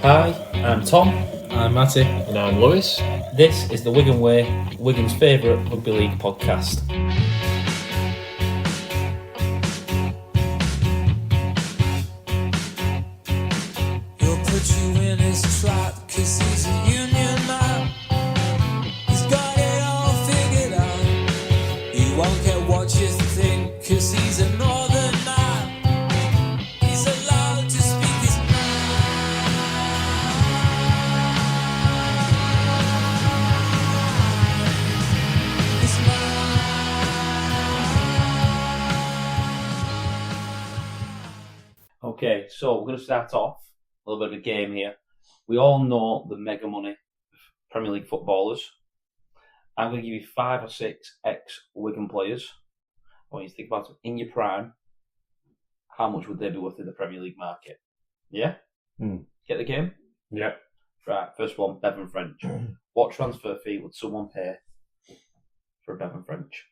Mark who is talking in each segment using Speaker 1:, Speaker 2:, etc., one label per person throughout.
Speaker 1: Hi, I'm Tom.
Speaker 2: I'm Matty.
Speaker 3: And I'm Lewis.
Speaker 1: This is the Wigan Way, Wigan's favourite rugby league podcast.
Speaker 4: He'll put you in his trap 'cause he's a union man. He's got it all figured out. He won't care what you think 'cause he's a northern man. He's allowed to speak his mind. His mind.
Speaker 1: Okay, so we're going to start off a little bit of a game here. We all know the mega money of Premier League footballers. I'm going to give you 5 or 6 ex-Wigan players. I want you to think about them in your prime. How much would they be worth in the Premier League market? Yeah? Get the game?
Speaker 3: Yeah.
Speaker 1: Right, first one, Bevan French. What transfer fee would someone pay for a Bevan French?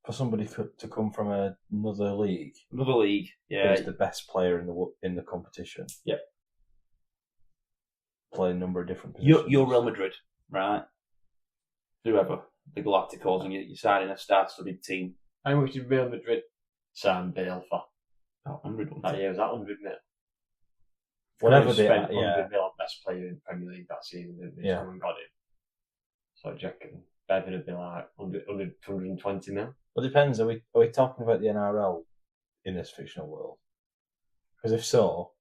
Speaker 2: For somebody to come from another league,
Speaker 1: Another league, yeah.
Speaker 2: who's the best player in the competition.
Speaker 1: Yep.
Speaker 2: Play a number of different positions.
Speaker 1: You're Real Madrid, right? Whoever, the Galacticos, and you're signing a star-studded team.
Speaker 3: How much did Real Madrid sign Bale for?
Speaker 1: About 100, wasn't
Speaker 3: That
Speaker 1: it?
Speaker 3: year was that 100 mil?
Speaker 2: Whatever
Speaker 3: They
Speaker 2: they
Speaker 3: spent
Speaker 2: are,
Speaker 3: 100
Speaker 2: yeah.
Speaker 3: mil on best player in the Premier League that season, and they
Speaker 2: Yeah.
Speaker 3: come and got him. So I reckon Bevan would be like 100, 220 mil.
Speaker 2: But it depends. Are we talking about the NRL in this fictional world? Because if so,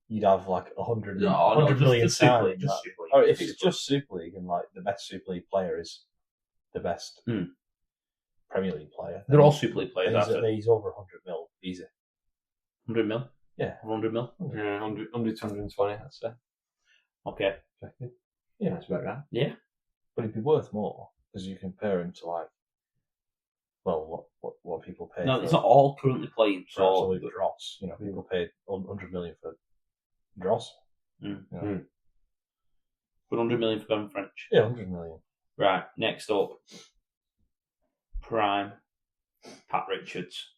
Speaker 2: you'd have like 100 million
Speaker 1: just Super
Speaker 2: signed.
Speaker 1: League, just Super League.
Speaker 2: Or if it's just Super League and like the best Super League player is the best Premier League player,
Speaker 1: They're all Super League players, aren't they?
Speaker 2: he's over 100 mil, easy.
Speaker 1: 100 mil?
Speaker 2: Yeah.
Speaker 1: 100 mil?
Speaker 3: Yeah, 100, 220, I'd say.
Speaker 1: Okay.
Speaker 2: Yeah.
Speaker 3: That's about right.
Speaker 1: Yeah.
Speaker 2: But it'd be worth more because you compare him to like, well, what people pay.
Speaker 1: No,
Speaker 2: for,
Speaker 1: it's not all currently playing.
Speaker 2: for
Speaker 1: So
Speaker 2: absolute dross. You know, people paid 100 million for dross.
Speaker 1: Mm.
Speaker 2: You know.
Speaker 1: Put 100 million for Bevan French.
Speaker 2: Yeah, 100 million.
Speaker 1: Right, next up. Prime. Pat Richards.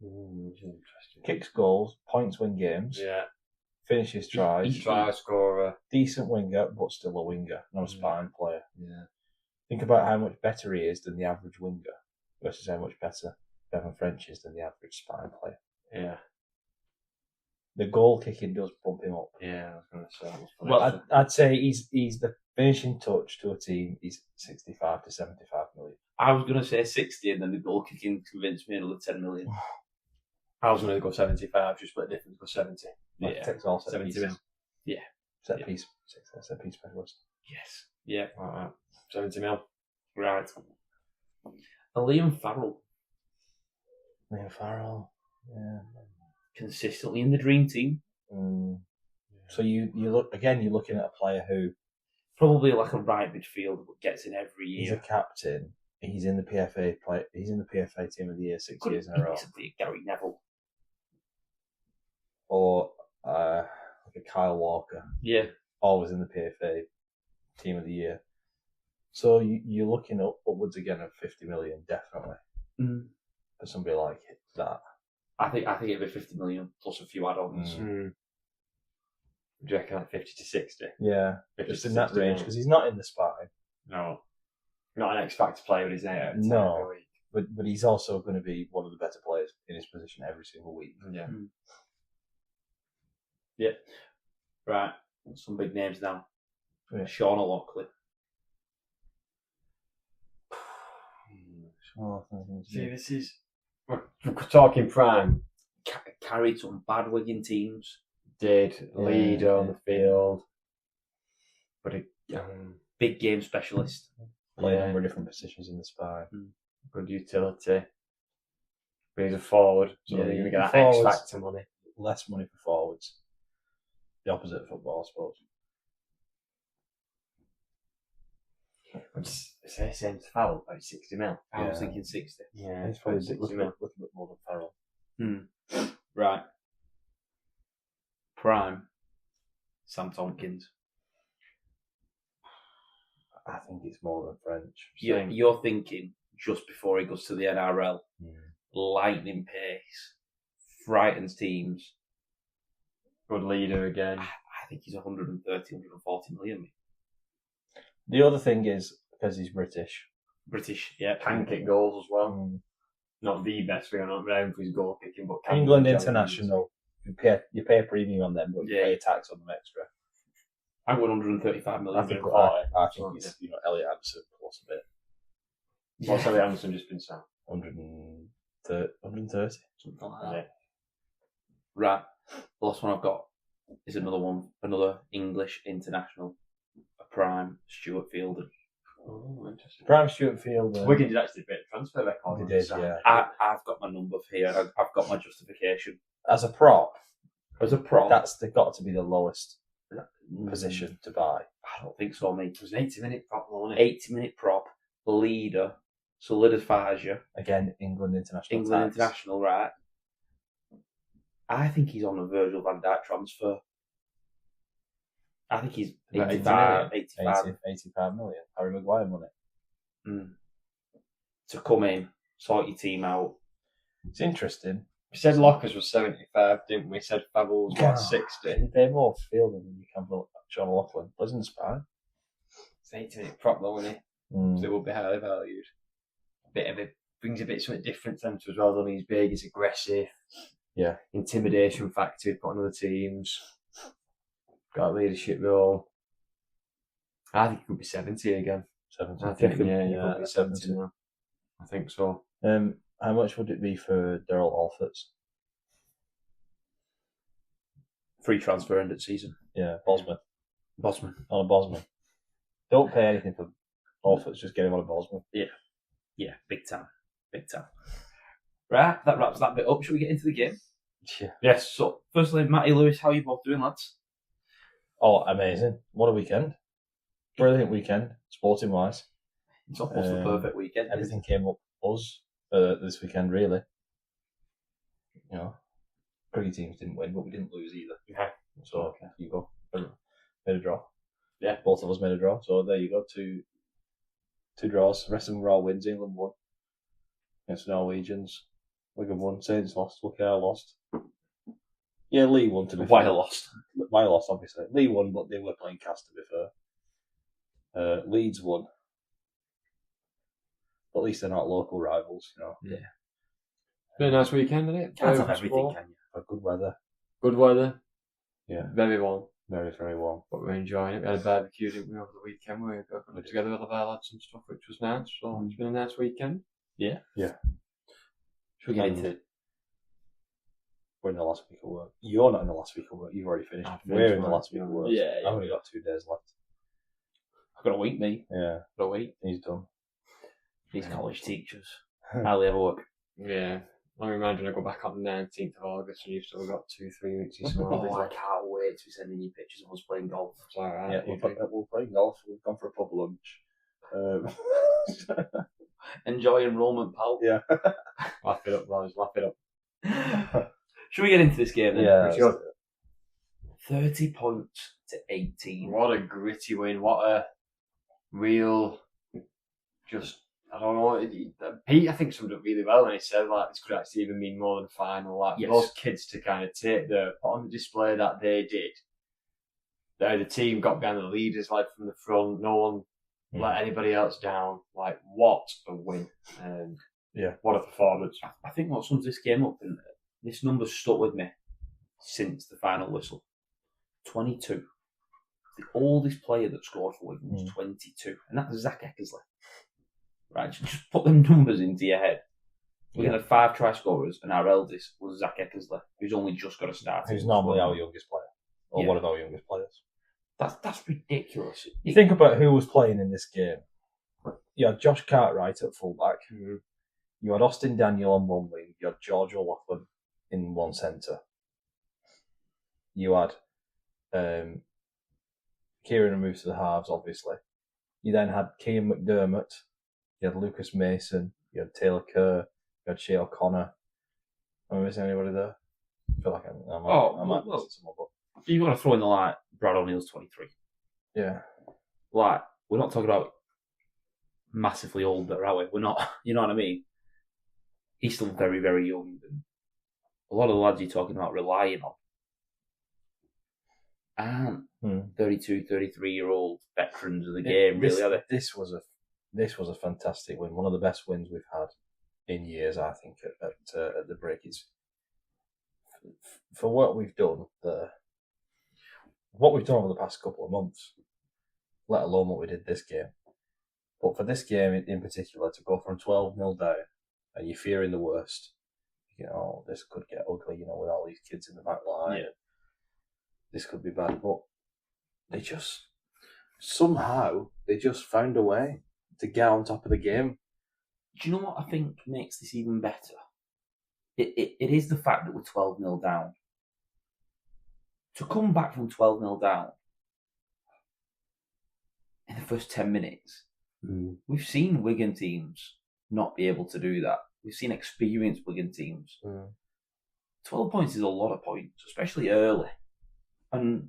Speaker 3: Interesting.
Speaker 2: Kicks goals, points win games,
Speaker 3: Yeah.
Speaker 2: finishes tries.
Speaker 3: Try scorer.
Speaker 2: Decent winger, but still a winger, not a spine player.
Speaker 3: Yeah.
Speaker 2: Think about how much better he is than the average winger versus how much better Bevan French is than the average spine player.
Speaker 3: Yeah.
Speaker 2: The goal kicking does bump him up.
Speaker 3: Yeah, I was going to say that was funny.
Speaker 1: Well,
Speaker 2: I'd say he's the finishing touch to a team. He's 65 to 75 million.
Speaker 1: I was going to say 60, and then the goal kicking convinced me another 10 million.
Speaker 3: I was going to go 75, just split difference, go 70.
Speaker 2: Like,
Speaker 1: Yeah.
Speaker 2: takes all set
Speaker 3: 70
Speaker 2: pieces.
Speaker 3: mil.
Speaker 1: Yeah.
Speaker 2: Set piece specialist.
Speaker 1: Yes. Yeah.
Speaker 3: Alright. 70 mil.
Speaker 1: Right. Liam Farrell.
Speaker 2: Liam Farrell. Yeah.
Speaker 1: Consistently in the dream team.
Speaker 2: So you look again. You're looking at a player who
Speaker 1: Probably like a right midfielder, but gets in every
Speaker 2: he's
Speaker 1: year.
Speaker 2: a captain. He's in the PFA play. He's in the PFA team of the year 6 years in a row.
Speaker 1: Basically, Gary Neville.
Speaker 2: Or like a Kyle Walker,
Speaker 1: Yeah.
Speaker 2: always in the PFA team of the year. So you're looking upwards again of 50 million, definitely, for somebody like that.
Speaker 1: I think it'd be 50 million plus a few add-ons.
Speaker 3: Do you reckon like 50 to 60?
Speaker 2: Yeah,
Speaker 3: 50
Speaker 2: just
Speaker 3: to
Speaker 2: in that
Speaker 3: 60
Speaker 2: range
Speaker 3: mil?
Speaker 2: because he's not in the spine.
Speaker 3: No. Not an X Factor player, but he's there.
Speaker 2: No.
Speaker 3: Every week.
Speaker 2: But he's also going to be one of the better players in his position every single week.
Speaker 3: Yeah.
Speaker 1: Yeah. Right. Some big names now.
Speaker 2: Yeah.
Speaker 1: Sean O'Loughlin.
Speaker 3: See, this is... We're talking prime.
Speaker 1: Carried some bad Wigan teams.
Speaker 3: Did lead on the field. But
Speaker 1: Big game specialist.
Speaker 2: Play a
Speaker 3: Yeah.
Speaker 2: number of different positions in the spine.
Speaker 3: good utility. But he's a forward, so
Speaker 2: Yeah,
Speaker 3: you're going to
Speaker 2: the
Speaker 3: get that X
Speaker 2: forwards-
Speaker 3: Factor money.
Speaker 2: Less money for forwards. The opposite of football, I suppose.
Speaker 3: Which is same as Farrell, about 60 mil.
Speaker 1: I was
Speaker 2: Yeah.
Speaker 1: thinking 60.
Speaker 3: Yeah,
Speaker 2: He's probably a
Speaker 3: 60
Speaker 2: little
Speaker 3: mil.
Speaker 2: bit more than Farrell.
Speaker 1: Right. Prime. Sam Tompkins.
Speaker 2: I think it's more than French.
Speaker 1: You're thinking just before he goes to the NRL, lightning pace, frightens teams.
Speaker 3: Good leader again.
Speaker 1: I think he's 130, 140 million.
Speaker 2: The other thing is, because he's British.
Speaker 1: British, yeah.
Speaker 3: Can kick goals as well. Not the best thing, I'm not renowned for his goal kicking, but can
Speaker 2: England
Speaker 3: kick
Speaker 2: international. You pay a premium on them, but you pay a tax on them extra.
Speaker 1: I'm going 135 million.
Speaker 2: I think it's Elliot Anderson plus a bit.
Speaker 3: What's Elliot Anderson just been sat?
Speaker 2: 130.
Speaker 1: Something like that. Right. The last one I've got is another English international, a prime Stuart Fielder.
Speaker 3: Oh, interesting.
Speaker 2: Prime Stuart Fielder.
Speaker 3: Wigan did actually beat the transfer record.
Speaker 2: They did, yeah.
Speaker 1: I've got my number here. I've got my justification.
Speaker 2: As a prop,
Speaker 1: They've
Speaker 2: got to be the lowest position to buy.
Speaker 1: I don't think so, mate.
Speaker 3: It was an 80-minute prop, wasn't it?
Speaker 1: 80-minute prop, leader, solidifies you.
Speaker 2: Again, England international.
Speaker 1: International, right? I think he's on a Virgil van Dijk transfer. I think he's 85
Speaker 2: million. Harry Maguire money.
Speaker 1: To come in, sort your team out.
Speaker 2: It's interesting.
Speaker 3: We said Lockers was 75, didn't we? Said Favell was 60.
Speaker 2: They're more fielding than you can build John Laughlin. Pleasant spine.
Speaker 3: It's an 80-minute prop though, isn't it?
Speaker 2: Mm.
Speaker 3: So it would be highly valued. Brings a bit something different to him as well. I mean, he's big, he's aggressive.
Speaker 2: Yeah.
Speaker 3: Intimidation factor, he's put on other teams. Got a leadership role. I think he could be 70 again.
Speaker 2: 70.
Speaker 3: I think, yeah,
Speaker 2: he could
Speaker 3: be
Speaker 2: be
Speaker 3: 70 now. I think so.
Speaker 2: How much would it be for Daryl Alfords?
Speaker 1: Free transfer end of season.
Speaker 2: Yeah, Bosman. On a Bosman. Don't pay anything for Alfords, just get him on a Bosman.
Speaker 1: Yeah, big time. Right, that wraps that bit up. Shall we get into the game?
Speaker 2: Yeah.
Speaker 1: Yes. So, firstly, Matty, Lewis, how are you both doing, lads?
Speaker 2: Oh, amazing. What a weekend. Brilliant weekend, sporting wise.
Speaker 1: It's almost the perfect weekend.
Speaker 2: Everything came up us this weekend, really. You know, cricket teams didn't win, but we didn't lose either.
Speaker 3: Yeah.
Speaker 2: So, you go. Made a draw.
Speaker 3: Yeah.
Speaker 2: Both of us made a draw. So, there you go. Two draws. The rest of them were all wins. England won against the Norwegians. Wigan won. Saints lost. Lucknow lost. Yeah, Lee won, to be
Speaker 1: Why
Speaker 2: fair.
Speaker 1: lost?
Speaker 2: Why lost, obviously. Lee won, but they were playing Cast, to be fair. Leeds won. But at least they're not local rivals, you know.
Speaker 1: Yeah.
Speaker 3: Been a nice weekend, isn't it?
Speaker 1: Can't have everything, can you?
Speaker 2: But good weather.
Speaker 3: Good weather.
Speaker 2: Yeah.
Speaker 3: Very warm.
Speaker 2: Very, very warm.
Speaker 3: But we're enjoying it. We had a barbecue, didn't we, over the weekend? We got together with our lads and stuff, which was nice. So it's been a nice weekend.
Speaker 1: Yeah.
Speaker 2: Yeah.
Speaker 1: Should we get into it?
Speaker 2: We're in the last week of work. You're not in the last week of work. You've already finished. We're in the last week of work.
Speaker 1: Yeah.
Speaker 2: I've only got 2 days left.
Speaker 1: I've got a week, mate.
Speaker 2: Yeah.
Speaker 1: Got a week.
Speaker 2: He's done.
Speaker 1: These college teachers. Hardly ever work.
Speaker 3: Yeah. I imagine I go back on the 19th of August and you've still got 2-3 weeks in summer.
Speaker 1: Oh, I can't wait to be sending you pictures of us playing golf.
Speaker 3: It's alright.
Speaker 2: Yeah, we're playing golf. We've gone for a pub lunch.
Speaker 1: Enjoy enrolment, pal.
Speaker 2: Yeah.
Speaker 3: Laugh it up, boys. Laugh it up.
Speaker 1: Should we get into this game then?
Speaker 2: Yeah.
Speaker 3: We should.
Speaker 1: 30 points to 18.
Speaker 3: What a gritty win. What a real, I don't know. Pete, I think, summed up really well when he said, like, this could actually even mean more than a final. Like,
Speaker 1: Yes.
Speaker 3: those kids to kind of put on the display that they did. The team got behind the leaders, like, from the front. No one let anybody else down. Like, what a win.
Speaker 2: Yeah.
Speaker 3: What a performance.
Speaker 1: I think what sums this game up, and this number's stuck with me since the final whistle. 22. The oldest player that scored for Wigan was 22, and that was Zach Eckersley. Right, just put them numbers into your head. We had 5 try scorers, and our eldest was Zach Eckersley, who's only just got a start.
Speaker 2: Who's normally our youngest player, or one of our youngest players.
Speaker 1: That's ridiculous.
Speaker 2: You think about who was playing in this game. You had Josh Cartwright at fullback.
Speaker 3: Mm-hmm.
Speaker 2: You had Austin Daniel on one wing. You had George O'Loughlin in one centre. You had Kieran moved to the halves, obviously. You then had Cian McDermott. You had Lucas Mason. You had Taylor Kerr. You had Shea O'Connor. Am I missing anybody there? I feel like I might miss someone, but
Speaker 1: You've got to throw in the light. Brad O'Neill's 23.
Speaker 2: yeah.
Speaker 1: Like, we're not talking about massively old there, are we? We're not, you know what I mean? He's still very, very young. And a lot of the lads you're talking about relying on aren't 32, 33-year-old veterans of the game,
Speaker 2: this,
Speaker 1: really, are they?
Speaker 2: This was a fantastic win. One of the best wins we've had in years, I think, at the break. It's for what we've done over the past couple of months, let alone what we did this game. But for this game in particular, to go from 12-0 down and you're fearing the worst, this could get ugly, with all these kids in the back line. Yeah. This could be bad. But they just found a way to get on top of the game.
Speaker 1: Do you know what I think makes this even better? It is the fact that we're 12-0 down. To come back from 12-0 down in the first 10 minutes, we've seen Wigan teams not be able to do that. We've seen experienced Wigan teams. 12 points is a lot of points, especially early. And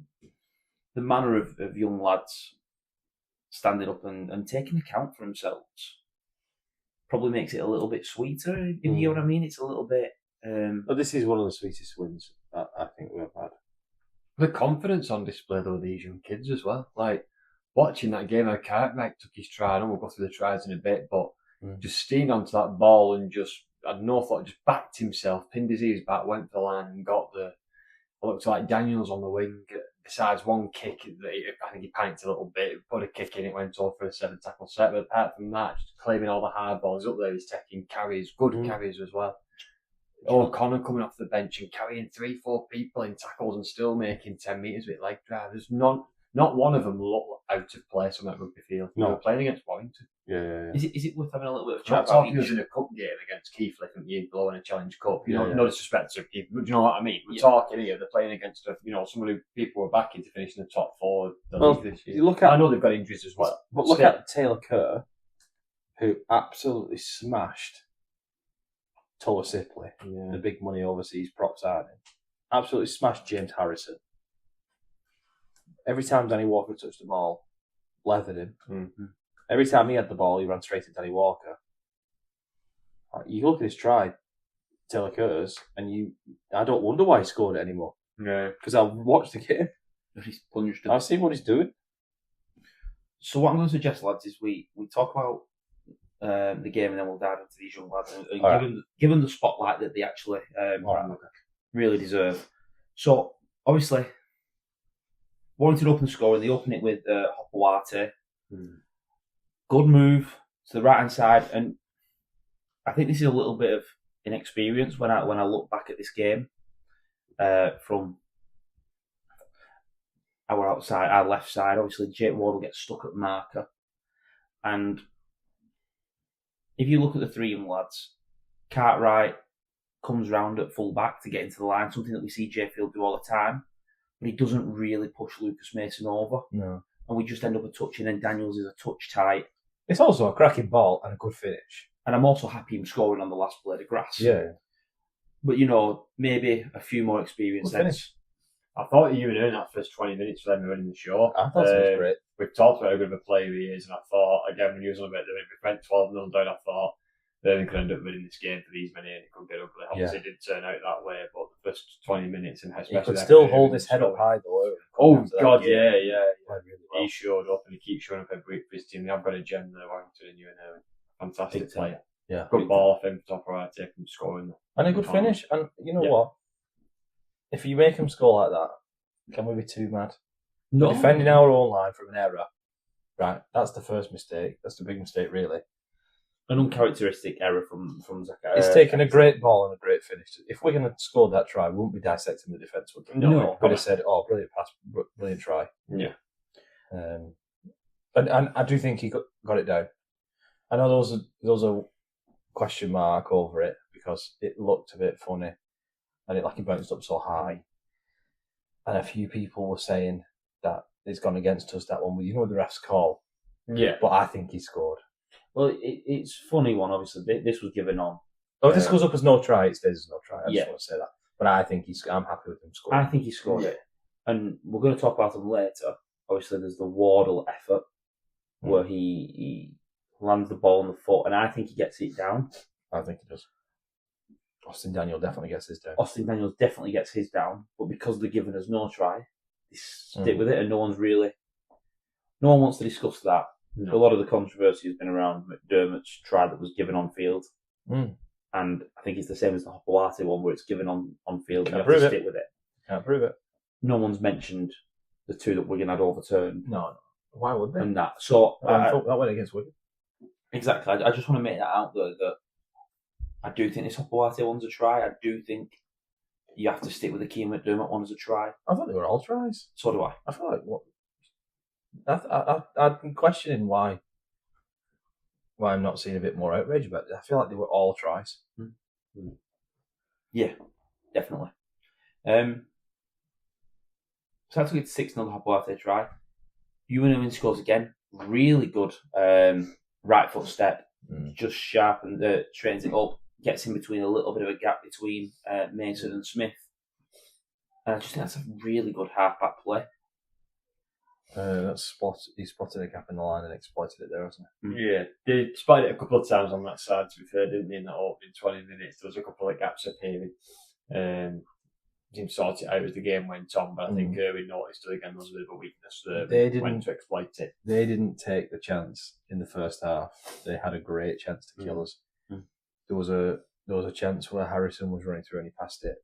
Speaker 1: the manner of young lads standing up and taking account for themselves probably makes it a little bit sweeter, if you know what I mean. It's a little bit...
Speaker 2: But this is one of the sweetest wins I think we've had.
Speaker 3: The confidence on display, though, with these young kids as well. Like, watching that game, Cartwright took his try. I know we'll go through the tries in a bit, but just staying onto that ball and just, I had no thought, just backed himself, pinned his ears back, went for the line and got it looked like Daniels on the wing. Besides one kick, I think he panicked a little bit, put a kick in, it went off for a 7-tackle set. But apart from that, just claiming all the hard balls up there, he's taking carries, good carries as well. O'Connor coming off the bench and carrying 3-4 people in tackles and still making 10 metres with leg drive. There's not one of them looked out of place on that rugby field. No, we're playing against Warrington.
Speaker 2: Yeah.
Speaker 1: Is it worth having a little bit of chat?
Speaker 3: Talking was in a cup game against Keighley from you blowing a Challenge Cup. No disrespect to Keighley, but do you know what I mean? We're talking here. They're playing against someone who people were backing to finish in the top 4 of the league this year. I know they've got injuries as well,
Speaker 2: but look at Taylor Kerr, who absolutely smashed Tola Sipley, the big money overseas prop signing. Absolutely smashed James Harrison. Every time Danny Walker touched the ball, leathered him. Mm-hmm. Every time he had the ball, he ran straight at Danny Walker. You look at his try, Taylor Kerr's, and I don't wonder why he scored it anymore.
Speaker 3: Yeah.
Speaker 2: Because I've watched the game.
Speaker 1: He's punched him.
Speaker 2: I've seen what he's doing.
Speaker 1: So what I'm going to suggest, lads, is we talk about the game and then we'll dive into these young lads and give them the spotlight that they actually really deserve. So, obviously, Warrington open score and they open it with Hopawate. Good move to the right hand side, and I think this is a little bit of inexperience when I look back at this game from our left side. Obviously, Jake Wardle gets stuck at marker, and if you look at the 3 young lads, Cartwright comes round at full back to get into the line, something that we see Jayfield do all the time, but he doesn't really push Lucas Mason over.
Speaker 2: No.
Speaker 1: And we just end up a touching, and Daniels is a touch tight.
Speaker 2: It's also a cracking ball and a good finish.
Speaker 1: And I'm also happy him scoring on the last blade of grass.
Speaker 2: Yeah.
Speaker 1: But, maybe a few more experience heads.
Speaker 3: I thought he even earned that first 20 minutes for them winning the show.
Speaker 2: I thought it was great.
Speaker 3: We've talked about how good of a player he is, and I thought, again, when he was on a bit, if we went 12-0 down, I thought they could end up winning this game for these many, and it could get ugly. Obviously, it didn't turn out that way, but the first 20 minutes, and especially
Speaker 2: he could still hold his head up high, though.
Speaker 3: Oh, God, yeah.
Speaker 2: Really well.
Speaker 3: He showed up, and he keeps showing up every week for his team. They have got a gem there, Warrington, and fantastic player.
Speaker 2: Yeah.
Speaker 3: Good ball off him, top right, take him scoring.
Speaker 2: And a good finish. And you know what? If you make him score like that, can we be too mad?
Speaker 1: No.
Speaker 2: We're defending our own line from an error. Right, that's the first mistake. That's the big mistake, really.
Speaker 1: An uncharacteristic error from Zaka.
Speaker 2: He's taken a great ball and a great finish. If Wigan had scored that try, we wouldn't be dissecting the defence, would we?
Speaker 1: No.
Speaker 2: We'd have said, brilliant pass, brilliant try.
Speaker 1: Yeah.
Speaker 2: And I do think he got it down. I know there was a question mark over it because it looked a bit funny and it bounced up so high. And a few people were saying that it's gone against us, that one. The ref's call.
Speaker 3: Yeah.
Speaker 2: But I think he scored.
Speaker 1: Well, it's a funny one, obviously. This was given on.
Speaker 2: If this goes up as no try, it stays as no try. I just want to say that. But I think I'm happy with him scoring.
Speaker 1: I think he scored it. And we're going to talk about him later. Obviously, there's the Wardle effort where he lands the ball on the foot, and I think he gets it down.
Speaker 2: I think he does. Austin Daniels definitely gets his down.
Speaker 1: But because they're giving us no try, stick with it, and no one wants to discuss that.
Speaker 3: No.
Speaker 1: A lot of the controversy has been around McDermott's try that was given on field,
Speaker 2: Mm.
Speaker 1: and I think it's the same as the Hopoate one where it's given on field. And you
Speaker 2: Can't
Speaker 1: have
Speaker 2: prove
Speaker 1: to
Speaker 2: it.
Speaker 1: stick with it.
Speaker 2: Can't prove it.
Speaker 1: No one's mentioned the two that Wigan had overturned
Speaker 2: No. Why would they?
Speaker 1: and that. So
Speaker 2: That went against Wigan.
Speaker 1: exactly, I just want to make that out there that I do think this Hopoate one's a try. I do think you have to stick with the Keane McDermott one as a try.
Speaker 2: I thought they were all tries.
Speaker 1: So do I.
Speaker 2: I feel like what I've been questioning why I'm not seeing a bit more outrage about it. I feel like they were all tries.
Speaker 1: Yeah, definitely. So I took it 6-0 Hopoate try. Ewan scores again. Really good right foot step. Just sharp and straightens it up. Gets in between a little bit of a gap between Mason and Smith. And I just think that's a really good half-back play.
Speaker 2: He spotted a gap in the line and exploited it there, hasn't he?
Speaker 3: Yeah, they spotted it a couple of times on that side, to be fair, didn't they, in that opening 20 minutes. There was a couple of gaps appearing. Didn't sort it out as the game went on, but I think Irwin noticed it again. There was a bit of a weakness there.
Speaker 2: They
Speaker 3: when to exploit it.
Speaker 2: They didn't take the chance in the first half. They had a great chance to kill us. There was a chance where Harrison was running through and he passed it.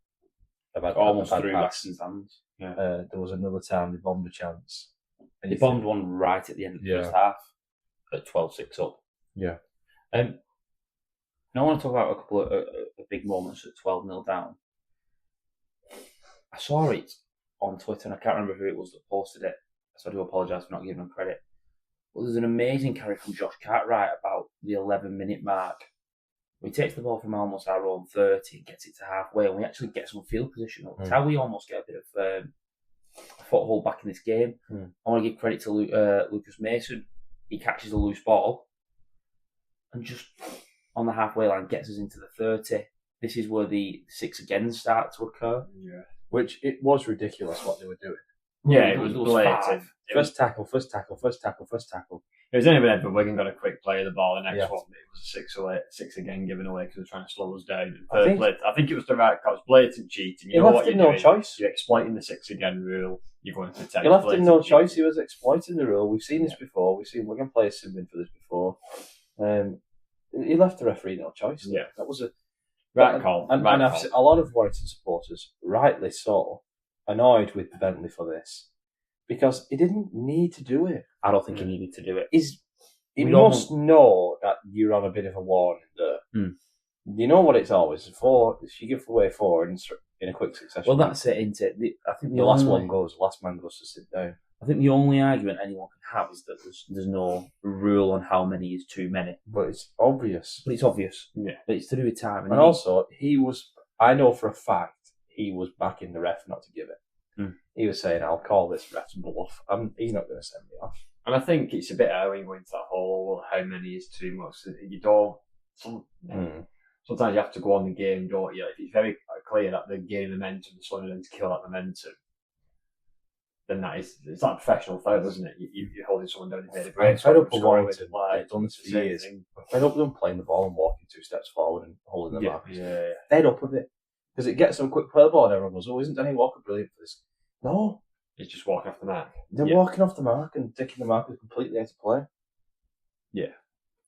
Speaker 1: Almost
Speaker 2: bad
Speaker 1: through
Speaker 2: pass.
Speaker 1: Baxton's hands. Yeah.
Speaker 2: There was another time they bombed a chance. And
Speaker 1: They bombed one right at the end of the first half at 12-6 up.
Speaker 2: Yeah.
Speaker 1: Now I want to talk about a couple of big moments at 12-0 down. I saw it on Twitter and I can't remember who it was that posted it, so I do apologise for not giving them credit. But there's an amazing carry from Josh Cartwright about the 11-minute mark. We takes the ball from almost our own 30 and gets it to halfway, and we actually get some field position up. It's how we almost get a bit of a foothold back in this game. I want to give credit to Lucas Mason. He catches a loose ball and just on the halfway line gets us into the 30. This is where the 6 again start to occur.
Speaker 2: Yeah. Which it was ridiculous what they were doing.
Speaker 3: Yeah, it was blatant.
Speaker 1: five.
Speaker 2: First tackle.
Speaker 3: It was only whenever Wigan got a quick play of the ball. The next
Speaker 2: Yeah.
Speaker 3: one, it was a 6 again given away because they're trying to slow us down.
Speaker 2: I think-
Speaker 3: I think it was the right call. It was blatant cheating. You
Speaker 2: He
Speaker 3: know
Speaker 2: left
Speaker 3: what
Speaker 2: him
Speaker 3: you're
Speaker 2: no
Speaker 3: doing.
Speaker 2: choice.
Speaker 3: You're exploiting the 6 again rule. You're going to take.
Speaker 2: He left him no
Speaker 3: blatant
Speaker 2: choice. He
Speaker 3: cheating.
Speaker 2: was exploiting the rule. We've seen this before. We've seen Wigan players simming for this before. He left the referee no choice.
Speaker 3: Yeah.
Speaker 2: That was a
Speaker 3: Right call.
Speaker 2: And
Speaker 3: right
Speaker 2: I've
Speaker 3: call.
Speaker 2: seen a lot of Warrington supporters, rightly so, annoyed with Bentley for this because he didn't need to do it.
Speaker 1: I don't think he needed to do it.
Speaker 2: He
Speaker 1: We
Speaker 2: must know that you're on a bit of a warning there. You know what it's always for. If you give away 4 in a quick succession.
Speaker 1: Well, that's it, isn't it? I think
Speaker 2: the last man goes to sit down.
Speaker 1: I think the only argument anyone can have is that there's no rule on how many is too many.
Speaker 2: But it's obvious.
Speaker 1: But it's obvious.
Speaker 3: Yeah.
Speaker 1: But it's to do with time.
Speaker 2: And also, I know for a fact, he was backing the ref not to give it. He was saying, I'll call this ref's bluff. He's not going to send me off.
Speaker 3: And I think it's a bit early going into that whole how many is too much. You don't. Sometimes you have to go on the game, don't you? If it's very clear that they're gaining momentum, they're slowing down to kill that momentum, then it's like professional foul, isn't it? You're holding someone down in the break.
Speaker 2: I'm fed up with
Speaker 3: scoring
Speaker 2: Warrington.
Speaker 3: like,
Speaker 2: I've done this for
Speaker 3: same
Speaker 2: years.
Speaker 3: thing.
Speaker 2: I'm fed up with them playing the ball and walking 2 steps forward and holding the mark.
Speaker 3: Yeah.
Speaker 2: Fed up with it. Because it gets them quick play the ball and everyone goes, oh, isn't Danny Walker brilliant for this? No.
Speaker 3: It's just walking off the mark.
Speaker 2: They're walking off the mark and taking the markers completely out of play.
Speaker 1: Yeah.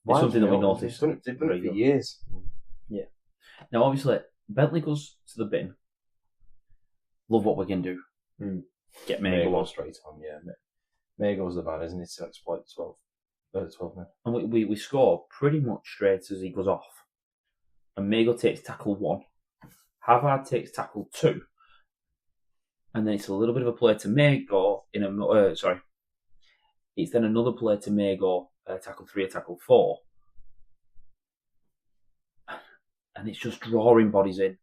Speaker 2: Why
Speaker 1: It's something
Speaker 2: have
Speaker 1: that we
Speaker 2: they not-
Speaker 1: noticed.
Speaker 2: They've done it for years.
Speaker 1: Yeah. Now, obviously, Bentley goes to the bin. Love what we can do. Get
Speaker 2: May
Speaker 1: Mago
Speaker 2: go
Speaker 1: on.
Speaker 2: straight on, yeah. May goes the man, isn't he, to exploit 12 men.
Speaker 1: And we score pretty much straight as he goes off. And Mago takes tackle 1. Havard takes tackle 2. And then it's a little bit of a play to Mago in a It's then another play to Mago, tackle 3 or tackle 4. And it's just drawing bodies in.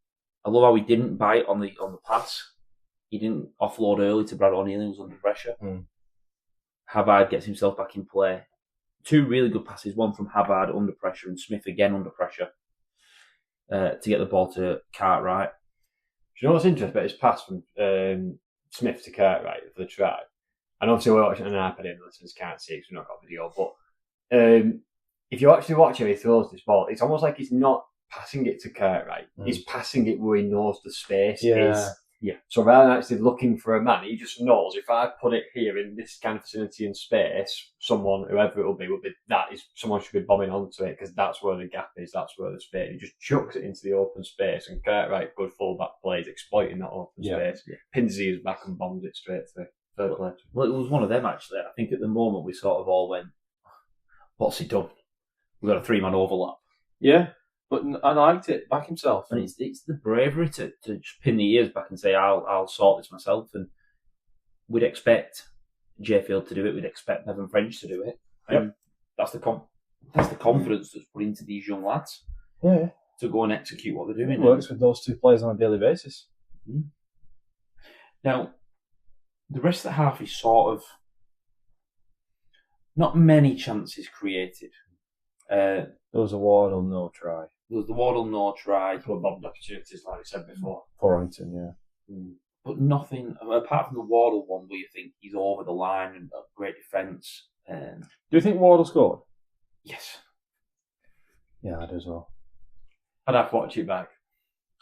Speaker 1: I love how he didn't bite on the pass. He didn't offload early to Brad O'Neill, who was under pressure. Havard gets himself back in play. 2 really good passes, one from Havard under pressure and Smith again under pressure to get the ball to Cartwright.
Speaker 3: Do you know what's interesting about his pass from Smith to Cartwright for the try? And obviously we're watching an iPad and listeners can't see because we've not got video, but if you actually watch how he throws this ball, it's almost like he's not passing it to Cartwright. He's passing it where he knows the space is.
Speaker 1: Yeah.
Speaker 3: So rather than actually looking for a man, he just knows if I put it here in this kind of vicinity and space, someone, whoever it will be, someone should be bombing onto it because that's where the gap is, that's where the space. He just chucks it into the open space and right, good full-back plays, exploiting that open space, pins his ears back and bombs it straight through. Third play.
Speaker 1: Well, it was one of them actually. I think at the moment we sort of all went, "What's he done? We've got a 3-man overlap."
Speaker 2: Yeah, but I liked it. Back himself.
Speaker 1: And it's the bravery to just pin the ears back and say, I'll sort this myself. And we'd expect Jay Field to do it. We'd expect Nevin French to do it. And that's the confidence that's put into these young lads.
Speaker 2: Yeah.
Speaker 1: To go and execute what they're doing.
Speaker 2: It works with those two players on a daily basis.
Speaker 1: Mm-hmm. Now, the rest of the half is sort of not many chances created.
Speaker 2: There was a Wardle no try.
Speaker 1: There was the Wardle no try.
Speaker 3: A couple of bombed opportunities, like I said before.
Speaker 2: Warrington, yeah.
Speaker 1: But nothing, apart from the Wardle one where you think he's over the line and a great defence.
Speaker 2: Do you think Wardle scored?
Speaker 1: Yes.
Speaker 2: Yeah, I do as well.
Speaker 3: I'd have to watch it back.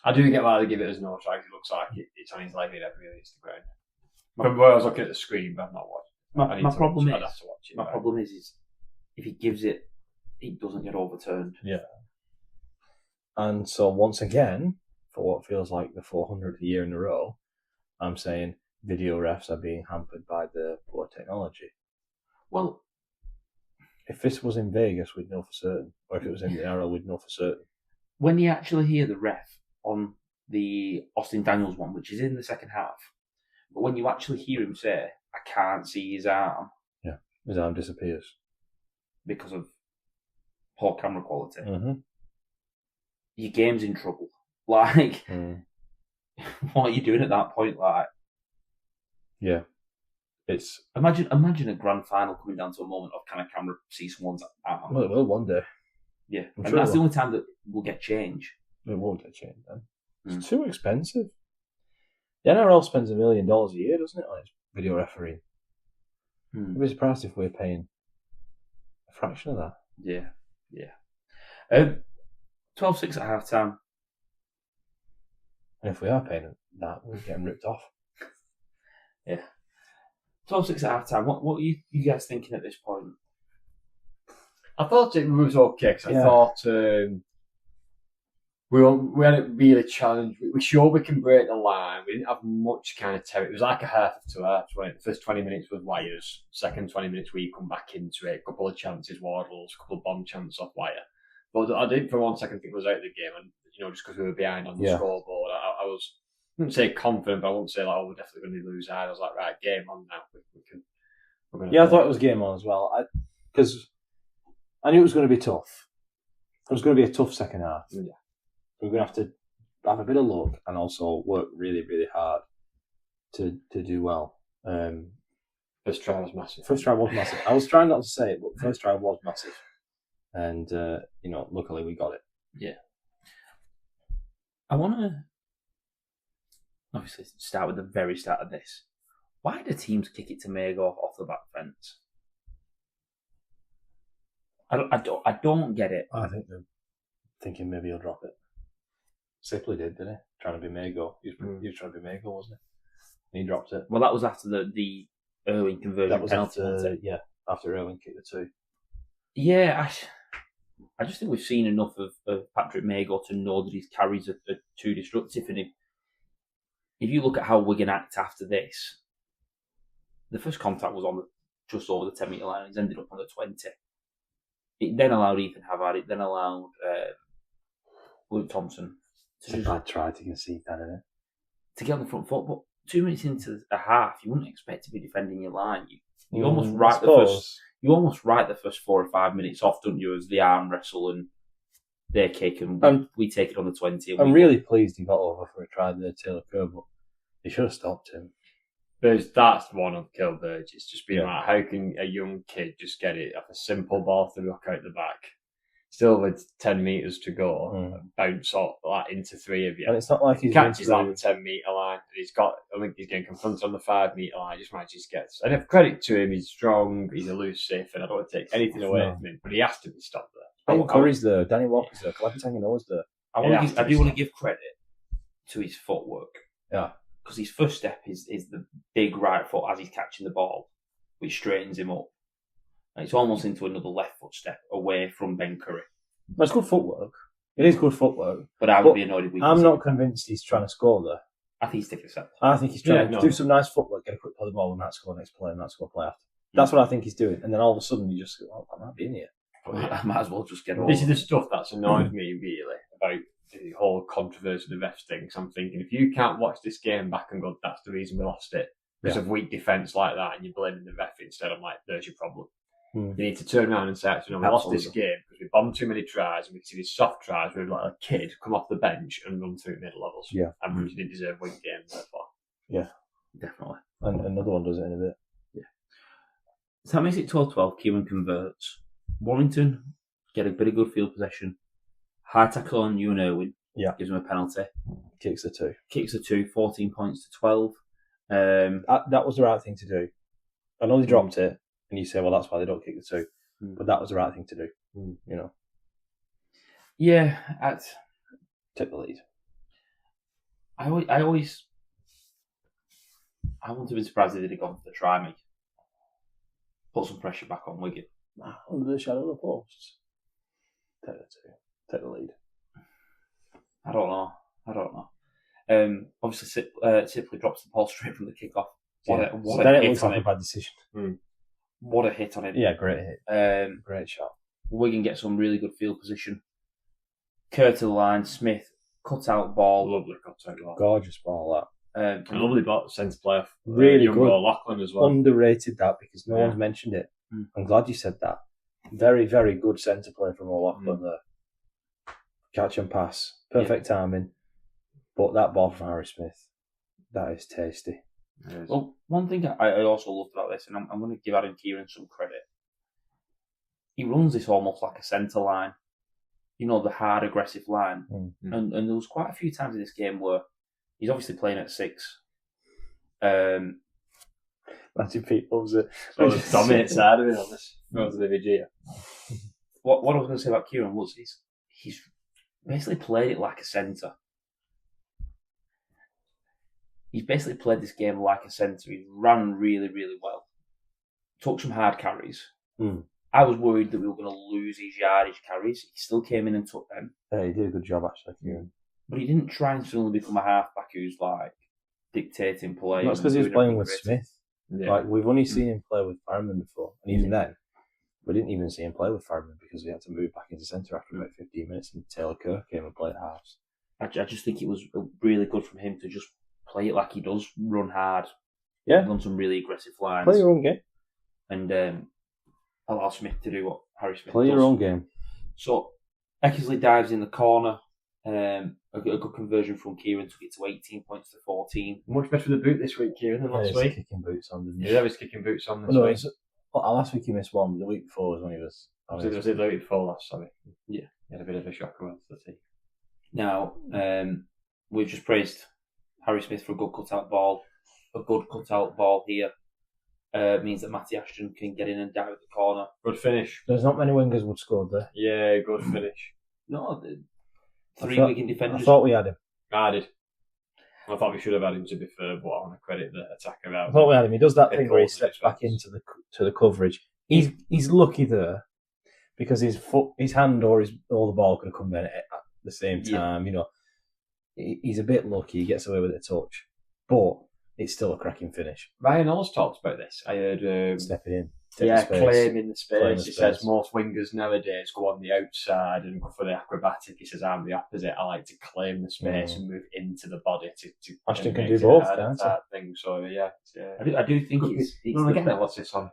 Speaker 3: I do get why they give it as no try because it looks like it's on his leg and everything hits the ground. From where I was looking at the screen, but I'm not watching.
Speaker 1: My problem
Speaker 3: I'd have to watch it.
Speaker 1: My problem is if he gives it, it doesn't get overturned.
Speaker 2: Yeah. And so once again, for what feels like the 400th year in a row, I'm saying video refs are being hampered by the poor technology.
Speaker 1: Well,
Speaker 2: if this was in Vegas, we'd know for certain. Or if it was in the Arrow, we'd know for certain.
Speaker 1: When you actually hear the ref on the Austin Daniels one, which is in the second half, but when you actually hear him say, "I can't see his arm,"
Speaker 2: his arm disappears
Speaker 1: because of poor camera quality.
Speaker 2: Mm-hmm.
Speaker 1: Your game's in trouble. Like, what are you doing at that point? Like,
Speaker 2: yeah, it's
Speaker 1: imagine a grand final coming down to a moment of kind of camera see someone's arm.
Speaker 2: Well, it will one day.
Speaker 1: Yeah,
Speaker 2: I'm
Speaker 1: and
Speaker 2: sure
Speaker 1: that's the only time that we'll get change.
Speaker 2: It won't get changed then. It's too expensive. The NRL spends $1 million a year, doesn't it, on its video refereeing? I'd be surprised if we're paying a fraction of that.
Speaker 1: Yeah. 12-6 at half time.
Speaker 2: And if we are paying that, we're getting ripped off.
Speaker 1: Yeah. 12-6 at half time. What are you guys thinking at this point?
Speaker 3: I thought it was okay because I thought we hadn't really challenged. We sure we can break the line. We didn't have much kind of terror. It was like a half of 2 halves. The first 20 minutes was wires. Second 20 minutes we come back into it. A couple of chances, Wardles, a couple of bomb chances off wire. But I didn't for 1 second think it was out of the game. And just because we were behind on the scoreboard, I was, I wouldn't say confident, but I wouldn't say like, we're definitely going to lose either. I was like, right, game on now. We're going to
Speaker 2: I thought it was game on as well. Because I knew it was going to be tough. It was going to be a tough second half.
Speaker 3: Yeah.
Speaker 2: We're going to have a bit of luck and also work really, really hard to do well.
Speaker 3: First try was massive.
Speaker 2: I was trying not to say it, but first try was massive. And, luckily we got it.
Speaker 1: Yeah. I want to obviously start with the very start of this. Why do teams kick it to Mago off the back fence? I don't get it.
Speaker 2: I think they're thinking maybe he'll drop it. After did, didn't he? Trying to be Mago. He was trying to be Mago, wasn't he? And he dropped it.
Speaker 1: Well, that was after the Irwin conversion.
Speaker 2: That was
Speaker 1: penalty.
Speaker 2: after Irwin kicked the 2.
Speaker 1: Yeah, I just think we've seen enough of Patrick Mago to know that his carries are too destructive. And if you look at how Wigan act after this, the first contact was on just over the 10 metre line. He's ended up on the 20. It then allowed Ethan Havard. It then allowed Luke Thompson
Speaker 2: to bad try to concede that, isn't it?
Speaker 1: To get on the front foot. But 2 minutes into a half, you wouldn't expect to be defending your line. You almost write the first 4 or 5 minutes off, don't you, as the arm wrestle and they kick and we take it on the 20.
Speaker 2: I'm really pleased he got over for a try there, Taylor Kerr, but he should have stopped him.
Speaker 3: That's one of Kilburge. It's just been like, how can a young kid just get it off a simple ball to knock out the back? Still with 10 metres to go, and bounce off like into 3 of you.
Speaker 2: And it's not like he's
Speaker 3: catches on the 10 metre line. I think he's getting confronted on the 5 metre line. Just gets. And if credit to him, he's strong, he's elusive, and I don't want to take anything away from him, but he has to be stopped there.
Speaker 2: Ben Curry's there, Danny Walker's there, Clevertango is there.
Speaker 1: I do want to give credit to his footwork.
Speaker 2: Yeah.
Speaker 1: because his first step is the big right foot as he's catching the ball, which straightens him up. And it's almost into another left foot step away from Ben Curry.
Speaker 2: But it's good footwork. It is good footwork.
Speaker 1: But I would be annoyed if we.
Speaker 2: I'm not convinced he's trying to score there.
Speaker 1: I think he's taking a step.
Speaker 2: I think he's trying to do some nice footwork, get a quick play the ball, and that's score next play, and that's score play after. That's what I think he's doing. And then all of a sudden you just go, oh, I might be in here.
Speaker 1: I might as well just get over.
Speaker 3: This is the stuff that's annoyed me really about the whole controversy of the refs thing. So I'm thinking, if you can't watch this game back and go, that's the reason we lost it, because of weak defence like that, and you're blaming the ref instead, I'm like, there's your problem. You need to turn around and say, actually, no, we lost this game because we bombed too many tries, and we see these soft tries where like a kid come off the bench and run through middle levels.
Speaker 2: Yeah.
Speaker 3: And we didn't deserve win games, therefore.
Speaker 2: Yeah.
Speaker 1: Definitely.
Speaker 2: And another one does it in a bit.
Speaker 1: So that makes it 12-12. Kieran converts. Warrington get a bit of good field possession. High tackle on Ewan Irwin.
Speaker 2: Yeah.
Speaker 1: Gives him a penalty.
Speaker 2: Kicks the 2.
Speaker 1: Kicks the 2, 14 points to 12.
Speaker 2: That was the right thing to do. I know they dropped it, and you say, well, that's why they don't kick the 2. But that was the right thing to do. You know.
Speaker 1: Yeah.
Speaker 2: Take the lead.
Speaker 1: I wouldn't have been surprised if they'd have gone for the try me. Put some pressure back on Wigan.
Speaker 2: Under the shadow of the posts. Take the 2. Take the lead.
Speaker 1: I don't know. Obviously, Sipley drops the ball straight from the kickoff. What a hit on
Speaker 2: a
Speaker 1: him.
Speaker 2: bad decision.
Speaker 1: What a hit on him.
Speaker 2: Yeah, great hit. Great shot.
Speaker 1: Wigan gets some really good field position. Kerr to the line. Smith, cut out ball.
Speaker 3: Lovely cut out ball.
Speaker 2: Gorgeous ball, that.
Speaker 3: And lovely ball, sense player.
Speaker 2: Really
Speaker 3: young
Speaker 2: good.
Speaker 3: Lachlan as well.
Speaker 2: Underrated that because no one's mentioned it. I'm glad you said that. Very, very good centre play from O'Loughlin there. Catch and pass. Perfect timing. But that ball from Harry Smith, that is tasty.
Speaker 1: Well, one thing I also loved about this, and I'm going to give Adam Kieran some credit. He runs this almost like a centre line. You know, the hard, aggressive line. And there was quite a few times in this game where he's obviously playing at 6.
Speaker 2: Imagine Pete loves it.
Speaker 3: So the dominant side of it on this. Goes to the VG.
Speaker 1: What I was going to say about Kieran was he's basically played it like a centre. He's basically played this game like a centre. He ran really, really well. Took some hard carries. I was worried that we were going to lose his yardage carries. He still came in and took them.
Speaker 2: Yeah, he did a good job, actually, Kieran.
Speaker 1: But he didn't try and suddenly become a halfback who's like dictating play.
Speaker 2: That's because he was playing with Smith. Yeah. Like, we've only seen him play with Farman before. And even then, we didn't even see him play with Farman because he had to move back into centre after about 15 minutes and Taylor Kerr came and played halves.
Speaker 1: I just think it was really good from him to just play it like he does, run hard, run some really aggressive lines.
Speaker 2: Play your own game.
Speaker 1: And allow Smith to do what Harry Smith
Speaker 2: Play
Speaker 1: does.
Speaker 2: your own game.
Speaker 1: So, Eckersley dives in the corner. A good conversion from Kieran, took it to 18 points to 14.
Speaker 3: Much better with the boot this week, Kieran, than last week.
Speaker 2: Kicking boots on, didn't he?
Speaker 3: Yeah, he was kicking boots on this week.
Speaker 2: Last week he missed one. The week before was when he was...
Speaker 3: Was it the week before last, sorry?
Speaker 1: Yeah.
Speaker 3: He had a bit of a shocker onto the team.
Speaker 1: Now, we've just praised Harry Smith for a good cut-out ball. A good cut-out ball here means that Matty Ashton can get in and dive at the corner.
Speaker 3: Good finish.
Speaker 2: There's not many wingers would score there.
Speaker 3: Yeah, good finish.
Speaker 1: No, three Wigan defenders.
Speaker 2: I thought we had him.
Speaker 3: I did. I thought we should have had him, to be fair, but I want to credit the attacker out.
Speaker 2: I thought we had him. He does that thing where he steps back into the coverage. He's lucky there because his hand or the ball could have come in at the same time. You know, he's a bit lucky. He gets away with a touch, but it's still a cracking finish.
Speaker 3: Ryan always talks about this. I heard
Speaker 2: stepping in.
Speaker 3: Claiming the space. He says most wingers nowadays go on the outside and go for the acrobatic. He says I'm the opposite. I like to claim the space and move into the body to
Speaker 2: Ashton can do both, can't
Speaker 3: thing. So yeah,
Speaker 1: I do think it's
Speaker 3: again analysis on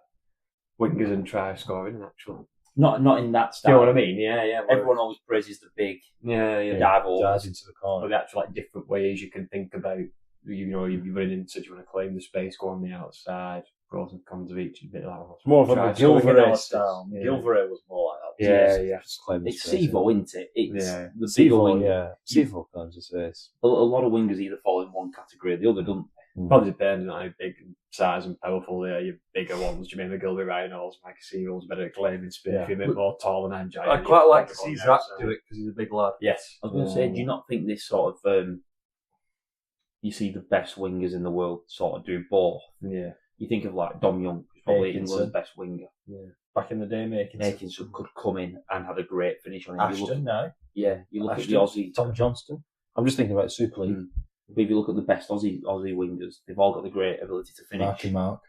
Speaker 3: wingers and try scoring actually.
Speaker 1: Not in that style.
Speaker 3: Do you know what I mean? Yeah.
Speaker 1: Everyone always praises the big
Speaker 2: dive into the corner.
Speaker 3: Or the actual different ways you can think about. You know, you'd be running into. Do you want to claim the space? Go on the outside. Pros and cons of each. A bit like that.
Speaker 2: More of a Gilveray style. Gilveray was more like that.
Speaker 3: Yeah.
Speaker 1: It's Sevo, isn't it? It's the
Speaker 2: Sevo, Sevo claims his face.
Speaker 1: A lot of wingers either fall in one category or the other, don't they?
Speaker 3: Probably depending on how big size and powerful they are. Your bigger ones, Jermaine McGilvey, Ryan Halls, Mike Seagulls, better at claiming space. If you're a bit more tall and agile.
Speaker 2: I'd quite like to see Zach do it because he's a big lad.
Speaker 3: Yes.
Speaker 1: I was going to say, do you not think this sort of you see the best wingers in the world sort of do both.
Speaker 2: Yeah.
Speaker 1: You think of like Dom Young, who's probably
Speaker 2: Atkinson.
Speaker 1: England's best winger.
Speaker 2: Yeah. Back in the day,
Speaker 1: Atkinson could come in and had a great finish on it.
Speaker 2: Ashton now.
Speaker 1: Yeah, you look
Speaker 2: Ashton,
Speaker 1: at the Aussie.
Speaker 2: Tom Johnston. I'm just thinking about Super League.
Speaker 1: But if you look at the best Aussie wingers, they've all got the great ability to finish.
Speaker 2: Marky Mark.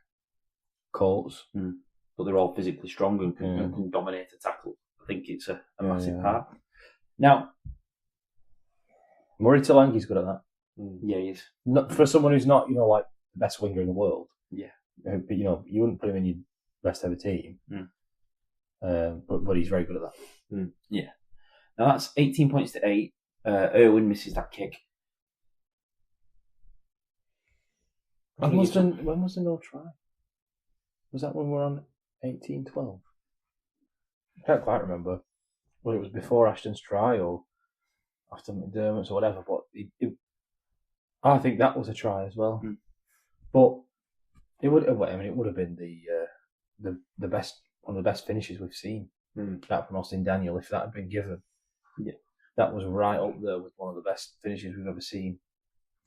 Speaker 2: Colts.
Speaker 1: But they're all physically strong and can dominate a tackle. I think it's a massive part. Now,
Speaker 2: Murray Talangi's good at that.
Speaker 1: Yeah, he is.
Speaker 2: Not for someone who's not, like the best winger in the world.
Speaker 1: Yeah.
Speaker 2: But you wouldn't put him in your best ever team. But he's very good at that.
Speaker 1: Yeah. Now that's 18 points to 8. Irwin misses that kick.
Speaker 2: When was the no try? Was that when we were on 18-12? I can't quite remember whether it was before Ashton's try or after McDermott's or whatever, but I think that was a try as well. But it would have been the best, one of the best finishes we've seen. That from Austin Daniel, if that had been given. Yeah. That was right up there with one of the best finishes we've ever seen.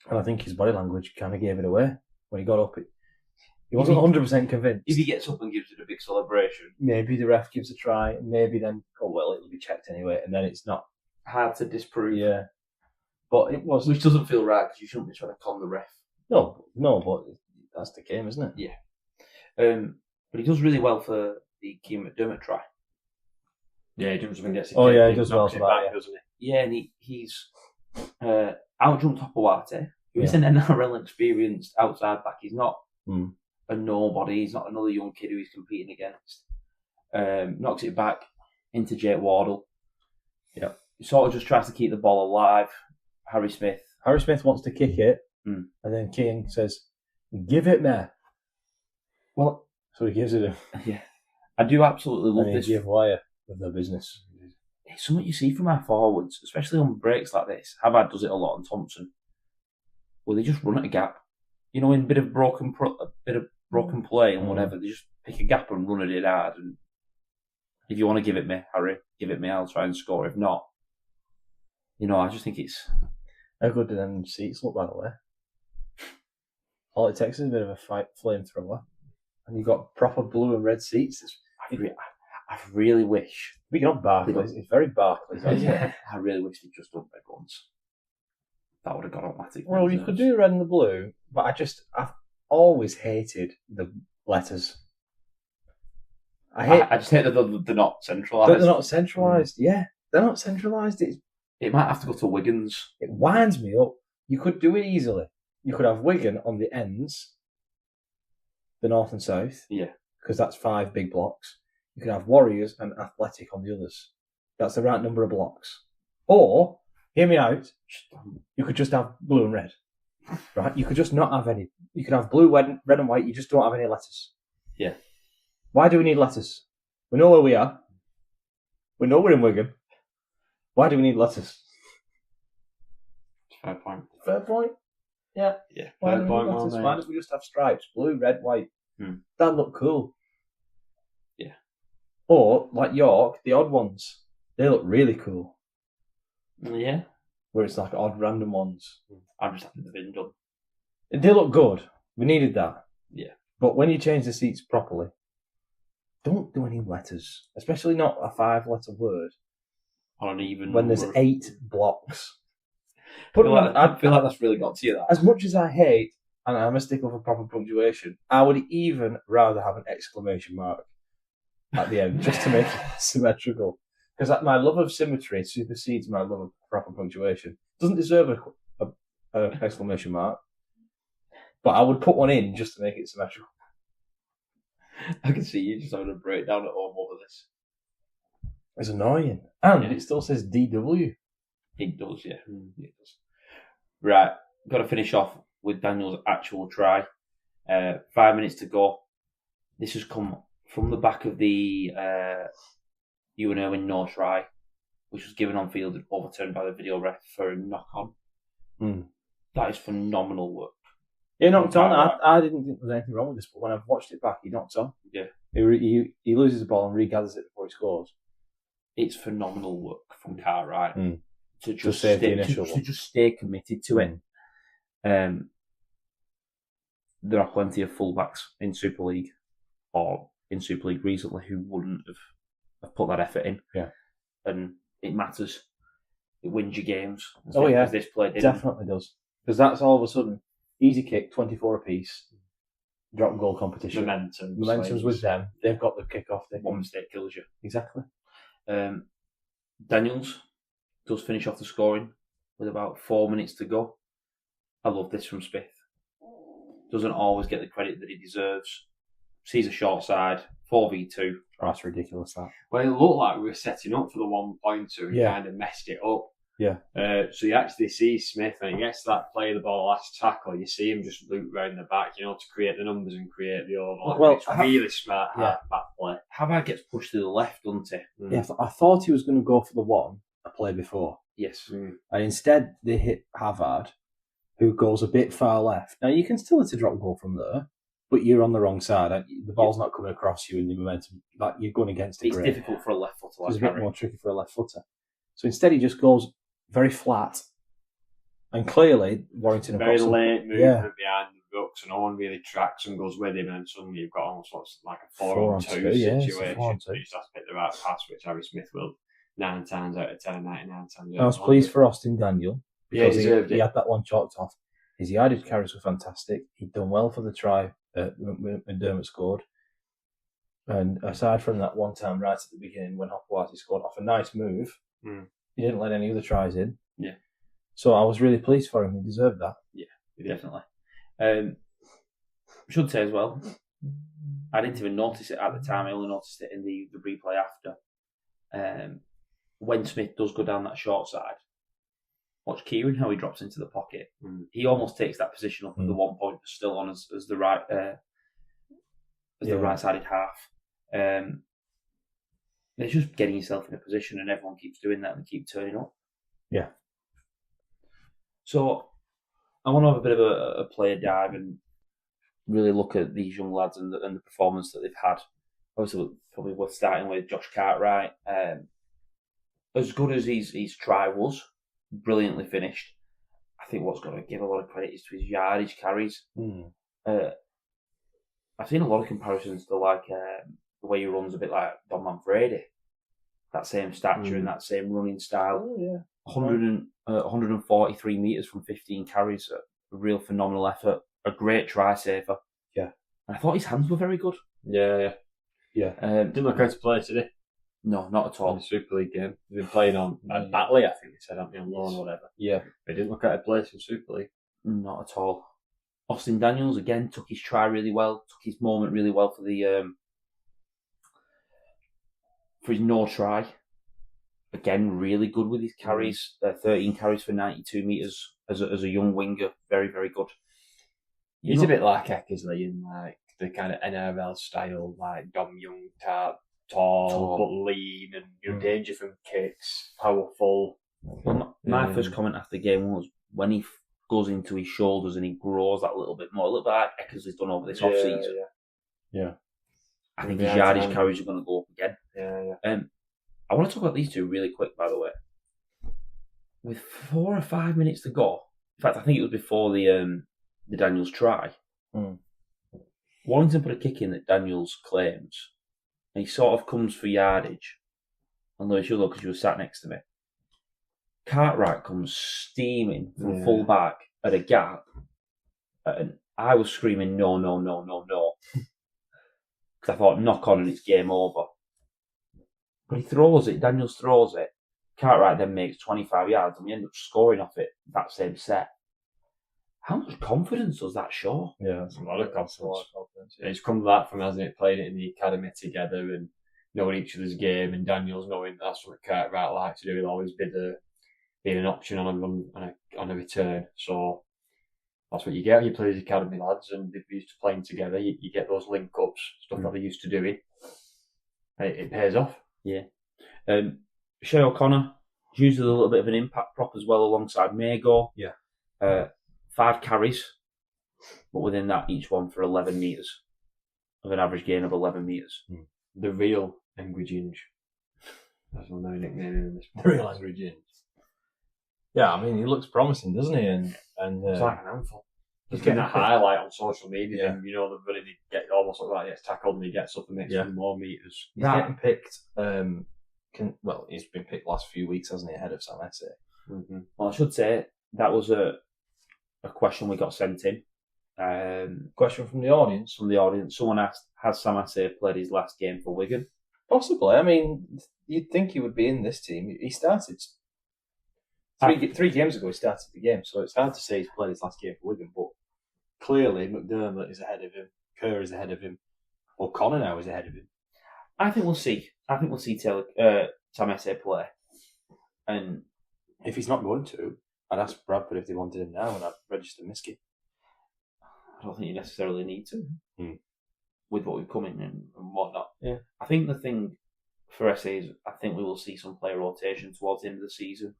Speaker 2: And I think his body language kind of gave it away when he got up. He wasn't 100% convinced.
Speaker 1: If he gets up and gives it a big celebration,
Speaker 2: maybe the ref gives a try, and maybe then, it'll be checked anyway, and then it's not
Speaker 1: hard to disprove.
Speaker 2: Yeah. But it was...
Speaker 1: Which doesn't feel right, because you shouldn't be trying to con the ref.
Speaker 2: No, but that's the game, isn't it?
Speaker 1: Yeah. But he does really well for the Keane McDermott try.
Speaker 3: Yeah, he jumps up and gets it.
Speaker 2: Oh, yeah, he does well for that,
Speaker 3: back, doesn't he?
Speaker 1: Yeah, and he's out-jumped Topawate, who is an NRL experienced outside back. He's not a nobody. He's not another young kid who he's competing against. Knocks it back into Jake Wardle.
Speaker 2: Yeah.
Speaker 1: He sort of just tries to keep the ball alive. Harry Smith
Speaker 2: wants to kick it, and then King says, "Give it me."
Speaker 1: Well,
Speaker 2: so he gives it him.
Speaker 1: Yeah. I do absolutely love this.
Speaker 2: Give wire of their business.
Speaker 1: It's something you see from our forwards, especially on breaks like this. Havard does it a lot on Thompson, where they just run at a gap. In a bit of broken play and whatever, they just pick a gap and run at it hard. And if you want to give it me, Harry, give it me. I'll try and score. If not, I just think it's...
Speaker 2: How good do them seats look, by the way? All it takes is a bit of a flamethrower, and you've got proper blue and red seats.
Speaker 1: I really wish...
Speaker 2: But you're not Barclays. It's very Barclays, isn't it?
Speaker 1: I really wish they'd just done red ones. That would have gone automatic.
Speaker 2: Well, you could do the red and the blue, but I've always hated the letters.
Speaker 1: I just hate that they're not centralised.
Speaker 2: They're not centralised. Yeah, they're not centralised.
Speaker 1: It might have to go to Wigan's.
Speaker 2: It winds me up. You could do it easily. You could have Wigan on the ends, the north and south.
Speaker 1: Yeah.
Speaker 2: Because that's 5 big blocks. You could have Warriors and Athletic on the others. That's the right number of blocks. Or, hear me out, you could just have blue and red. Right? You could just not have any. You could have blue, red and white. You just don't have any letters.
Speaker 1: Yeah.
Speaker 2: Why do we need letters? We know where we are. We know we're in Wigan. Why do we need letters?
Speaker 1: Fair point.
Speaker 2: Fair point. Yeah.
Speaker 1: Yeah.
Speaker 2: Why do we need letters? Why don't we just have stripes? Blue, red, white. That'd look cool.
Speaker 1: Yeah.
Speaker 2: Or, like York, the odd ones. They look really cool.
Speaker 1: Yeah.
Speaker 2: Where it's like odd random ones.
Speaker 1: I'm just happy they've been done.
Speaker 2: They look good. We needed that.
Speaker 1: Yeah.
Speaker 2: But when you change the seats properly, don't do any letters. Especially not a 5-letter word.
Speaker 1: On an even
Speaker 2: when there's 8 blocks.
Speaker 1: I feel like that's really got to you, that.
Speaker 2: As much as I hate, and I'm a stickler for proper punctuation, I would even rather have an exclamation mark at the end, just to make it symmetrical. Because my love of symmetry supersedes my love of proper punctuation. Doesn't deserve an exclamation mark, but I would put one in just to make it symmetrical.
Speaker 1: I can see you just having a breakdown at home over this.
Speaker 2: It's annoying. And it still says DW.
Speaker 1: It does, yeah. It does. Right, got to finish off with Daniel's actual try. 5 minutes to go. This has come from the back of the Ewan Irwin no try, which was given on field and overturned by the video ref for a knock-on. That is phenomenal work.
Speaker 2: Yeah, knocked on. I didn't think there was anything wrong with this, but when I've watched it back, he knocked on.
Speaker 1: Yeah.
Speaker 2: He loses the ball and regathers it before he scores.
Speaker 1: It's phenomenal work from Cartwright to just
Speaker 2: stay committed to it.
Speaker 1: There are plenty of fullbacks in Super League or in Super League recently who wouldn't have put that effort in.
Speaker 2: Yeah.
Speaker 1: And it matters. It wins you games.
Speaker 2: As
Speaker 1: this play did.
Speaker 2: Definitely does. Because that's all of a sudden, easy kick, 24 apiece, drop goal competition. Momentum's with them. They've got the kick off.
Speaker 1: One mistake kills you.
Speaker 2: Exactly.
Speaker 1: Daniels does finish off the scoring with about 4 minutes to go. I love this from Smith. Doesn't always get the credit that he deserves. Sees a short side, 4v2.
Speaker 2: Oh, that's ridiculous, that.
Speaker 3: Well, it looked like we were setting up for the 1 pointer and
Speaker 2: Yeah.
Speaker 3: kind of messed it up.
Speaker 2: Yeah.
Speaker 3: So you actually see Smith, when he gets to that play the ball last tackle, you see him just loop round the back, to create the numbers and create the overlap.
Speaker 2: Well,
Speaker 3: It's really smart back play.
Speaker 1: Havard gets pushed to the left, doesn't he?
Speaker 2: Yeah, I thought he was going to go for the one I played before.
Speaker 1: Yes.
Speaker 2: And instead, they hit Havard, who goes a bit far left. Now, you can still hit a drop goal from there, but you're on the wrong side. The ball's not coming across you in the momentum. Like, you're going against it.
Speaker 1: It's difficult for a left footer.
Speaker 2: It's a bit more tricky for a left footer. So instead, he just goes very flat. And clearly, Warrington have
Speaker 3: Very
Speaker 2: got some...
Speaker 3: late movement behind the books, and no one really tracks and goes with him, and then suddenly you've got almost what's like a 4-on-2
Speaker 2: Yeah,
Speaker 3: situation.
Speaker 2: it's
Speaker 3: You just have to pick the right pass, which Harry Smith will 9 times out of 10, 99 times out of 100.
Speaker 2: I was pleased for Austin Daniel.
Speaker 3: Yeah,
Speaker 2: Because
Speaker 3: he deserved
Speaker 2: he
Speaker 3: it.
Speaker 2: had that one chalked off. His yardage carries were fantastic. He'd done well for the try when Dermot scored. And aside from that one time right at the beginning when Hopperwhite scored off a nice move, he didn't let any other tries in.
Speaker 1: Yeah.
Speaker 2: So I was really pleased for him. He deserved that.
Speaker 1: Yeah, definitely. Should say as well, I didn't even notice it at the time. I only noticed it in the replay after. When Smith does go down that short side, watch Kieran how he drops into the pocket. He almost takes that position up at the 1 point, still on as the right the right-sided half. It's just getting yourself in a position, and everyone keeps doing that and keep turning up.
Speaker 2: Yeah.
Speaker 1: So I want to have a bit of a player dive and really look at these young lads and the performance that they've had. Obviously, probably worth starting with Josh Cartwright. As good as his try was, brilliantly finished. I think what's got to give a lot of credit is to his yardage carries. I've seen a lot of comparisons to the way he runs, a bit like Don Manfredi. That same stature and that same running style. 143 metres from 15 carries, a real phenomenal effort, a great try saver.
Speaker 2: Yeah.
Speaker 1: And I thought his hands were very good.
Speaker 3: Yeah. Didn't look out to play today.
Speaker 1: No, not at all.
Speaker 3: In the Super League game. He's been playing on Batley, I think they said, haven't they, on loan or whatever.
Speaker 2: Yeah.
Speaker 3: But he didn't look out of place in Super League.
Speaker 1: Not at all. Austin Daniels, again, took his try really well, took his moment really well for his no try. Again, really good with his carries. 13 carries for 92 metres as a young winger. Very, very good.
Speaker 3: He's a bit like Eckersley in like the kind of NRL style, like Dom Young type, tall but lean and danger from kicks, powerful.
Speaker 1: Well, my first comment after the game was when he goes into his shoulders and he grows that little bit more, a little bit like Eckersley's done over this off-season.
Speaker 2: Yeah.
Speaker 1: I think his yardage carries are going to go up again.
Speaker 3: Yeah.
Speaker 1: I want to talk about these two really quick, by the way. With 4 or 5 minutes to go, in fact, I think it was before the Daniels try. Warrington put a kick in that Daniels claims, and he sort of comes for yardage. And Lewis, you'll look because you were sat next to me. Cartwright comes steaming from full back at a gap, and I was screaming, no. Because I thought, knock on and it's game over. But he throws it, Daniels throws it. Cartwright then makes 25 yards, and we end up scoring off it that same set. How much confidence does that show?
Speaker 2: Yeah,
Speaker 3: That's a lot of confidence. It's come that from, hasn't it, playing it in the academy together and knowing each other's game, and Daniels knowing that's what Cartwright likes to do. He'll always be an option on a return. So that's what you get when you play as academy lads, and they're used to playing together. You get those link ups, stuff that they're used to doing. It pays off.
Speaker 1: Yeah. Shea O'Connor uses a little bit of an impact prop as well alongside Mago.
Speaker 2: Yeah.
Speaker 1: 5 carries, but within that, each one for 11 metres, of an average gain of 11 metres.
Speaker 3: The real Angry Ginge. That's my nickname in this.
Speaker 2: The real Angry Ginge. Yeah, I mean, he looks promising, doesn't he? And
Speaker 3: It's like an handful.
Speaker 2: he's
Speaker 3: He's getting
Speaker 2: getting
Speaker 3: that highlight on social media,
Speaker 2: Yeah.
Speaker 3: and you know, the ability to get almost like that, he gets tackled and he gets up and makes
Speaker 2: Yeah.
Speaker 3: some more meters.
Speaker 2: He's getting picked. He's been picked last few weeks, hasn't he? Ahead of Sam Esse.
Speaker 3: Mm-hmm.
Speaker 1: Well, I should say that was a question we got sent in
Speaker 2: Question from the audience.
Speaker 1: from the audience. Someone asked, has Sam Esse played his last game for Wigan?
Speaker 2: Possibly. I mean, you'd think he would be in this team. He started three games ago. He started the game, so it's hard to say he's played his last game for Wigan. But clearly, McDermott is ahead of him. Kerr is ahead of him. O'Connor now is ahead of him.
Speaker 1: I think we'll see. Sam Esse play. And
Speaker 2: If he's not going to, I'd ask Bradford if they wanted him now, and I'd register Miskey.
Speaker 1: I don't think you necessarily need to with what we've come in and whatnot.
Speaker 2: Yeah.
Speaker 1: I think the thing for Esse is I think we will see some player rotation towards the end of the season.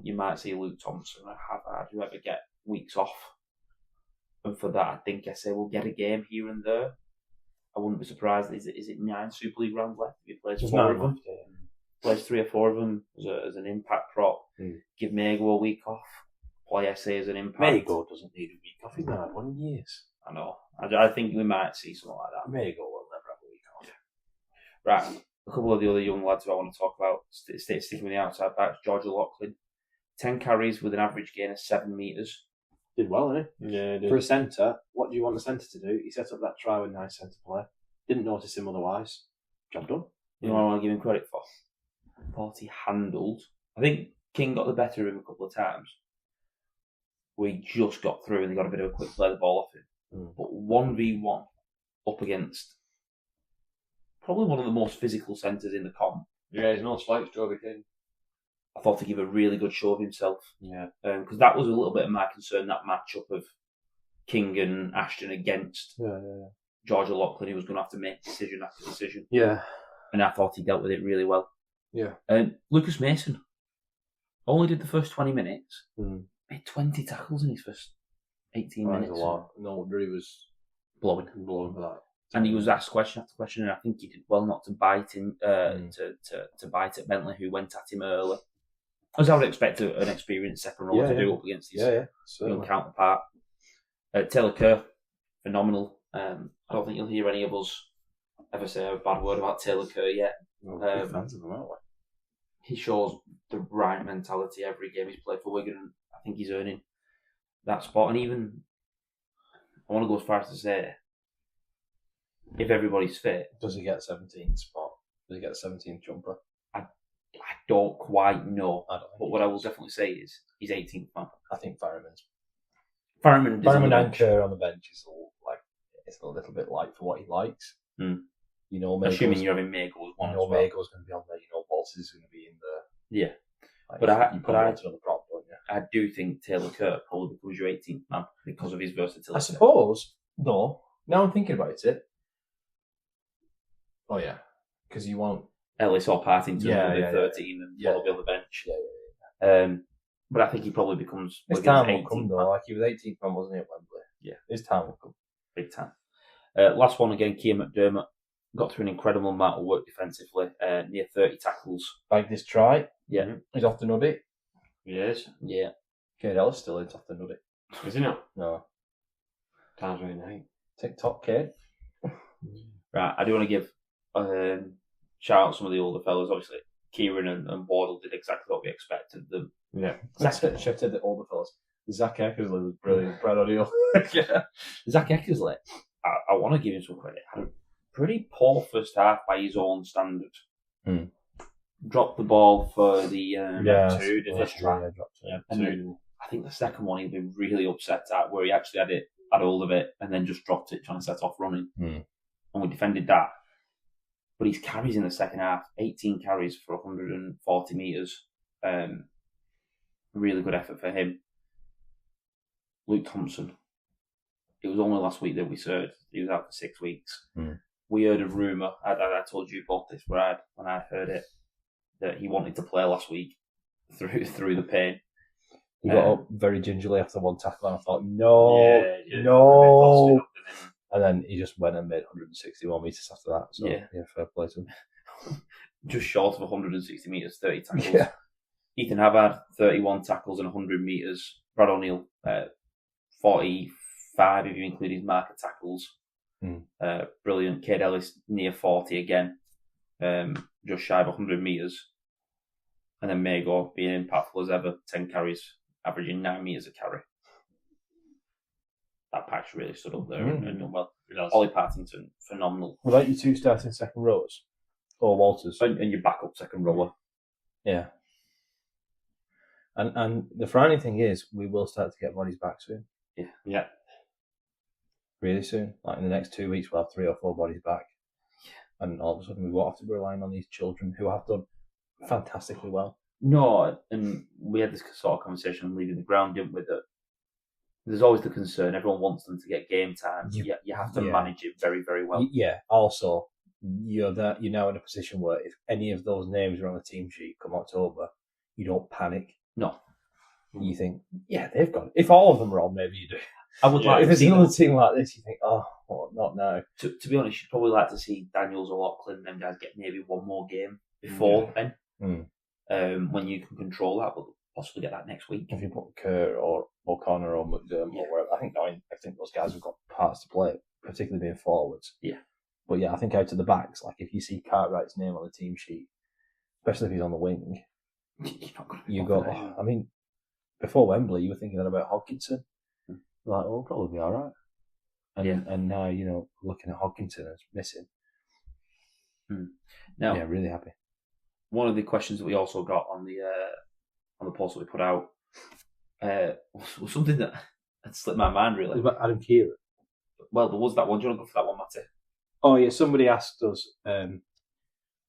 Speaker 1: You might see Luke Thompson or Havard, whoever get weeks off. And for that, I think Esse will get a game here and there. I wouldn't be surprised. Is it 9 Super League rounds left? If he plays 4 of them, plays 3 or 4 of them as an impact prop. Give Mago a week off. Play Esse as an impact.
Speaker 2: Mago doesn't need a week off. He's not had 1 year.
Speaker 1: I know. I think we might see something like that.
Speaker 2: Mago will never have a week off.
Speaker 1: Right. A couple of the other young lads who I want to talk about, sticking with the outside backs, George O'Loughlin. 10 carries with an average gain of 7 metres.
Speaker 2: Did well, didn't he?
Speaker 3: Yeah,
Speaker 2: For a centre, what do you want a centre to do? He set up that try with nice centre play. Didn't notice him otherwise. Job done.
Speaker 1: You know what I want to give him credit for? Thought he handled. I think King got the better of him a couple of times. We just got through and they got a bit of a quick play the ball off him. But 1v1 up against probably one of the most physical centres in the comp.
Speaker 3: Yeah, he's no slight stroke in.
Speaker 1: I thought to give a really good show of himself.
Speaker 3: Yeah.
Speaker 1: Because that was a little bit of my concern, that matchup of King and Ashton against George O'Loughlin, who was going to have to make decision after decision.
Speaker 2: Yeah.
Speaker 1: And I thought he dealt with it really well.
Speaker 2: Yeah.
Speaker 1: Lucas Mason only did the first 20 minutes. Made 20 tackles in his first 18 minutes.
Speaker 2: That's a lot. No wonder he was
Speaker 1: Blowing
Speaker 2: for that.
Speaker 1: And he was asked question after question, and I think he did well not to bite him, to bite at Bentley, who went at him early. As I would expect an experienced second rower to do up against his young counterpart. Taylor Kerr, phenomenal. I don't think you'll hear any of us ever say a bad word about Taylor Kerr yet.
Speaker 2: Big fans of him, aren't we?
Speaker 1: He shows the right mentality every game he's played for Wigan, and I think he's earning that spot. And even, I want to go as far as to say, if everybody's fit,
Speaker 2: Does he get 17th spot? Does he get the 17th jumper?
Speaker 1: I don't quite know.
Speaker 2: I don't think
Speaker 1: But what I will definitely say is he's 18th man.
Speaker 2: I think Farriman's.
Speaker 1: Farriman
Speaker 2: and Kerr on the bench is it's a little bit light for what he likes. You know,
Speaker 1: assuming you're having Mago as one as well.
Speaker 2: Mago's going to be on there. You know, Balls is going to be in there.
Speaker 1: Yeah.
Speaker 2: Like,
Speaker 1: But I
Speaker 2: want another prop, don't you?
Speaker 1: I do think Taylor Kerr probably becomes your 18th man because of his versatility.
Speaker 2: I suppose. No. Now I'm thinking about it. Oh yeah, because you want
Speaker 1: Ellis or Partington will be 13 and probably on the bench. But I think he probably becomes.
Speaker 2: his time will come though. Like he was 18th man, wasn't he, at Wembley?
Speaker 1: Yeah,
Speaker 2: his time will come.
Speaker 1: Big time. Last one again, Keir McDermott got through an incredible amount of work defensively, near 30 tackles.
Speaker 2: Bagged his try.
Speaker 1: Yeah,
Speaker 2: he's off the nuddy.
Speaker 3: He is.
Speaker 1: Yeah.
Speaker 2: Kade Ellis still is off the nuddy.
Speaker 3: Is he not?
Speaker 2: No.
Speaker 3: Time's really night.
Speaker 2: TikTok Kade.
Speaker 1: Right, I do want to give shout out some of the older fellas. Obviously, Kieran and Wardle did exactly what we expected them.
Speaker 2: Yeah. Should have said the older fellas. Zach Eckersley was brilliant. Brad O'Neill.
Speaker 1: Yeah. Zach Eckersley, I want to give him some credit. Had a pretty poor first half by his own standard. Dropped the ball for the
Speaker 3: two, didn't
Speaker 1: first try. And then I think the second one he'd been really upset at, where he actually had hold of it and then just dropped it trying to set off running. And we defended that. But his carries in the second half, 18 carries for 140 metres. Really good effort for him. Luke Thompson. It was only last week that we heard he was out for 6 weeks. We heard a rumour, I told you about this when I heard it, that he wanted to play last week through the pain.
Speaker 2: He got up very gingerly after one tackle and I thought, no. And then he just went and made 161 metres after that. So, fair play to him.
Speaker 1: Just short of 160 metres, 30 tackles.
Speaker 2: Yeah.
Speaker 1: Ethan Havard, 31 tackles and 100 metres. Brad O'Neill, 45 if you include his marker tackles. Brilliant. Cade Ellis, near 40 again, just shy of 100 metres. And then Mago, being impactful as ever, 10 carries, averaging 9 metres a carry. That pack's really stood up there and done well. Ollie Partington, phenomenal.
Speaker 2: Were that your two starting second rows? Or Walters?
Speaker 1: And your backup second rower.
Speaker 2: Yeah. And the frightening thing is, we will start to get bodies back soon.
Speaker 3: Yeah.
Speaker 2: Really soon. Like in the next 2 weeks, we'll have 3 or 4 bodies back. And all of a sudden, we won't have to be relying on these children who have done fantastically well.
Speaker 1: No, and we had this sort of conversation leaving the ground, didn't we? That there's always the concern. Everyone wants them to get game time. You have to manage it very, very well.
Speaker 2: Yeah. Also, you're now in a position where if any of those names are on the team sheet come October, you don't panic.
Speaker 1: No.
Speaker 2: You think, yeah, they've got it. If all of them are on, maybe you do.
Speaker 1: I would like
Speaker 2: if
Speaker 1: to
Speaker 2: there's
Speaker 1: see
Speaker 2: another team like this, you think, oh, well, not now.
Speaker 1: To be honest, you'd probably like to see Daniels or Lachlan, them guys get maybe one more game before then. When you can control that, but possibly get that next week.
Speaker 2: If you put Kerr or O'Connor or McDermott or wherever, I think those guys have got parts to play, particularly being forwards.
Speaker 1: Yeah.
Speaker 2: But yeah, I think out to the backs, like if you see Cartwright's name on the team sheet, especially if he's on the wing, you go, I mean, before Wembley, you were thinking that about Hodkinson. Like, we'll probably be all right. And now, looking at Hodkinson as missing.
Speaker 1: Now,
Speaker 2: yeah, really happy.
Speaker 1: One of the questions that we also got on the post that we put out was something that had slipped my mind, really.
Speaker 2: It was about Adam Kieran.
Speaker 1: Well, there was that one. Do you want to go for that one, Matty?
Speaker 2: Oh, yeah, somebody asked us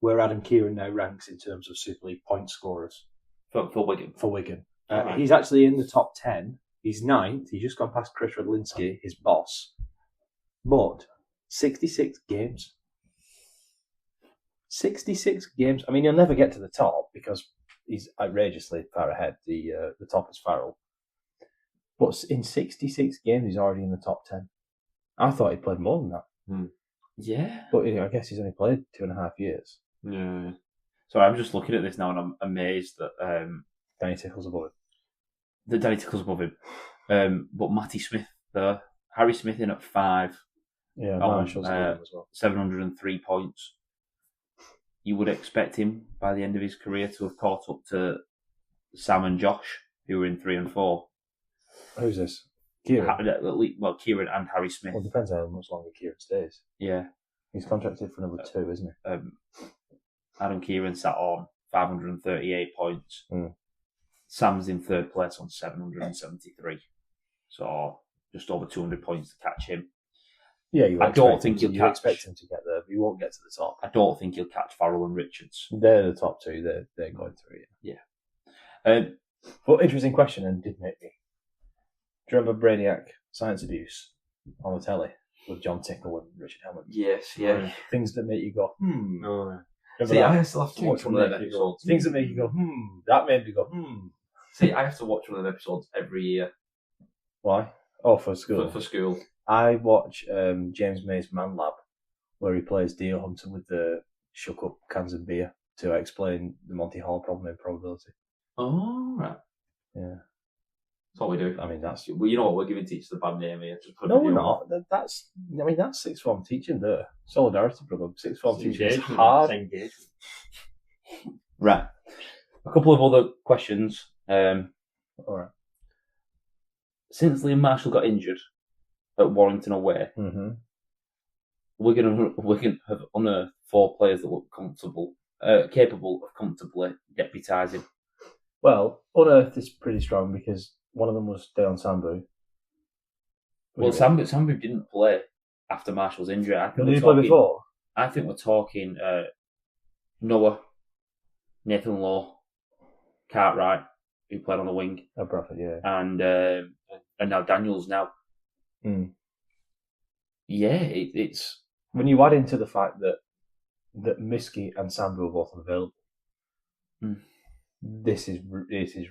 Speaker 2: where Adam Kieran now ranks in terms of Super League point scorers.
Speaker 1: For Wigan.
Speaker 2: For Wigan. He's actually in the top 10. He's 9th. He's just gone past Chris Radlinski, his boss. But 66 games. 66 games. I mean, he'll never get to the top because he's outrageously far ahead. The top is Farrell. But in 66 games, he's already in the top 10. I thought he played more than that.
Speaker 1: Yeah.
Speaker 2: But I guess he's only played 2.5 years.
Speaker 1: Yeah. So I'm just looking at this now and I'm amazed that
Speaker 2: Danny Tickle's above him.
Speaker 1: That Danny Tickle's above him. But Matty Smith there. Harry Smith in at 5.
Speaker 2: Yeah, Marshall's above him as well.
Speaker 1: 703 points. You would expect him by the end of his career to have caught up to Sam and Josh, who were in 3 and 4.
Speaker 2: Who's this? Kieran?
Speaker 1: Kieran and Harry Smith.
Speaker 2: Well, it depends how much longer Kieran stays.
Speaker 1: Yeah.
Speaker 2: He's contracted for another 2, isn't he?
Speaker 1: Adam Kieran sat on 538 points. Sam's in 3rd place on 773. So just over 200 points to catch him.
Speaker 2: Yeah,
Speaker 1: I don't think
Speaker 2: you expect him to get there, but he won't get to the top.
Speaker 1: I don't think he'll catch Farrell and Richards.
Speaker 2: They're the top 2. They're going through it.
Speaker 1: Yeah.
Speaker 2: But interesting question, and did make me. Do you remember Brainiac Science Abuse on the telly with John Tickle and Richard Hammond?
Speaker 1: Yes, yeah.
Speaker 2: Things that make you go,
Speaker 3: Oh,
Speaker 1: See, I still have to watch one of them episodes.
Speaker 2: Things that make you go, that made me go,
Speaker 1: See, I have to watch one of them episodes every year.
Speaker 2: Why? Oh, for school.
Speaker 1: For school.
Speaker 2: I watch James May's Man Lab, where he plays deer hunter with the shook up cans of beer to explain the Monty Hall problem in probability.
Speaker 1: Oh, right.
Speaker 2: Yeah.
Speaker 1: That's what we do.
Speaker 2: I mean, that's...
Speaker 1: Well, you know what, we're giving teachers the bad name here. Just put
Speaker 2: No, we're not. That's sixth form teaching there. Solidarity, brother. Sixth form teaching is hard.
Speaker 1: Right. A couple of other questions.
Speaker 2: All right.
Speaker 1: Since Liam Marshall got injured at Warrington away, Wigan have unearthed 4 players that look capable of comfortably deputising.
Speaker 2: Well, unearthed is pretty strong because one of them was Deon Sambu.
Speaker 1: Well, Sambu didn't play after Marshall's injury.
Speaker 2: Did he play before?
Speaker 1: I think we're talking Noah, Nathan Law, Cartwright, who played on the wing.
Speaker 2: Oh, Bradford, yeah.
Speaker 1: And now Daniels now. Yeah, it's...
Speaker 2: When you add into the fact that Miski and Sambu are both unavailable, this is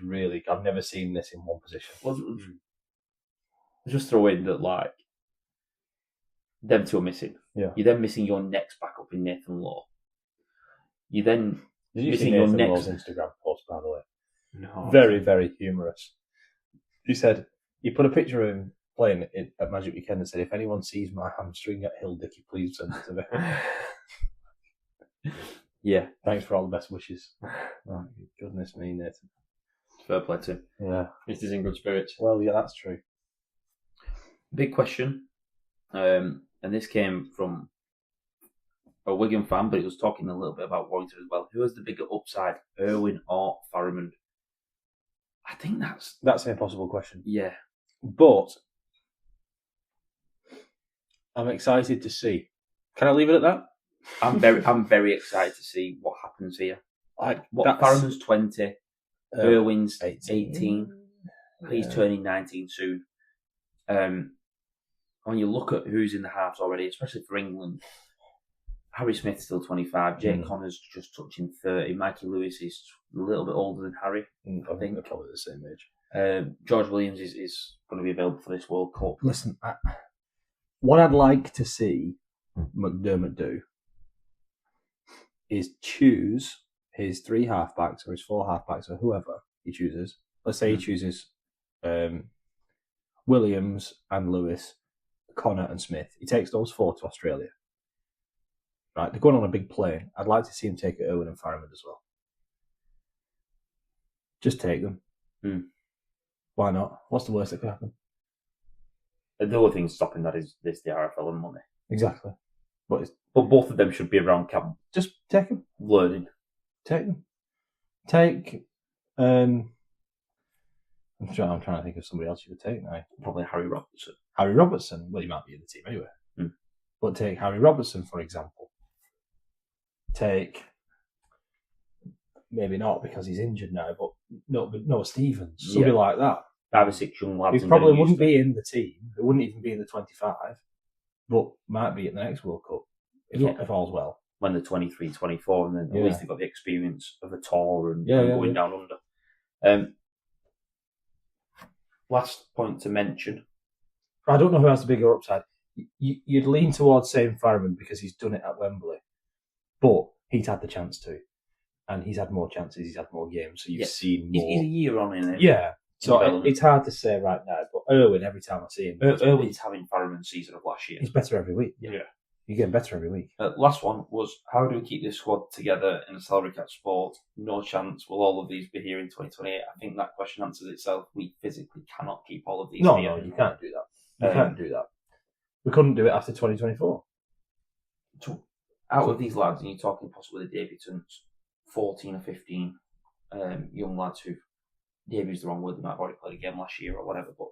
Speaker 2: really... I've never seen this in one position.
Speaker 1: Well, just throw in that, like, them 2 are missing.
Speaker 2: Yeah.
Speaker 1: You're then missing your next backup in Nathan Law. You then...
Speaker 2: Did you see Nathan Law's Instagram post, by the way?
Speaker 3: No.
Speaker 2: Very, very humorous. He said, he put a picture of him playing it at Magic Weekend and said, if anyone sees my hamstring at Hill Dicky, please send it to me. Yeah, thanks for all the best wishes. Oh, goodness me, Nathan.
Speaker 1: Fair play to him.
Speaker 2: Yeah.
Speaker 3: He's in good spirits.
Speaker 2: Well, yeah, that's true.
Speaker 1: Big question, and this came from a Wigan fan, but he was talking a little bit about Warrington as well. Who has the bigger upside, Irwin or Farrimond? I think
Speaker 2: That's an impossible question.
Speaker 1: yeah.
Speaker 2: But I'm excited to see. Can I leave it at that?
Speaker 1: I'm very excited to see what happens here. Farrimond's 20, Irwin's 18. He's turning 19 soon. When you look at who's in the halves already, especially for England, Harry Smith's still 25, Jake Connor's just touching 30, Mikey Lewis is a little bit older than Harry.
Speaker 2: I think they're probably the same age.
Speaker 1: George Williams is going to be available for this World Cup.
Speaker 2: Listen, what I'd like to see McDermott do is choose his 3 halfbacks or his 4 halfbacks or whoever he chooses. Let's say he chooses Williams and Lewis, Connor and Smith. He takes those 4 to Australia. Right, they're going on a big plane. I'd like to see him take Irwin and Farrimond as well. Just take them. Why not? What's the worst that could happen?
Speaker 1: The other thing stopping that is the RFL and money.
Speaker 2: Exactly. But
Speaker 1: both of them should be around camp.
Speaker 2: Just take them.
Speaker 1: Learning.
Speaker 2: Take them. Take. I'm trying to think of somebody else you could take now.
Speaker 1: Probably Harry Robertson.
Speaker 2: Harry Robertson. Well, he might be in the team anyway. But take Harry Robertson, for example. Take. Maybe not because he's injured now, but Noah Stevens. Somebody like that.
Speaker 1: 5 or 6 young lads.
Speaker 2: Who probably wouldn't be in the team. They wouldn't even be in the 25. But might be in the next World Cup. If all's well.
Speaker 1: When they're 23, 24, and then at least they've got the experience of a tour and going down under. Last point to mention.
Speaker 2: I don't know who has the bigger upside. You'd lean towards saying Farrimond because he's done it at Wembley. But he's had the chance to. And he's had more chances, he's had more games, so you've seen more.
Speaker 1: He's a year on in it.
Speaker 2: Yeah. So it's hard to say right now, but Irwin, every time I see him...
Speaker 1: Irwin's having Farrimond's season of last year.
Speaker 2: He's better every week.
Speaker 1: Yeah.
Speaker 2: You're getting better every week.
Speaker 1: Last one was, how do we keep this squad together in a salary cap sport? No chance will all of these be here in 2028. I think that question answers itself. We physically cannot keep all of these here.
Speaker 2: No, you can't do that. You can't do that. We couldn't do it after 2024.
Speaker 1: Out of these lads, and you're talking possibly the debutants, 14 or 15 young lads who, debut's the wrong word, they might have already played a game last year or whatever, but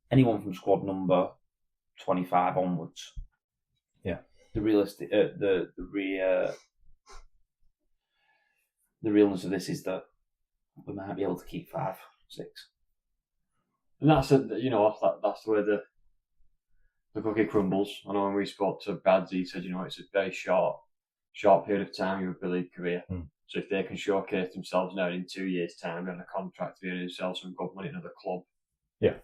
Speaker 1: anyone from squad number 25 onwards.
Speaker 2: Yeah.
Speaker 1: The realistic, the realness of this is that we might be able to keep 5, 6.
Speaker 3: And that's that's the way the cookie crumbles. I know when we spoke to Bads, he said, it's a very short period of time your league career. So if they can showcase themselves now in 2 years' time, they're on a contract to earn themselves some good money in another club.
Speaker 2: Yeah.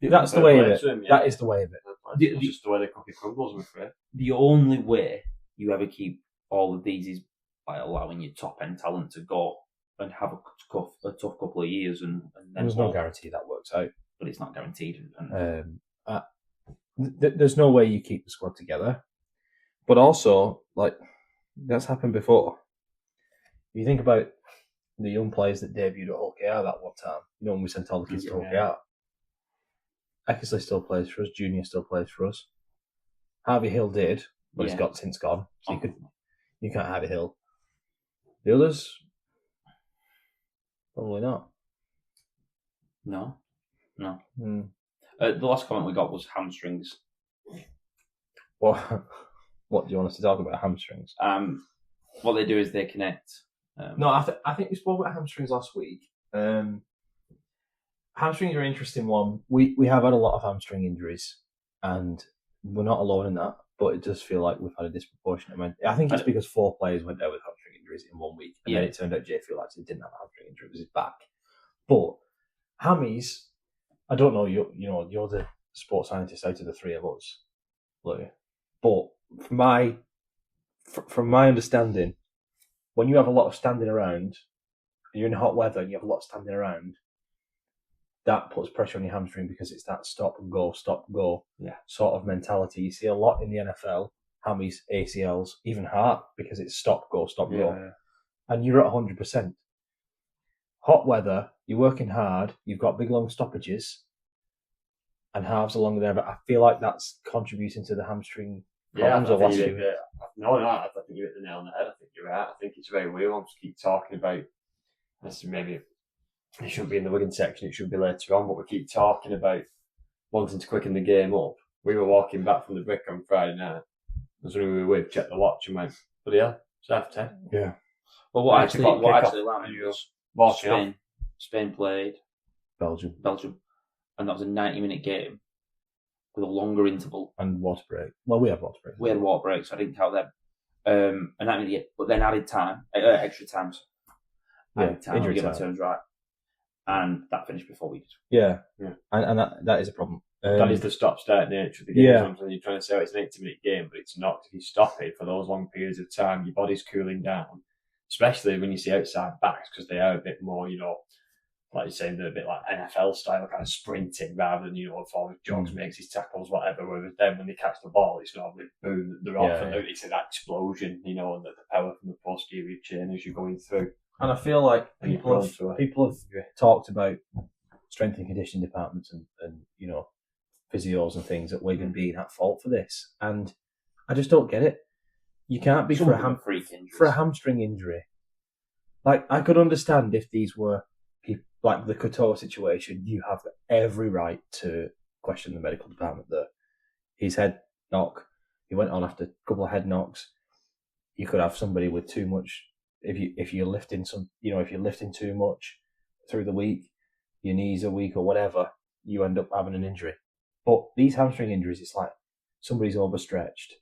Speaker 2: That's the way of it. That is the way of it.
Speaker 3: It's just the way the cookie crumbles, I'm afraid.
Speaker 1: The only way you ever keep all of these is by allowing your top end talent to go and have a tough couple of years, and then
Speaker 2: there's no guarantee that works out.
Speaker 1: But it's not guaranteed.
Speaker 2: There's no way you keep the squad together. But also, that's happened before. If you think about the young players that debuted at Hull KR that one time, when we sent all the kids to Hull KR, Eckersley still plays for us, Junior still plays for us. Harvey Hill did, but he's since gone. So you can't Harvey Hill. The others, probably not.
Speaker 1: No. The last comment we got was hamstrings.
Speaker 2: What do you want us to talk about, hamstrings?
Speaker 1: What they do is they connect.
Speaker 2: No, I think we spoke about hamstrings last week. Hamstrings are an interesting one. We have had a lot of hamstring injuries, and we're not alone in that, but it does feel like we've had a disproportionate amount. I think it's because 4 players went down with hamstring injuries in 1 week, and then it turned out Jay Field actually didn't have a hamstring injury, it was his back. But hammies, I don't know, you're the sports scientist out of the 3 of us, Lou. But from my understanding, when you have a lot of standing around you're in hot weather and you have a lot standing around, that puts pressure on your hamstring because it's that stop and go sort of mentality. You see a lot in the NFL, hammies, ACLs, even heart, because it's stop, go. And you're at 100%. Hot weather, you're working hard, you've got big long stoppages and halves along there, but I feel like that's contributing to the hamstring problems of last year.
Speaker 3: I think you hit the nail on the head. I think you're right. I think it's very weird. We'll just keep talking about this. Maybe it shouldn't be in the Wigan section, it should be later on, but we keep talking about wanting to quicken the game up. We were walking back from the brick on Friday night. That's when we were with, checked the watch and went, bloody hell, it's half 10.
Speaker 2: Yeah.
Speaker 1: Well, what actually landed was Spain played
Speaker 2: Belgium.
Speaker 1: And that was a 90-minute game with a longer interval.
Speaker 2: And water break. Well, we had water break.
Speaker 1: We had water breaks, so I didn't count them. And 90 minute, but then added time, extra times. Added time, to get my terms right. And that finished before we did.
Speaker 2: Yeah. And that is a problem.
Speaker 3: That is the stop-start nature of the game.
Speaker 2: Yeah.
Speaker 3: Sometimes you're trying to say it's an 80-minute game, but it's not. If you stop it for those long periods of time, your body's cooling down, especially when you see outside backs, because they are a bit more, like you're saying, they're a bit like NFL style, kind of sprinting rather than, forward jogs, makes his tackles, whatever. Whereas then when they catch the ball, it's normally boom, they're off, and it's an explosion, and the power from the posterior chain as you're going through.
Speaker 2: And I feel like people have talked about strength and conditioning departments and physios and things at Wigan being at fault for this, and I just don't get it. You can't be for a hamstring injury. Like, I could understand if these were people, like the Couture situation. You have every right to question the medical department there. His head knock, he went on after a couple of head knocks. You could have somebody with too much. If you're lifting if you're lifting too much through the week, your knees are weak or whatever, you end up having an injury. But these hamstring injuries, it's like somebody's overstretched,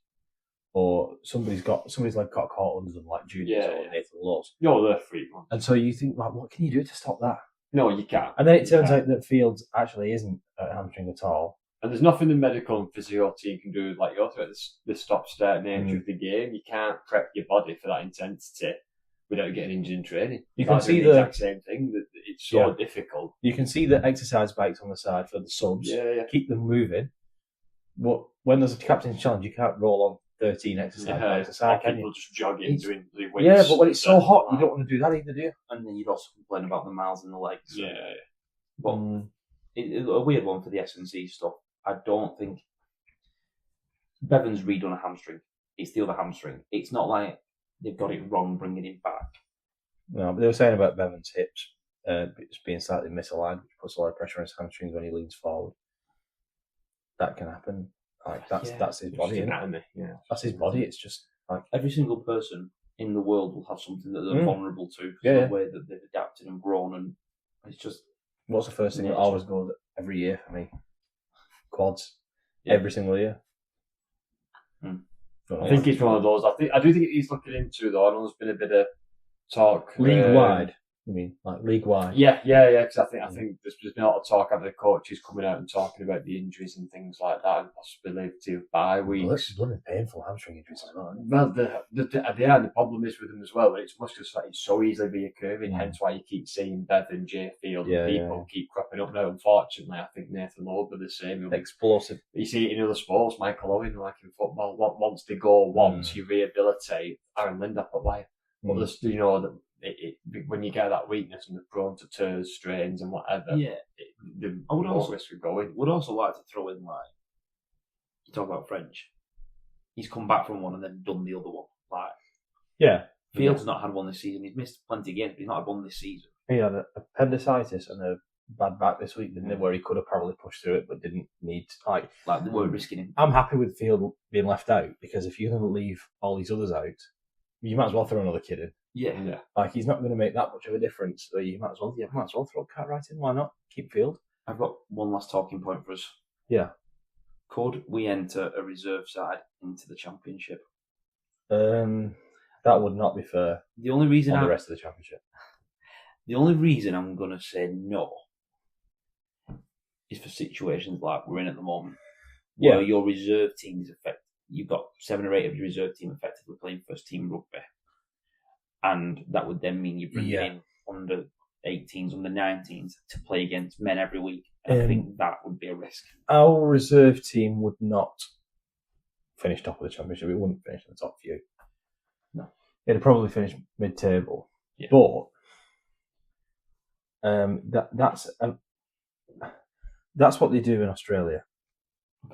Speaker 2: or somebody's got caught under them, like Juniors or Nathan Laws.
Speaker 3: No, they're free ones.
Speaker 2: And so you think, like, what can you do to stop that?
Speaker 3: No, you can't.
Speaker 2: And then it turns out that Fields actually isn't a hamstring at all.
Speaker 3: And there's nothing the medical and physio team can do, like you're talking about the stop-start nature of the game. You can't prep your body for that intensity without getting injured in training.
Speaker 2: You can see
Speaker 3: the exact same thing. That it's so difficult.
Speaker 2: You can see the exercise bikes on the side for the subs. Keep them moving. But when there's a captain's challenge, you can't roll on 13 exercise bikes aside, can you?
Speaker 3: Just jogging, doing the weights.
Speaker 2: Yeah, but when it's so hot, you don't want to do that either, do you?
Speaker 1: And then you'd also complain about the miles in the legs.
Speaker 3: Yeah.
Speaker 1: But a weird one for the S&C stuff. I don't think Bevan's redone a hamstring. It's the other hamstring. It's not like they've got it wrong bringing him back.
Speaker 2: No, but they were saying about Bevan's hips it's being slightly misaligned, which puts a lot of pressure on his hamstrings when he leans forward. That can happen. Like that's his body, isn't it?
Speaker 3: Yeah.
Speaker 2: That's his body. It's just like
Speaker 1: every single person in the world will have something that they're vulnerable to because of the way that they've adapted and grown, and it's just
Speaker 2: what's the first thing that always goes every year for me? Quads. Every single year.
Speaker 3: I think it's one of those. I do think he's looking into though. I know there's been a bit of talk
Speaker 2: league wide. You mean like league wide?
Speaker 3: Yeah. Because I think there's been a lot of talk out of the coaches coming out and talking about the injuries and things like that, and possibility of bye weeks.
Speaker 2: Well, it's bloody painful hamstring injuries as well.
Speaker 3: Well, the problem is with them as well. It's so easily reoccurring. Hence why you keep seeing Bevan, J Field, and people keep cropping up now. Unfortunately, I think Nathan Lord were the same.
Speaker 2: Explosive.
Speaker 3: You see it in other sports. Michael Owen, like in football, once they go once, you rehabilitate. Aaron Lindop at Wire. But there's, when you get that weakness and they're prone to tears, strains, and whatever, the more risk of going.
Speaker 1: Would also like to throw in, like, you talk about French. He's come back from one and then done the other one. Like, Fields not had one this season. He's missed plenty of games, but he's not had one this season.
Speaker 2: He had appendicitis and a bad back this week, didn't he? Where he could have probably pushed through it, but didn't need to.
Speaker 1: Like they weren't risking him.
Speaker 2: I'm happy with Field being left out because if you're going to leave all these others out, you might as well throw another kid in.
Speaker 1: Yeah.
Speaker 2: Like, he's not going to make that much of a difference. So you might as well throw Cartwright in. Why not? Keep Field.
Speaker 1: I've got one last talking point for us.
Speaker 2: Yeah.
Speaker 1: Could we enter a reserve side into the championship?
Speaker 2: That would not be fair.
Speaker 1: The only reason
Speaker 2: the rest of the championship.
Speaker 1: The only reason I'm going to say no is for situations like we're in at the moment, where your reserve team is affected. You've got 7 or 8 of your reserve team effectively playing first team rugby. And that would then mean you bring in under 18s, under 19s to play against men every week. I think that would be a risk.
Speaker 2: Our reserve team would not finish top of the championship. It wouldn't finish in the top few.
Speaker 1: No.
Speaker 2: It'd probably finish mid-table.
Speaker 1: Yeah.
Speaker 2: But that's what they do in Australia.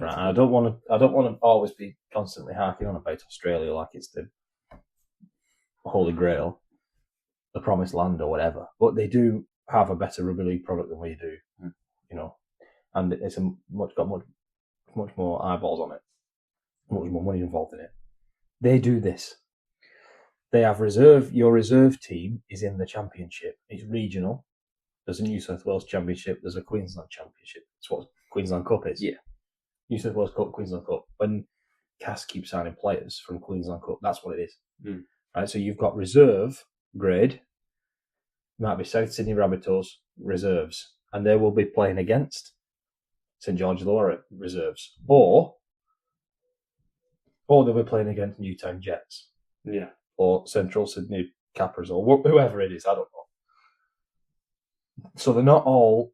Speaker 2: Right. And I don't want to always be constantly harking on about Australia like it's the Holy Grail, the Promised Land or whatever. But they do have a better rugby league product than we do, you know, and it's got much more eyeballs on it, much more money involved in it. They do this. They have your reserve team is in the championship. It's regional. There's a New South Wales Championship. There's a Queensland Championship. It's what Queensland Cup is.
Speaker 1: Yeah.
Speaker 2: New South Wales Cup, Queensland Cup. When Cass keeps signing players from Queensland Cup, that's what it is. Right. So you've got reserve grade. Might be South Sydney Rabbitohs reserves, and they will be playing against St George Illawarra reserves, or they'll be playing against Newtown Jets.
Speaker 1: Yeah.
Speaker 2: Or Central Sydney Cappers, or whoever it is, I don't know. So they're not all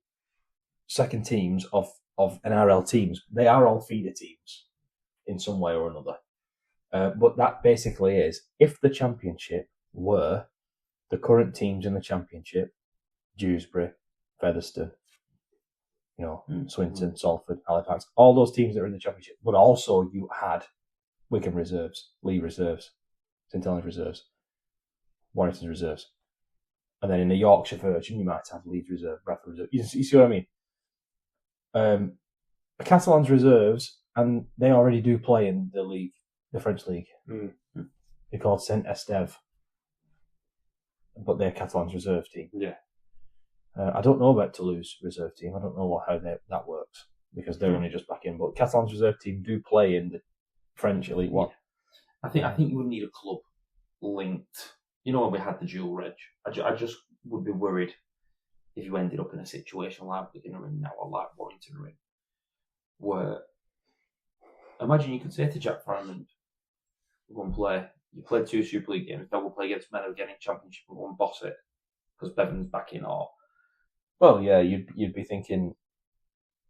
Speaker 2: second teams of NRL teams. They are all feeder teams in some way or another. But that basically is, if the championship were the current teams in the championship, Dewsbury, Featherstone, Swinton, Salford, Halifax, all those teams that are in the championship, but also you had Wigan reserves, Leigh reserves, St Helens reserves, Warrington reserves. And then in the Yorkshire version, you might have Leeds reserve, Bradford reserve. You see what I mean? The Catalans reserves, and they already do play in the league, the French league. They're called Saint Estève, but they're Catalans reserve team.
Speaker 1: Yeah.
Speaker 2: I don't know about Toulouse reserve team. I don't know how that works because they're only just back in. But Catalans reserve team do play in the French Elite One.
Speaker 1: I think you would need a club linked. You know, when we had the dual reg, I just would be worried if you ended up in a situation like Wigan are in now or like Warrington are in, where imagine you could say to Jack Farman, go and play. You played 2 Super League games, now we'll play against men who are getting Championship and go and boss it because Bevan's back in. Or
Speaker 2: well, yeah, you'd be thinking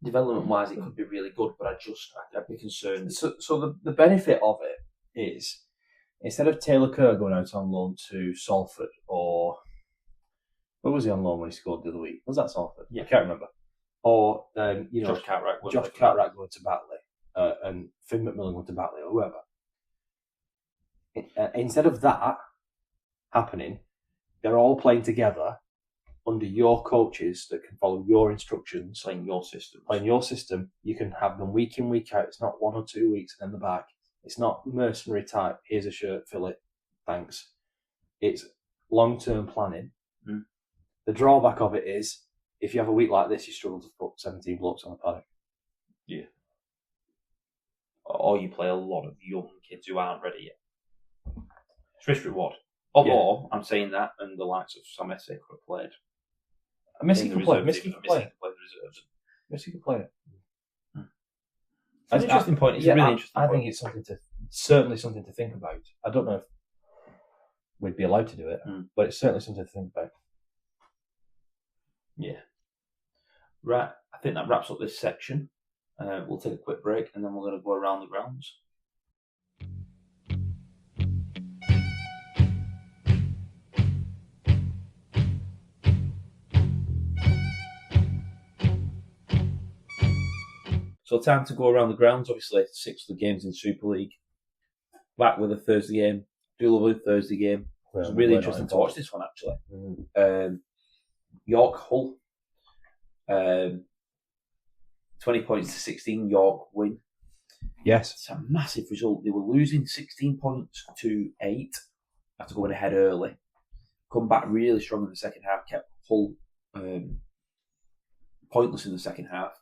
Speaker 1: development-wise, it could be really good, but I'd be concerned.
Speaker 2: So the benefit of it is, instead of Taylor Kerr going out on loan to Salford, or where was he on loan when he scored the other week? Was that Salford?
Speaker 1: Yeah.
Speaker 2: I can't remember. Or Josh Cartwright going to Batley, and Finn McMillan going to Batley, or whoever. Instead of that happening, they're all playing together under your coaches that can follow your instructions,
Speaker 1: playing your system.
Speaker 2: You can have them week in, week out. It's not 1 or 2 weeks and then the back. It's not mercenary type. Here's a shirt, fill it, thanks. It's long-term planning. The drawback of it is, if you have a week like this, you struggle to put 17 blokes on the paddock.
Speaker 1: Yeah. Or you play a lot of young kids who aren't ready yet. It's risk reward. Although, I'm saying that, and the likes of Sam Essay could have played.
Speaker 2: Missy could play. Missy could play it.
Speaker 1: It's an interesting point. It's a really interesting point.
Speaker 2: I think it's certainly something to think about. I don't know if we'd be allowed to do it, but it's certainly something to think about.
Speaker 1: Yeah. Right. I think that wraps up this section. We'll take a quick break and then we're going to go around the grounds. So time to go around the grounds. Obviously, 6 of the games in Super League. Back with a Thursday game. Do love a Thursday game. It was really interesting to watch this one, actually. York Hull. 20 points to 16. York win.
Speaker 2: Yes.
Speaker 1: It's a massive result. They were losing 16 points to 8 after going ahead early. Come back really strong in the second half. Kept Hull pointless in the second half.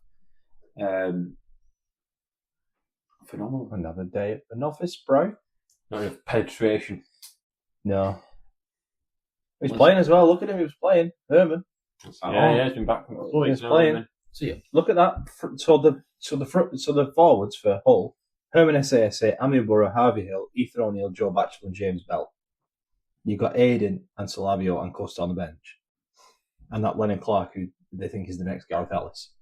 Speaker 1: Phenomenal.
Speaker 2: Another day at the office, bro.
Speaker 3: Not enough penetration.
Speaker 2: No. He's playing as well. Look at him. He was playing. Herman.
Speaker 3: Yeah, he's been back.
Speaker 2: He's playing. So yeah, look at that. So the forwards for Hull: Herman SASA, Amir Burrow, Harvey Hill, Ethan O'Neill, Joe Batchel, and James Bell. You've got Aiden and Salavio and Costa on the bench. and that Lennon Clark, who they think is the next Gareth Ellis.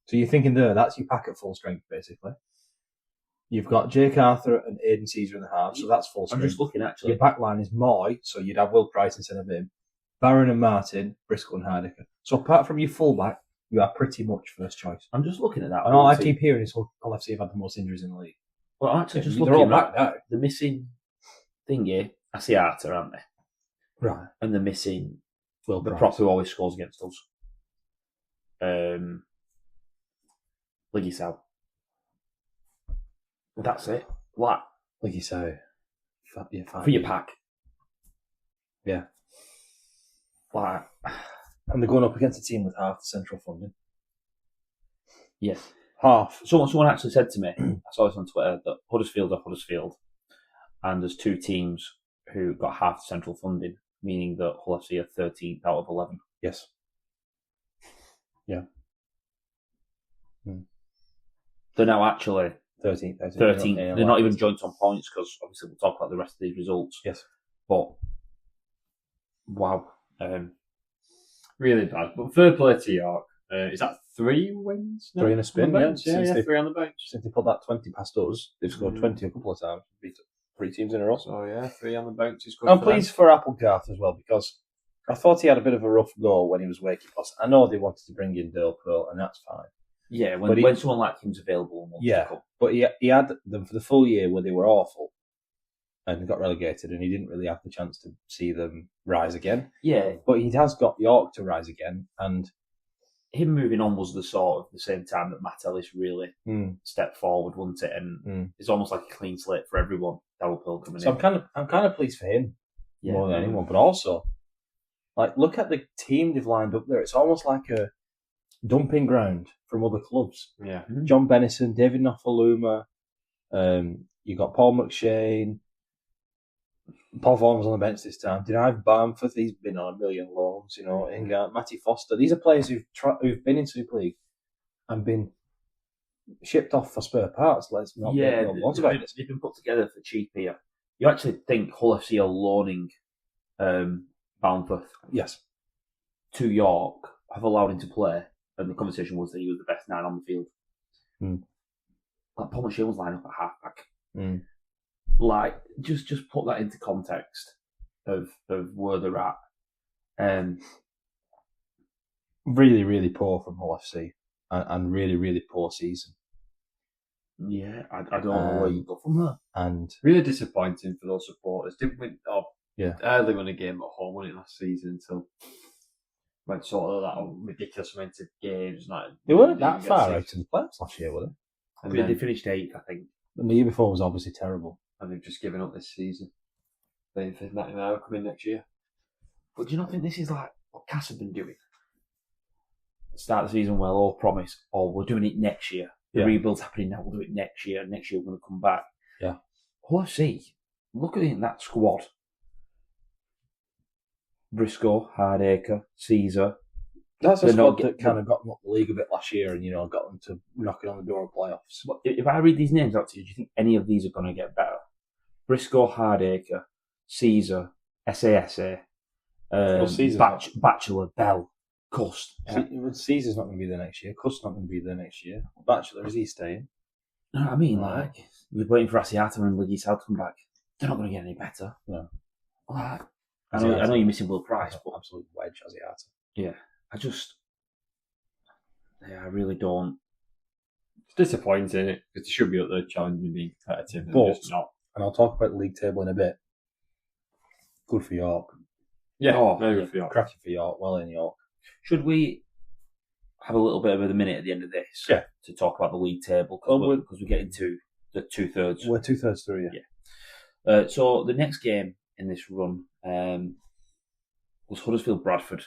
Speaker 2: So you're thinking that's your pack at full strength, basically. You've got Jake Arthur and Aidan Caesar in the half, so that's full strength.
Speaker 1: I'm just looking, actually.
Speaker 2: Your back line is Moy, so you'd have Will Price instead of him. Barron and Martin, Briscoe and Hardiker. So apart from your fullback, you are pretty much first choice.
Speaker 1: I'm just looking at that.
Speaker 2: And all I keep hearing is Hull FC have had the most injuries in the league.
Speaker 1: Well, I'm actually just
Speaker 2: They're
Speaker 1: looking
Speaker 2: all back
Speaker 1: at
Speaker 2: now.
Speaker 1: the missing thing here. I see Arthur, aren't they?
Speaker 2: Right.
Speaker 1: And the missing
Speaker 2: Will
Speaker 1: the
Speaker 2: Price.
Speaker 1: prop who always scores against us. Liggy Sal. That's it. What?
Speaker 2: Like you say. Yeah, fine.
Speaker 1: For your pack.
Speaker 2: Yeah.
Speaker 1: Like,
Speaker 2: And they're going up against a team with half the central funding.
Speaker 1: yes.
Speaker 2: Half.
Speaker 1: Someone actually said to me, I saw this on Twitter, that Huddersfield are Huddersfield, and there's two teams who got half the central funding, meaning that Hull FC are 13th out of 11.
Speaker 2: Yes. Yeah.
Speaker 1: They're now actually
Speaker 2: 13th.
Speaker 1: 13th. They're not even joint on points, because obviously we'll talk about the rest of these results.
Speaker 2: Yes.
Speaker 1: But, wow.
Speaker 3: Really bad. But fair play to York. Is that 3 wins? No?
Speaker 2: 3 in a spin,
Speaker 3: On the bench?
Speaker 2: yeah.
Speaker 3: Yeah,
Speaker 2: Since they-
Speaker 3: 3 on the bench.
Speaker 2: Since they put that 20 past us, they've scored 20 a couple of times. Beat 3 teams in a row.
Speaker 3: So, yeah, 3 on the bench is good.
Speaker 2: I'm
Speaker 3: for them.
Speaker 2: pleased for Applegarth as well, because I thought he had a bit of a rough go when he was waking us. I know they wanted to bring in Dale Pearl, and that's fine.
Speaker 1: Yeah,
Speaker 2: But
Speaker 1: when someone like him's available and wants
Speaker 2: Yeah.
Speaker 1: to come.
Speaker 2: But he had them for the full year where they were awful and got relegated, and he didn't really have the chance to see them rise again.
Speaker 1: Yeah,
Speaker 2: But he has got York to rise again, and
Speaker 1: him moving on was the sort of the same time that Matt Ellis really stepped forward, wasn't it? And it's almost like a clean slate for everyone. Darryl Pearl coming
Speaker 2: so
Speaker 1: in.
Speaker 2: I'm kind of pleased for him
Speaker 1: Yeah.
Speaker 2: more than anyone. But also, like, look at the team they've lined up there. It's almost like a dumping ground from other clubs.
Speaker 3: Yeah.
Speaker 2: John Bennison, David Nofaluma, you got Paul McShane, Paul Vaughan was on the bench this time. Denive Barmforth, he's been on a million loans, Ingart, Matty Foster. These are players who've been in Super League and been shipped off for spare parts. Let's not
Speaker 1: Yeah,
Speaker 2: make no bones about this.
Speaker 1: they've been put together for cheap here. You actually think Hull FC are loaning Barmforth
Speaker 2: Yes.
Speaker 1: to York, have allowed him to play, and the conversation was that he was the best 9 on the field. Like Paul McShane was lined up at halfback. Like, just put that into context of where they're at.
Speaker 2: Really, really poor from Hull FC and really, really poor season.
Speaker 1: Yeah, I don't know where you go from there.
Speaker 2: And
Speaker 3: Really disappointing for those supporters. Didn't win,
Speaker 2: Yeah.
Speaker 3: Early won a game at home, wasn't it, last season, until went sort of that ridiculous amount of games. Like,
Speaker 2: they weren't that
Speaker 3: you
Speaker 2: far
Speaker 3: get
Speaker 2: out in the playoffs last year, were they?
Speaker 3: And,
Speaker 1: They
Speaker 3: then,
Speaker 1: finished 8th, I think.
Speaker 2: And the year before was obviously terrible.
Speaker 3: and they've just given up this season. They think that now coming next year.
Speaker 1: But do you not think this is like what Cass have been doing? Start the season well, or promise, or we're doing it next year. The
Speaker 2: Yeah.
Speaker 1: rebuild's happening now, we'll do it next year. Next year we're going to come back.
Speaker 2: Yeah.
Speaker 1: Hull FC, look at it in that squad. Briscoe, Hardacre, Caesar.
Speaker 2: That's a
Speaker 1: They're not
Speaker 2: squad that
Speaker 1: get-
Speaker 2: kind of got them up the league a bit last year and, got them to knocking on the door of playoffs.
Speaker 1: But if I read these names out to you, do you think any of these are going to get better? Briscoe, Hardacre, Caesar, SASA,
Speaker 2: Caesar's
Speaker 1: Bachelor, Bell, Cust.
Speaker 2: Caesar's not going to be there next year. Cust's not going to be there next year. Bachelor, is he staying?
Speaker 1: You know what I mean?
Speaker 2: No.
Speaker 1: Like, we're waiting for Asiata and Liggy South to come back. They're not going to get any better.
Speaker 2: No.
Speaker 1: Like, I know you're missing Will Price, but
Speaker 2: Absolute wedge, as he had.
Speaker 1: yeah, I really don't.
Speaker 3: It's disappointing, isn't it? Because they should be up there challenging and being competitive. And
Speaker 2: But-
Speaker 3: they're just not.
Speaker 2: And I'll talk about the league table in a bit. Good for York.
Speaker 3: Yeah,
Speaker 1: Oh,
Speaker 3: very
Speaker 1: yeah.
Speaker 3: good for you.
Speaker 2: Cracking for York. Well in York.
Speaker 1: Should we have a little bit of a minute at the end of this
Speaker 2: Yeah.
Speaker 1: to talk about the league table?
Speaker 2: Well,
Speaker 1: Because we're getting to the 2/3.
Speaker 2: We're 2/3 through, yeah.
Speaker 1: So the next game in this run was Huddersfield-Bradford.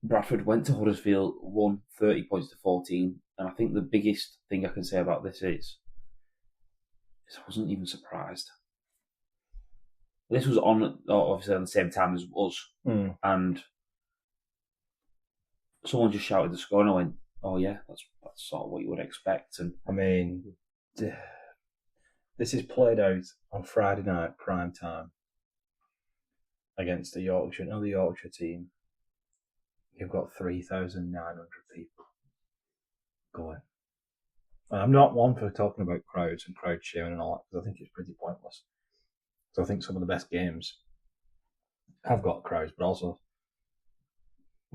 Speaker 1: Bradford went to Huddersfield, won 30 points to 14, and I think the biggest thing I can say about this is I wasn't even surprised. This was obviously on the same time as us, and someone just shouted the score, and I went, "Oh yeah, that's sort of what you would expect." And
Speaker 2: I mean, this is played out on Friday night, prime time. against another Yorkshire team. You've got 3,900 people going. And I'm not one for talking about crowds and crowd sharing and all that, because I think it's pretty pointless. So I think some of the best games have got crowds, but also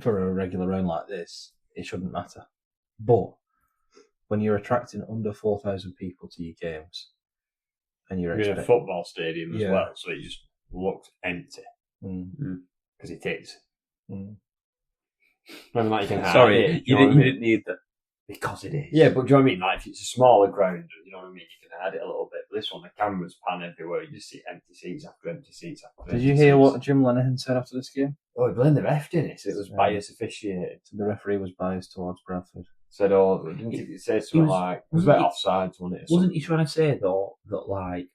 Speaker 2: for a regular round like this, it shouldn't matter. But when you're attracting under 4,000 people to your games, and you're
Speaker 3: in a football stadium as well, so it just looks empty. Because it is. Remember, like, you can
Speaker 1: Sorry,
Speaker 3: hide it,
Speaker 1: you didn't need that.
Speaker 3: because it is. Yeah, but do you know what I mean? Like, if it's a smaller ground, you know what I mean? You can hide it a little bit. But this one, the cameras pan everywhere. You just see empty seats after empty seats after
Speaker 2: Did
Speaker 3: empty
Speaker 2: you hear
Speaker 3: seats.
Speaker 2: what Jim Lenihan said after this game?
Speaker 3: Oh, he blamed the ref, didn't he? So it was
Speaker 2: Yeah.
Speaker 3: bias officiating.
Speaker 2: So the referee was biased towards Bradford.
Speaker 3: Said, oh, didn't he say something like, it was a bit offsides, wasn't it?
Speaker 1: Wasn't he trying to say, though, that, like,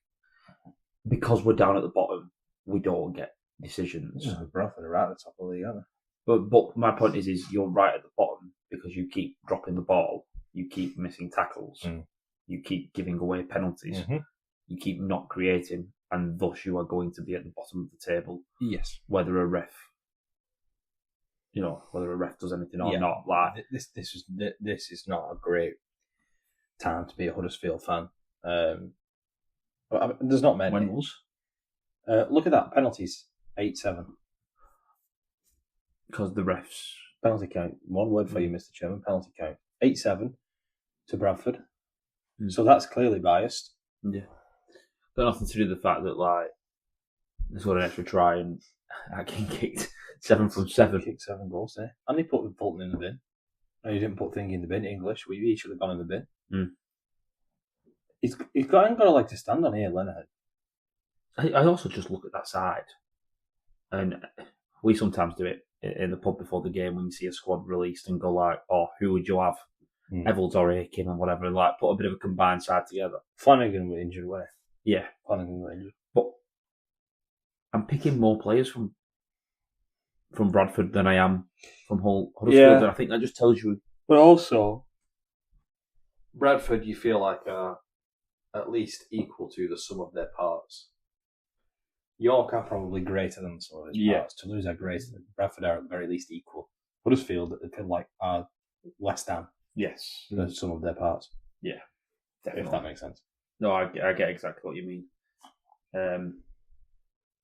Speaker 1: because we're down at the bottom, we don't get decisions?
Speaker 2: Yeah, Bradford are right at the top of the league, aren't
Speaker 1: But my point is you're right at the bottom because you keep dropping the ball, you keep missing tackles, you keep giving away penalties, you keep not creating, and thus you are going to be at the bottom of the table.
Speaker 2: Yes.
Speaker 1: Whether a ref does anything or not. Like
Speaker 2: this is not a great time to be a Huddersfield fan. But I mean, there's not many.
Speaker 1: when was
Speaker 2: Look at that penalties 8-7
Speaker 1: because the refs.
Speaker 2: penalty count. One word for you, Mr. Chairman. Penalty count 8-7 to Bradford. So that's clearly biased.
Speaker 1: Yeah, got nothing to do with the fact that like there's got an extra try and I getting kicked 7 from 7.
Speaker 2: Kicked 7 goals there, and he put Bolton in the bin. No, he didn't put Thingy in the bin. English, he should have gone in the bin. He's got a leg to stand on here, Leonard.
Speaker 1: I also just look at that side, and we sometimes do it in the pub before the game when you see a squad released and go like, "Oh, who would you have? Evans or Aiken or whatever?" Like put a bit of a combined side together.
Speaker 2: Flanagan were injured, weren't he?
Speaker 1: Yeah,
Speaker 2: Flanagan were injured.
Speaker 1: but I'm picking more players from Bradford than I am from Huddersfield, and I think that just tells you.
Speaker 2: But also, Bradford, you feel like are at least equal to the sum of their parts. York are probably greater than the sum of its parts. Toulouse are greater than Bradford are at the very least equal. Huddersfield are less than the sum of their parts.
Speaker 1: Yeah, definitely.
Speaker 2: If that makes sense.
Speaker 1: No, I get exactly what you mean.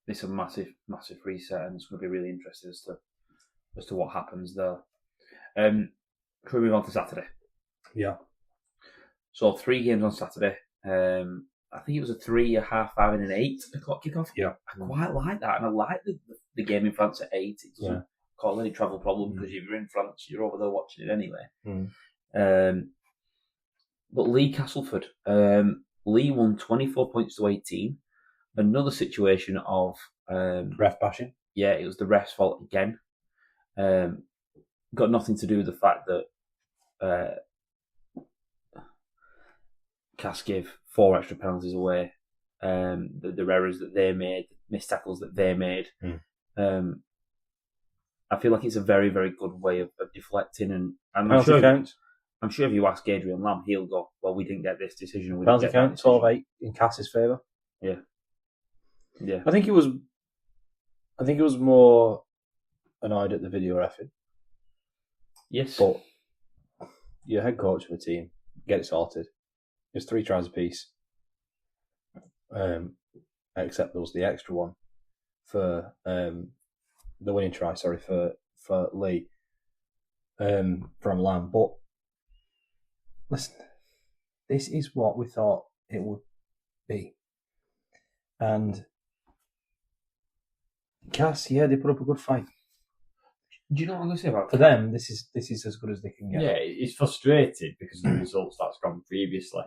Speaker 1: It's a massive reset, and it's going to be really interesting as to what happens there. Can we move on to Saturday?
Speaker 2: Yeah.
Speaker 1: So 3 games on Saturday. I think it was a 3, a half, 5, and an 8 o'clock kickoff.
Speaker 2: Yeah.
Speaker 1: I quite like that, and I like the game in France at 8. It doesn't cause any travel problem because if you're in France, you're over there watching it anyway. But Lee Castleford, Lee won 24 points to 18. Another situation of
Speaker 2: ref bashing.
Speaker 1: Yeah, it was the ref's fault again. Got nothing to do with the fact that Cass gave 4 extra penalties away. The errors that they made, missed tackles that they made. I feel like it's a very, very good way of deflecting. And I'm sure if you ask Adrian Lamb, he'll go, "Well, we didn't get this decision."
Speaker 2: Penalty count 12-8 in Cass's favour.
Speaker 1: Yeah. Yeah.
Speaker 2: I think he was more annoyed at the video reffing.
Speaker 1: Yes.
Speaker 2: But you're head coach of a team, get it sorted. There's 3 tries apiece. Except there was the extra one for the winning try, for Lee from Lamb. But listen, this is what we thought it would be. And Cass, they put up a good fight.
Speaker 1: Do you know what I'm going to say about
Speaker 2: For them, this is as good as they can get.
Speaker 3: Yeah, he's frustrated because of the results that's gone previously.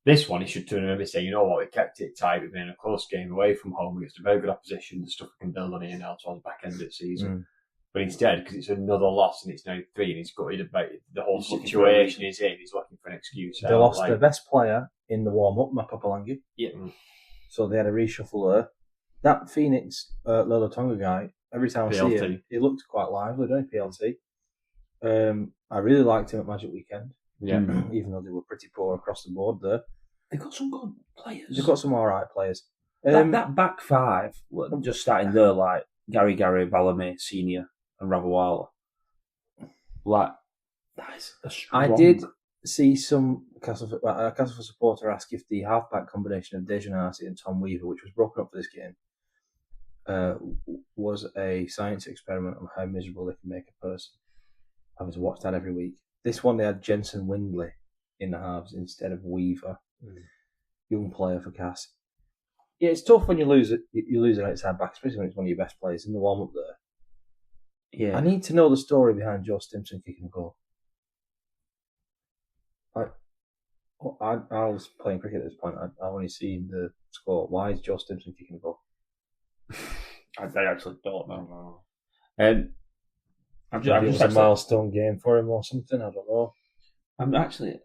Speaker 3: This one, he should turn around and say, you know what, we kept it tight, we've been in a close game away from home against a very good opposition, the stuff we can build on here now towards the back end of the season. But instead, because it's another loss and it's now 3 and he's gutted about the whole situation he's in, he's looking for an excuse.
Speaker 2: They lost their best player in the warm-up, Mapapalangi.
Speaker 1: Yeah.
Speaker 2: So they had a reshuffle there. That Phoenix Lolo Tonga guy, every time I see him, he looked quite lively, don't he, PLT? I really liked him at Magic Weekend.
Speaker 3: Yeah.
Speaker 2: Even though they were pretty poor across the board there.
Speaker 1: They've got some good players.
Speaker 2: They've got some alright players.
Speaker 1: That back 5, just starting there, like Gary, Valame, Senior, and Ravawala. Like, that is a strong...
Speaker 2: I did see some Castleford supporter ask if the halfback combination of Dejan Arce and Tom Weaver, which was broken up for this game, was a science experiment on how miserable they can make a person. Having to watch that every week. This one they had Jensen Windley in the halves instead of Weaver. Young player for Cass. Yeah, it's tough when you lose it. You lose an outside back, especially when it's one of your best players in the warm up there.
Speaker 1: Yeah.
Speaker 2: I need to know the story behind Joe Stimson kicking a goal. I was playing cricket at this point. I only seen the score. Why is Joe Stimson kicking a goal?
Speaker 1: I actually don't know.
Speaker 2: It was a milestone game for him or something. I don't know.
Speaker 1: I'm actually,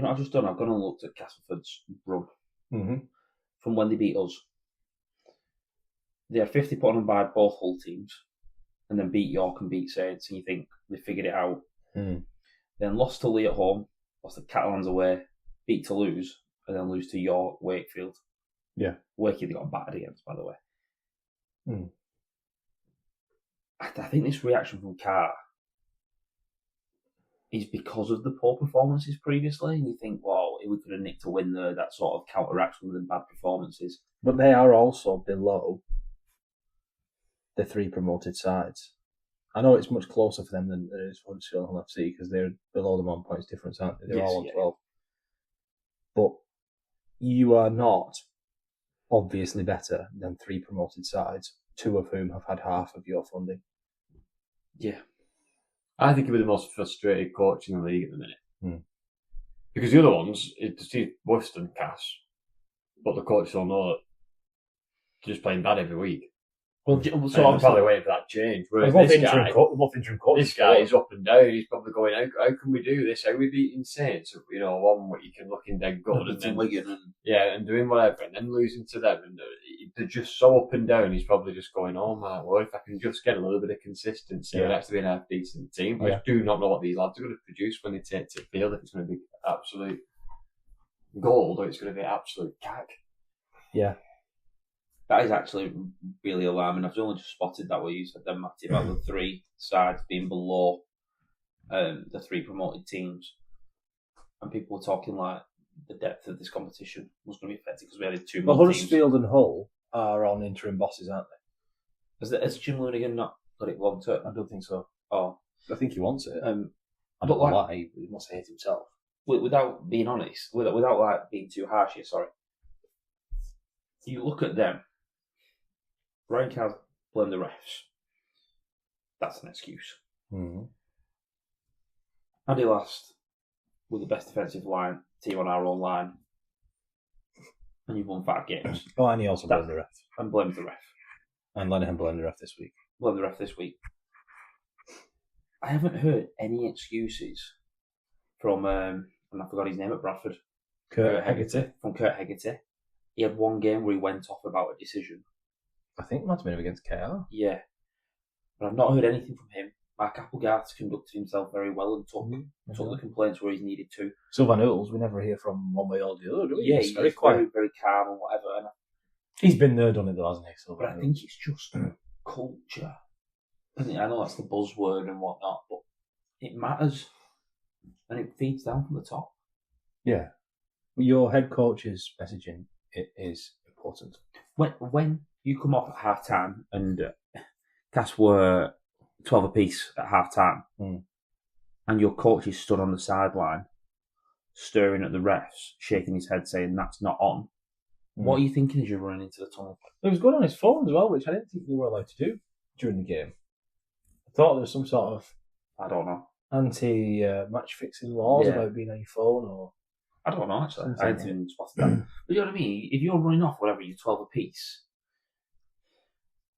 Speaker 1: I've just done. I've gone and looked at Castleford's run from when they beat us. They had 50 put on by both Hull teams, and then beat York and beat Saints. And you think they figured it out. Then lost to Lee at home, lost to Catalans away, beat Toulouse, and then lose to York, Wakefield.
Speaker 2: Yeah,
Speaker 1: Wakefield they got battered against, by the way. I think this reaction from Carr is because of the poor performances previously, and you think, well, if we could have nicked a win there, that sort of counteracts some of the bad performances.
Speaker 2: But they are also below the 3 promoted sides. I know it's much closer for them than it is for Huddersfield and FC because they're below them on points difference, aren't they? They're all on 12. But you are not obviously better than 3 promoted sides, 2 of whom have had half of your funding.
Speaker 1: Yeah.
Speaker 3: I think he'll be the most frustrated coach in the league at the minute. Because the other ones, it's worse than Cass, but the coaches all know that they're just playing bad every week.
Speaker 1: Well,
Speaker 3: so I'm probably waiting for that change. Whereas
Speaker 2: both interim coaches.
Speaker 3: This guy is up and down. He's probably going, how can we do this? How we beating Saints? One where you can look in dead good and then
Speaker 1: Wigan
Speaker 3: and doing whatever, and then losing to them, and they're just so up and down. He's probably just going, oh my word, if I can just get a little bit of consistency, it'll actually be a half decent team. I just do not know what these lads are going to produce when they take to the field. If it's going to be absolute gold or it's going to be absolute cack.
Speaker 2: Yeah.
Speaker 1: That is actually really alarming. I've only just spotted that what you said then, Matty, about the 3 sides being below the 3 promoted teams. And people were talking like the depth of this competition was going to be affected because we had 2 more teams.
Speaker 2: Huddersfield and Hull are on interim bosses, aren't they?
Speaker 1: Has Jim Loonigan not got it long term?
Speaker 2: I don't think so.
Speaker 1: Oh.
Speaker 2: I think he wants it.
Speaker 1: I
Speaker 2: don't know why. He must hate himself.
Speaker 1: Without being honest, without like being too harsh here, sorry. You look at them. Ryan Carr's blame the refs. That's an excuse. Andy Last with the best defensive team on our own line, and you've won 5 games.
Speaker 2: Oh, and he also blamed the ref.
Speaker 1: And blamed the ref.
Speaker 2: And Lenihan blamed the ref this week.
Speaker 1: Blamed the ref this week. I haven't heard any excuses from, and I forgot his name at Bradford.
Speaker 2: Kurt Hegarty.
Speaker 1: From Kurt Hegarty. He had 1 game where he went off about a decision.
Speaker 2: I think it might have been against KR.
Speaker 1: Yeah. But I've not heard anything from him. Mark Applegarth conducted himself very well and took the complaints where he's needed to.
Speaker 2: Sylvan Oodles, we never hear from one way or the other, do we?
Speaker 1: Yeah, he's very quiet. Very calm and whatever. And
Speaker 2: he's been there, done it though, hasn't he?
Speaker 1: But I think it's just culture. I know that's the buzzword and whatnot, but it matters. And it feeds down from the top.
Speaker 2: Yeah. Your head coach's messaging is important.
Speaker 1: When you come off at half time and Cass were 12 apiece at half time, and your coach is stood on the sideline, staring at the refs, shaking his head, saying that's not on. What are you thinking as you're running into the tunnel?
Speaker 2: He was going on his phone as well, which I didn't think they were allowed to do during the game. I thought there was some sort of,
Speaker 1: I don't know,
Speaker 2: anti-match fixing laws about being on your phone, or
Speaker 1: I don't know actually. I didn't even spot that. But you know what I mean? If you're running off whatever, you're 12 apiece,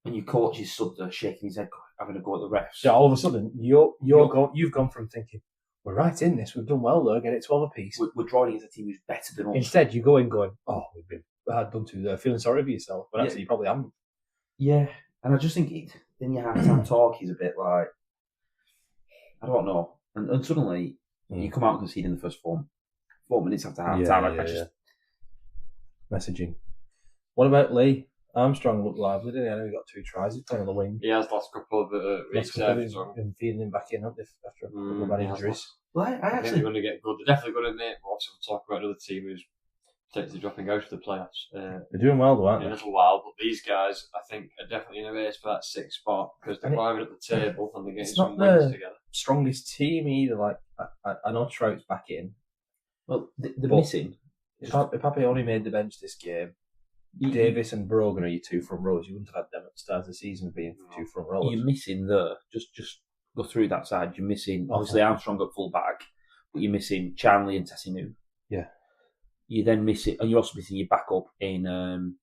Speaker 1: and your coach is stood there shaking his head, having a go at the refs.
Speaker 2: Yeah, all of a sudden you've gone from thinking we're right in this, we've done well though, get it 12 apiece.
Speaker 1: We're drawing against a team who's better than us.
Speaker 2: Instead, you go in going, oh, we've been done to there, feeling sorry for yourself, but actually you probably haven't.
Speaker 1: Yeah, and I just think then your half-time talk is a bit like, I don't know, and suddenly you come out and concede in the first 4 minutes after half-time.
Speaker 2: Messaging. What about Lee? Armstrong looked lively, didn't he? I know he got 2 tries. He's playing on the wing.
Speaker 3: He has last couple of weeks.
Speaker 2: Been feeding him back in, haven't they, after a couple of bad injuries.
Speaker 1: Well, I
Speaker 3: I think
Speaker 1: actually
Speaker 3: they're going to get good. They're definitely going to make. We'll talk about another team who's potentially dropping out of the playoffs
Speaker 2: They're doing well, though, aren't
Speaker 3: in a
Speaker 2: they?
Speaker 3: little while. But these guys, I think, are definitely in a race for that 6th spot because they're
Speaker 2: And
Speaker 3: climbing up the table and they're getting
Speaker 2: it's
Speaker 3: some
Speaker 2: not
Speaker 3: wins
Speaker 2: the-
Speaker 3: together.
Speaker 2: Strongest team either. Like I know Trout's back in.
Speaker 1: well they're
Speaker 2: But-
Speaker 1: missing.
Speaker 2: If Pape only made the bench this game, Davis and Brogan are your 2 front rows. You wouldn't have had them at the start of the season being 2 front rows.
Speaker 1: You're missing there. Just go through that side. You're missing obviously Armstrong at full back, but you're missing Charnley and Tessinu.
Speaker 2: Yeah.
Speaker 1: You then miss it, and you're also missing your backup in.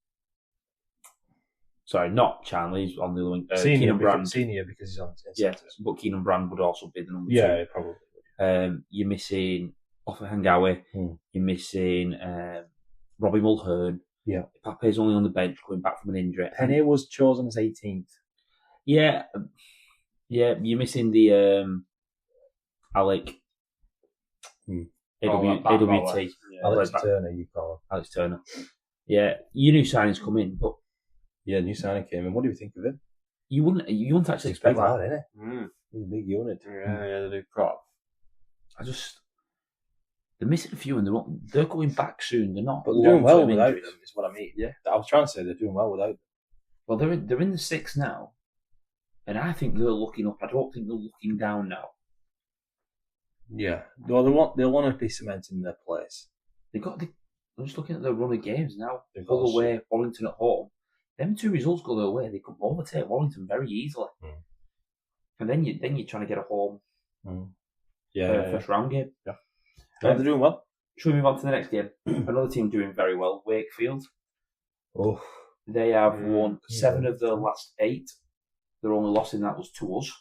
Speaker 1: Sorry, not Charnley. He's on the other wing. Keenan Brand.
Speaker 2: Senior because he's on.
Speaker 1: Yeah, but Keenan Brand would also be the number 2.
Speaker 2: Yeah, probably.
Speaker 1: You're missing Offa Hangawi. You're missing Robbie Mulhern.
Speaker 2: Yeah.
Speaker 1: Pape's only on the bench coming back from an injury.
Speaker 2: Penny was chosen as 18th.
Speaker 1: Yeah, you're missing the Alec AWT.
Speaker 2: Alex
Speaker 1: back.
Speaker 2: Turner, you call him.
Speaker 1: Alex Turner. Yeah, you knew signings come in, but
Speaker 2: Yeah, new signing came in. What do you think of him?
Speaker 1: you wouldn't actually expect that.
Speaker 2: isn't it? He's a big unit.
Speaker 3: Yeah, the new prop.
Speaker 1: They're missing a few, and they're going back soon. They're not.
Speaker 2: But they're doing well
Speaker 1: long-term
Speaker 2: without
Speaker 1: injuries.
Speaker 2: them, is what I mean.
Speaker 1: Yeah.
Speaker 2: I was trying to say they're doing well without them.
Speaker 1: Well, they're in the 6th now, and I think they're looking up. I don't think they're looking down now.
Speaker 2: Yeah. Well, they'll want to be cementing their place.
Speaker 1: I'm just looking at their run of games now.
Speaker 2: They've
Speaker 1: Hull
Speaker 2: got
Speaker 1: away, Warrington at home. Them 2 results go their way. They could overtake Warrington very easily. And then you're trying to get a home first round game.
Speaker 2: Yeah. No, they're doing well.
Speaker 1: Should we move on to the next game? Another team doing very well, Wakefield.
Speaker 2: Oh.
Speaker 1: They have won 7 of their last 8. Their only loss in that was to us.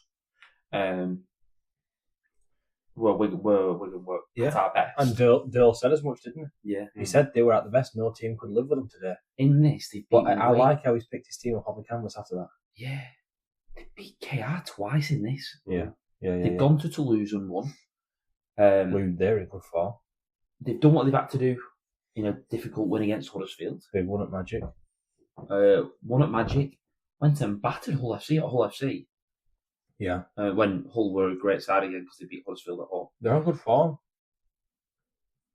Speaker 1: Wigan were at our best.
Speaker 2: And Dale said as much, didn't he?
Speaker 1: Yeah.
Speaker 2: He said they were at the best. No team could live with them today.
Speaker 1: In this, they beat
Speaker 2: But I like how he's picked his team up off the canvas after that.
Speaker 1: Yeah. They beat KR twice in this.
Speaker 2: Yeah.
Speaker 1: They've gone to Toulouse and won.
Speaker 2: They're in good form.
Speaker 1: They've done what they've had to do in a difficult win against Huddersfield.
Speaker 2: They've won at Magic.
Speaker 1: Won at Magic. Went and battered Hull FC at Hull FC.
Speaker 2: Yeah.
Speaker 1: When Hull were a great side again because they beat Huddersfield at home.
Speaker 2: They're on good form.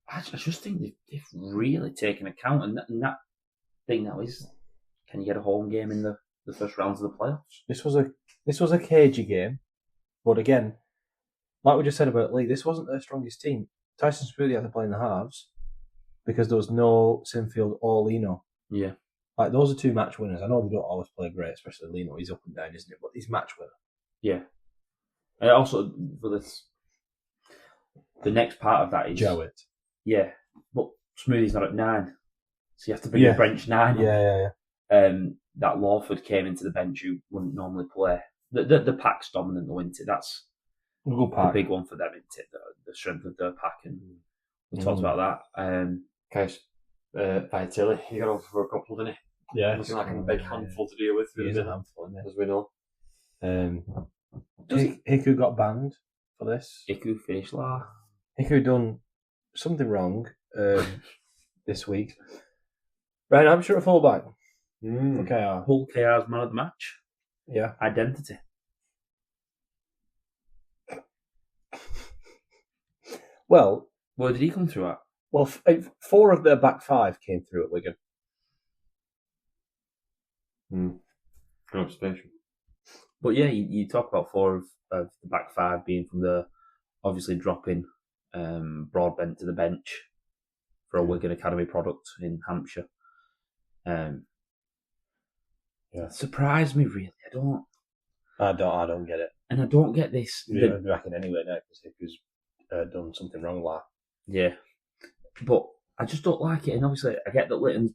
Speaker 1: I just think they've really taken account, and that thing now is, can you get a home game in the first rounds of the playoffs?
Speaker 2: This was a cagey game, but again, like we just said about Lee, this wasn't their strongest team. Tyson Spurley had to play in the halves because there was no Sinfield or Lino.
Speaker 1: Yeah.
Speaker 2: Like, those are 2 match winners. I know they don't always play great, especially Lino. He's up and down, isn't it? But he's match winner.
Speaker 1: Yeah. Also, for this, the next part of that is
Speaker 2: Jowett.
Speaker 1: Yeah, but Smoothie's not at 9, so you have to bring the bench 9.
Speaker 2: Yeah.
Speaker 1: That Lawford came into the bench who wouldn't normally play. The pack's dominant the winter. That's
Speaker 2: Good pack.
Speaker 1: the big one for them, isn't it? The strength of their pack, and we talked about that.
Speaker 3: Guys, Vitelli, he got over for a couple, didn't he?
Speaker 2: Yeah.
Speaker 3: Looking like a big handful to deal with.
Speaker 2: He's a handful, isn't
Speaker 3: as we know.
Speaker 2: Hiku got banned for this.
Speaker 1: Iku Fishla.
Speaker 2: Hiku done something wrong this week. Right, I'm sure a fullback. Okay,
Speaker 1: Hull KR's man of the match.
Speaker 2: Yeah.
Speaker 1: Identity.
Speaker 2: Well,
Speaker 1: Where did he come through at?
Speaker 2: Well, 4 of their back 5 came through at Wigan.
Speaker 3: Good observation.
Speaker 1: But yeah, you talk about 4 of the back 5 being from the obviously dropping Broadbent to the bench for a Wigan Academy product in Hampshire. Surprised me really.
Speaker 2: I don't get it.
Speaker 1: And I don't get this.
Speaker 2: I reckon anyway now because Hiku's done something wrong like.
Speaker 1: Yeah, but I just don't like it. And obviously, I get that Litton's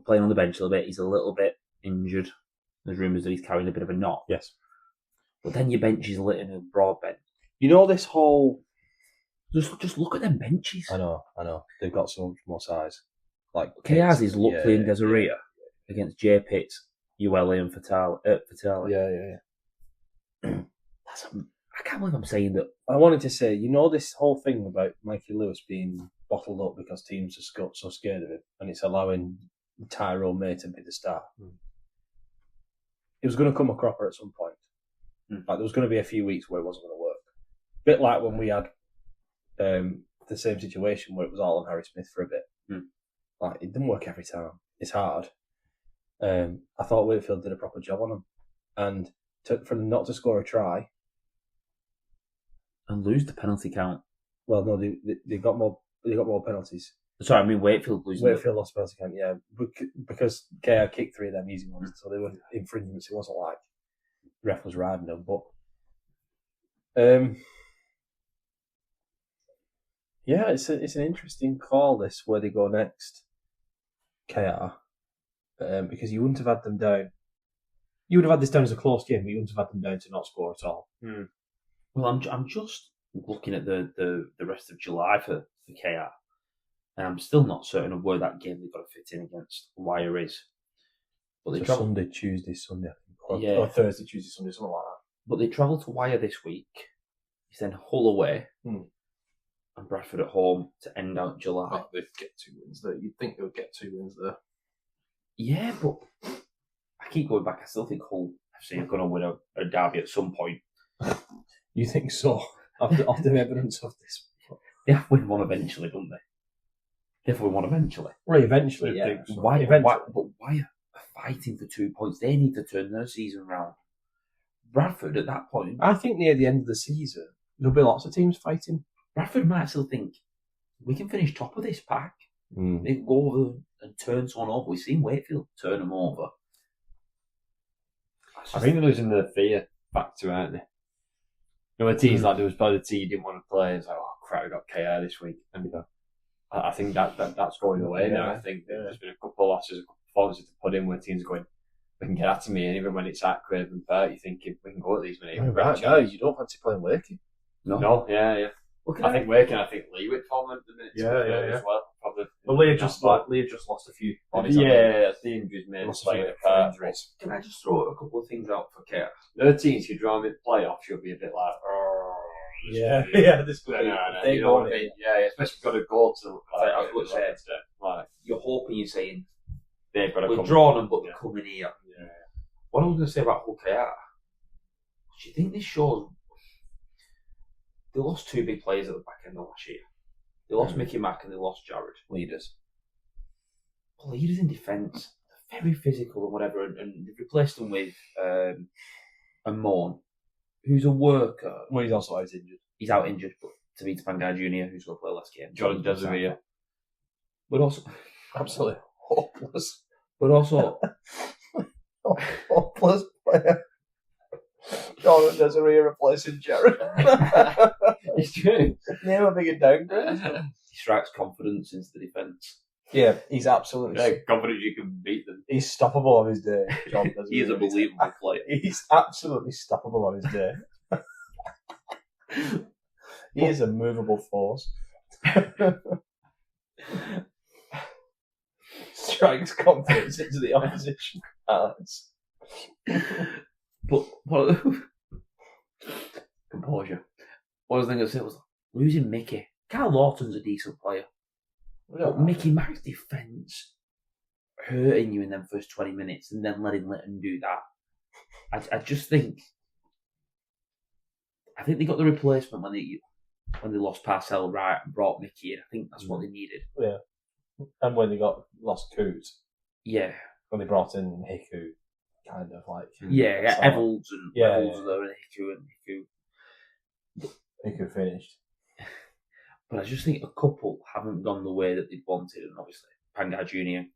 Speaker 1: playing on the bench a little bit. He's a little bit injured. There's rumours that he's carrying a bit of a knock.
Speaker 2: Yes.
Speaker 1: But then your bench is Litton and Broadbent.
Speaker 2: You know this whole.
Speaker 1: Just look at them benches.
Speaker 2: I know. They've got so much more size. Like
Speaker 1: KR's is Luckley and Desiree against J Pitts, ULA and Fatale.
Speaker 2: Yeah.
Speaker 1: I can't believe I'm saying that.
Speaker 2: I wanted to say, you know, this whole thing about Mikey Lewis being bottled up because teams are so scared of him, and it's allowing Tyrone May to be the star. It was going to come a cropper at some point. Like there was going to be a few weeks where it wasn't going to work. Bit like when we had the same situation where it was all on Harry Smith for a bit. Like it didn't work every time. It's hard. I thought Wakefield did a proper job on him, and for them not to score a try
Speaker 1: and lose the penalty count.
Speaker 2: Well, no, they got more. They got more penalties.
Speaker 1: Sorry, I mean Wakefield losing.
Speaker 2: Wakefield lost penalty count, yeah, because KR kicked 3 of them easy ones, so they were infringements. It wasn't like the ref was riding them, but yeah, it's an interesting call this where they go next, KR, because you wouldn't have had them down. You would have had this down as a close game, but you wouldn't have had them down to not score at all.
Speaker 1: Well, I'm just looking at the rest of July for KR. And I'm still not certain of where that game they've got to fit in against Wire is. But they travel
Speaker 2: Sunday, Tuesday, Sunday, I think.
Speaker 1: Yeah.
Speaker 2: Or Thursday, Tuesday, Sunday, something like that.
Speaker 1: But they travel to Wire this week. It's then Hull away and Bradford at home to end out July.
Speaker 2: Oh, they'd get 2 wins there. You'd think they would get 2 wins there.
Speaker 1: Yeah, but I keep going back. I still think Hull FC are going to win a derby at some point.
Speaker 2: You think so? After evidence of this?
Speaker 1: They have to win one eventually, don't they? They have to win one eventually.
Speaker 2: Well, eventually, yeah.
Speaker 1: So. Why are fighting for 2 points? They need to turn their season round. Bradford, at that point...
Speaker 2: I think near the end of the season, there'll be lots of teams fighting.
Speaker 1: Bradford might still think, we can finish top of this pack. They can go over and turn someone over. We've seen Wakefield turn them over.
Speaker 3: I think they're losing the fear factor, aren't they? You know, the teams like there was probably the team you didn't want to play. It's like, oh crap, we got KR this week. And I think that's going away now. I think there's been a couple of losses, a couple of performances to put in where teams are going, we can get at me. And even when it's at Craven Park, you're thinking, we can go at these minutes.
Speaker 2: Right now, you don't fancy playing Wakey.
Speaker 3: No, yeah. Well, I think Waking, I think Leawick form at the minute.
Speaker 2: Yeah.
Speaker 3: As well. Probably.
Speaker 2: Well, Leah just lost a few.
Speaker 3: Yeah, the injuries made
Speaker 2: lost
Speaker 3: playing
Speaker 2: a
Speaker 3: a part.
Speaker 1: Can I just throw a couple of things out for KR?
Speaker 3: The other teams who draw them in playoffs, you'll be a bit like,
Speaker 2: this could
Speaker 3: no,
Speaker 2: be.
Speaker 3: no, you know what I mean? Yeah, especially got to go to.
Speaker 1: I was going to say,
Speaker 3: like,
Speaker 1: you're hoping you're saying
Speaker 3: they've got to
Speaker 1: we've
Speaker 3: come
Speaker 1: drawn them, but they're coming here.
Speaker 3: Yeah.
Speaker 1: What I was going to say about Hull KR, do you think this shows? They lost 2 big players at the back end of last year. They lost Mickey Mack and they lost Jared.
Speaker 2: Leaders
Speaker 1: In defence. They're very physical and whatever, and they've replaced them with a Morn, who's a worker.
Speaker 2: Well, he's also out injured.
Speaker 1: He's out injured, but Tavita Pangai Jr., who's going to play last game.
Speaker 3: Jordan Desiree.
Speaker 1: But also...
Speaker 2: Absolutely hopeless.
Speaker 1: But also...
Speaker 2: hopeless player. Jordan Desiree replacing Jared.
Speaker 3: It's true.
Speaker 2: Name a bigger down.
Speaker 1: He strikes confidence into the defence.
Speaker 2: Yeah, he's absolutely...
Speaker 3: confident you can beat them.
Speaker 2: He's stoppable on his day. John Desiree.
Speaker 1: He is a believable player.
Speaker 2: He's absolutely stoppable on his day. He is a movable force. Strikes confidence into the opposition.
Speaker 1: But what composure. What I was thinking was losing Mickey. Carl Lawton's a decent player. But Mickey Mack's defence hurting you in them first 20 minutes and then letting Litton do that. I just think they got the replacement when they lost Parcell right and brought Mickey in. I think that's what they needed.
Speaker 2: Yeah. And when they lost Coot.
Speaker 1: Yeah.
Speaker 2: When they brought in Hiku, kind of like...
Speaker 1: Yeah, Evans and Hiku.
Speaker 2: Hiku finished.
Speaker 1: But I just think a couple haven't gone the way that they'd wanted, and obviously Pangai Jr.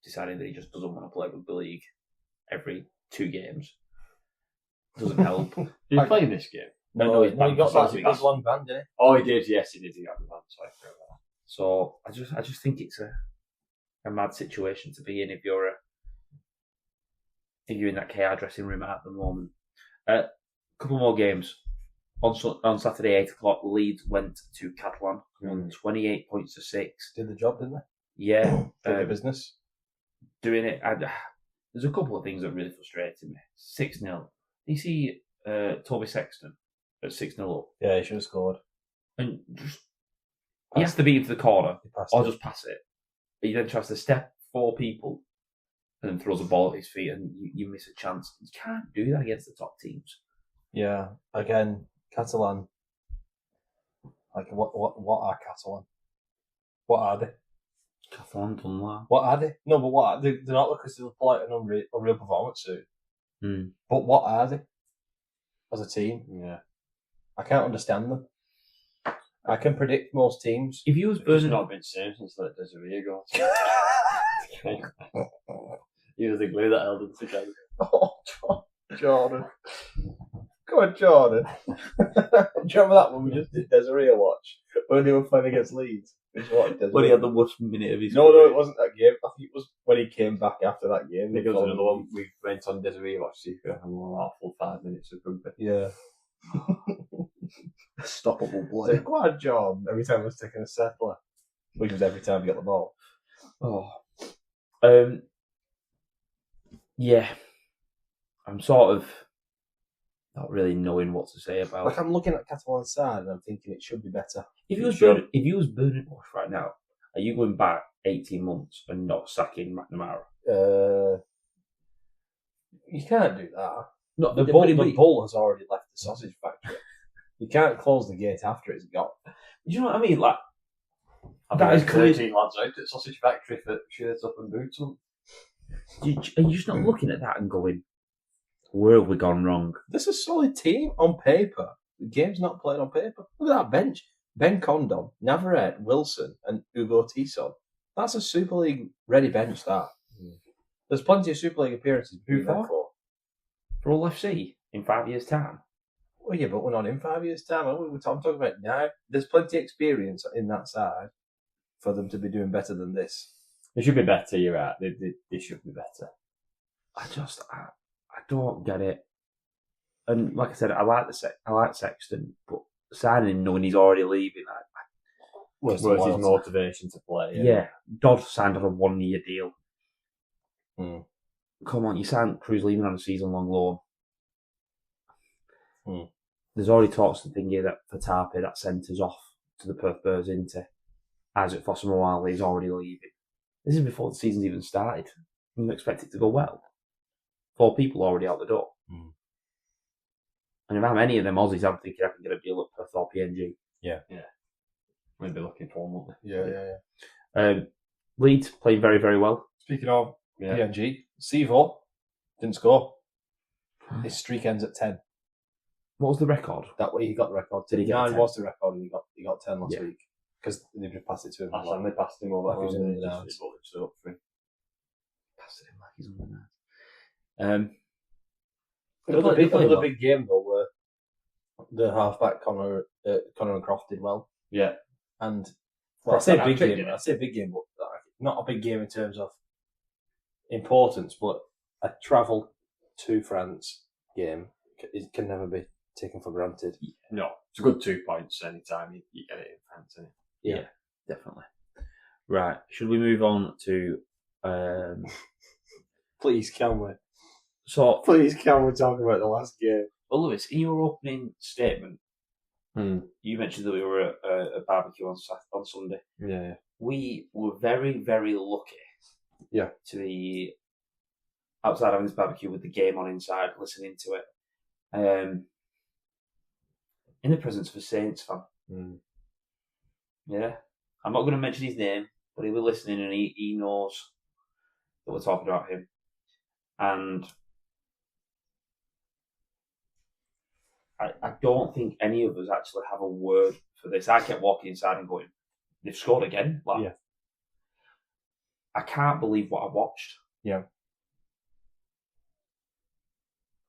Speaker 1: decided that he just doesn't want to play with the league every 2 games. Doesn't help.
Speaker 3: Did he play in this game?
Speaker 1: No,
Speaker 2: he got that big long band, didn't he?
Speaker 3: Oh, he did. Yes, he did. He got the band. Sorry for that.
Speaker 1: So I just think it's a mad situation to be in if you're in that KR dressing room at the moment. A couple more games. On Saturday, 8 o'clock, Leeds went to Catalan, won 28 points to 6.
Speaker 2: Did the job, didn't they?
Speaker 1: Yeah.
Speaker 2: Did the business.
Speaker 1: Doing it. There's a couple of things that really frustrated me. 6-0. You see Toby Sexton at 6-0 up.
Speaker 2: Yeah, he should have scored.
Speaker 1: And he has to beat into the corner or
Speaker 2: it.
Speaker 1: just pass it. But he then tries to step 4 people and then throws a ball at his feet and you miss a chance. You can't do that against the top teams.
Speaker 2: Yeah. Again, Catalan. Like, what are Catalan? What are they?
Speaker 1: Catalan done that.
Speaker 2: What are they? No, but what are they? They're not because they'll pull out an unreal performance soon. But what are they? As a team?
Speaker 3: Yeah.
Speaker 2: I can't understand them. I can predict most teams.
Speaker 1: If you was
Speaker 3: It's
Speaker 1: burning
Speaker 3: not been same since that Desiree goes. He was the glue that held them together.
Speaker 2: Oh, Jordan. Go on, Jordan. Do you remember that when we just did Desiree watch? When they were playing against Leeds?
Speaker 1: when he had the worst minute of his
Speaker 2: No,
Speaker 1: career.
Speaker 2: it wasn't that game. I think it was when he came back after that game.
Speaker 3: I think it was another one. We went on Desiree watch secret and we were awful 5 minutes of rugby.
Speaker 2: Yeah.
Speaker 3: Stoppable
Speaker 2: So,
Speaker 3: play.
Speaker 2: go on, John. Every time I was taking a settler. Which was every time we got the ball.
Speaker 1: Oh. Yeah. I'm sort of not really knowing what to say about.
Speaker 2: Like, I'm looking at Catalan's side and I'm thinking it should be better.
Speaker 1: If you was Bernard Bush right now, are you going back 18 months and not sacking McNamara?
Speaker 2: You can't do that.
Speaker 1: No,
Speaker 2: The bull has already left the sausage factory. You can't close the gate after it's gone.
Speaker 1: you know what I mean? Like
Speaker 3: I've
Speaker 1: that
Speaker 3: got
Speaker 1: is clear.
Speaker 3: 13 lads out at Sausage Factory for shirts up and boots on.
Speaker 1: Are you just not looking at that and going, where have we gone wrong?
Speaker 2: This is a solid team on paper. The game's not played on paper. Look at that bench. Ben Condon, Navarrete, Wilson, and Hugo Tison. That's a Super League ready bench, that. There's plenty of Super League appearances.
Speaker 1: Who for? For All FC in 5 years' time.
Speaker 2: Well, yeah, but we're not in 5 years' time. I'm talking about now. There's plenty of experience in that side for them to be doing better than this.
Speaker 3: They should be better, you're right. They should be better.
Speaker 1: I don't get it. And like I said, I like Sexton, but signing him knowing he's already leaving,
Speaker 3: Where's his motivation to play?
Speaker 1: yeah. Dodd signed on a 1-year deal.
Speaker 2: Mm.
Speaker 1: Come on, you signed Cruz leaving on a season-long loan.
Speaker 2: Mm.
Speaker 1: There's already talks of thinking that for Tarpe that centres off to the Perth Bears into Isaac Fossumawale is already leaving. This is before the season's even started. You expect it to go well. 4 people already out the door.
Speaker 2: Mm.
Speaker 1: And if I'm any of them Aussies, I'm thinking I can get a deal at Perth or PNG.
Speaker 2: Yeah.
Speaker 3: We'd be looking for one, wouldn't
Speaker 2: Yeah.
Speaker 1: Leeds playing very, very well.
Speaker 2: Speaking of
Speaker 3: we? Yeah.
Speaker 2: PNG, Sevo didn't score. His streak ends at 10.
Speaker 1: What was the record?
Speaker 2: That way he got the record.
Speaker 1: Did he get
Speaker 2: 9
Speaker 1: 10?
Speaker 2: was the record and he got 10 last
Speaker 1: Yeah.
Speaker 2: week. Because they just passed it to him.
Speaker 3: Last time they passed him over,
Speaker 2: Like he was in the
Speaker 3: just
Speaker 2: downs.
Speaker 3: put it up for him.
Speaker 1: Passed it him like he's on the net.
Speaker 2: Another big game though, where the halfback Connor and Croft did well.
Speaker 3: Yeah.
Speaker 2: And
Speaker 3: Well,
Speaker 2: I say big
Speaker 3: hat-trick,
Speaker 2: game.
Speaker 3: didn't he?
Speaker 2: I say big game, but not a big game in terms of importance. But a travel to France game can never be taken for granted.
Speaker 3: No, it's a good 2 points anytime you get it in France, isn't it?
Speaker 1: Yeah, definitely. Right, should we move on to...
Speaker 2: Please, can we?
Speaker 1: So,
Speaker 2: Please, can we talk about the last game?
Speaker 1: well, Lewis, in your opening statement, you mentioned that we were at a barbecue on Sunday.
Speaker 3: Yeah.
Speaker 1: We were very, very lucky to be outside having this barbecue with the game on inside, listening to it. In the presence of a Saints fan. Yeah. I'm not going to mention his name, but he was listening and he knows that we're talking about him. And I don't think any of us actually have a word for this. I kept walking inside and going, they've scored again? I can't believe what I watched.
Speaker 2: Yeah.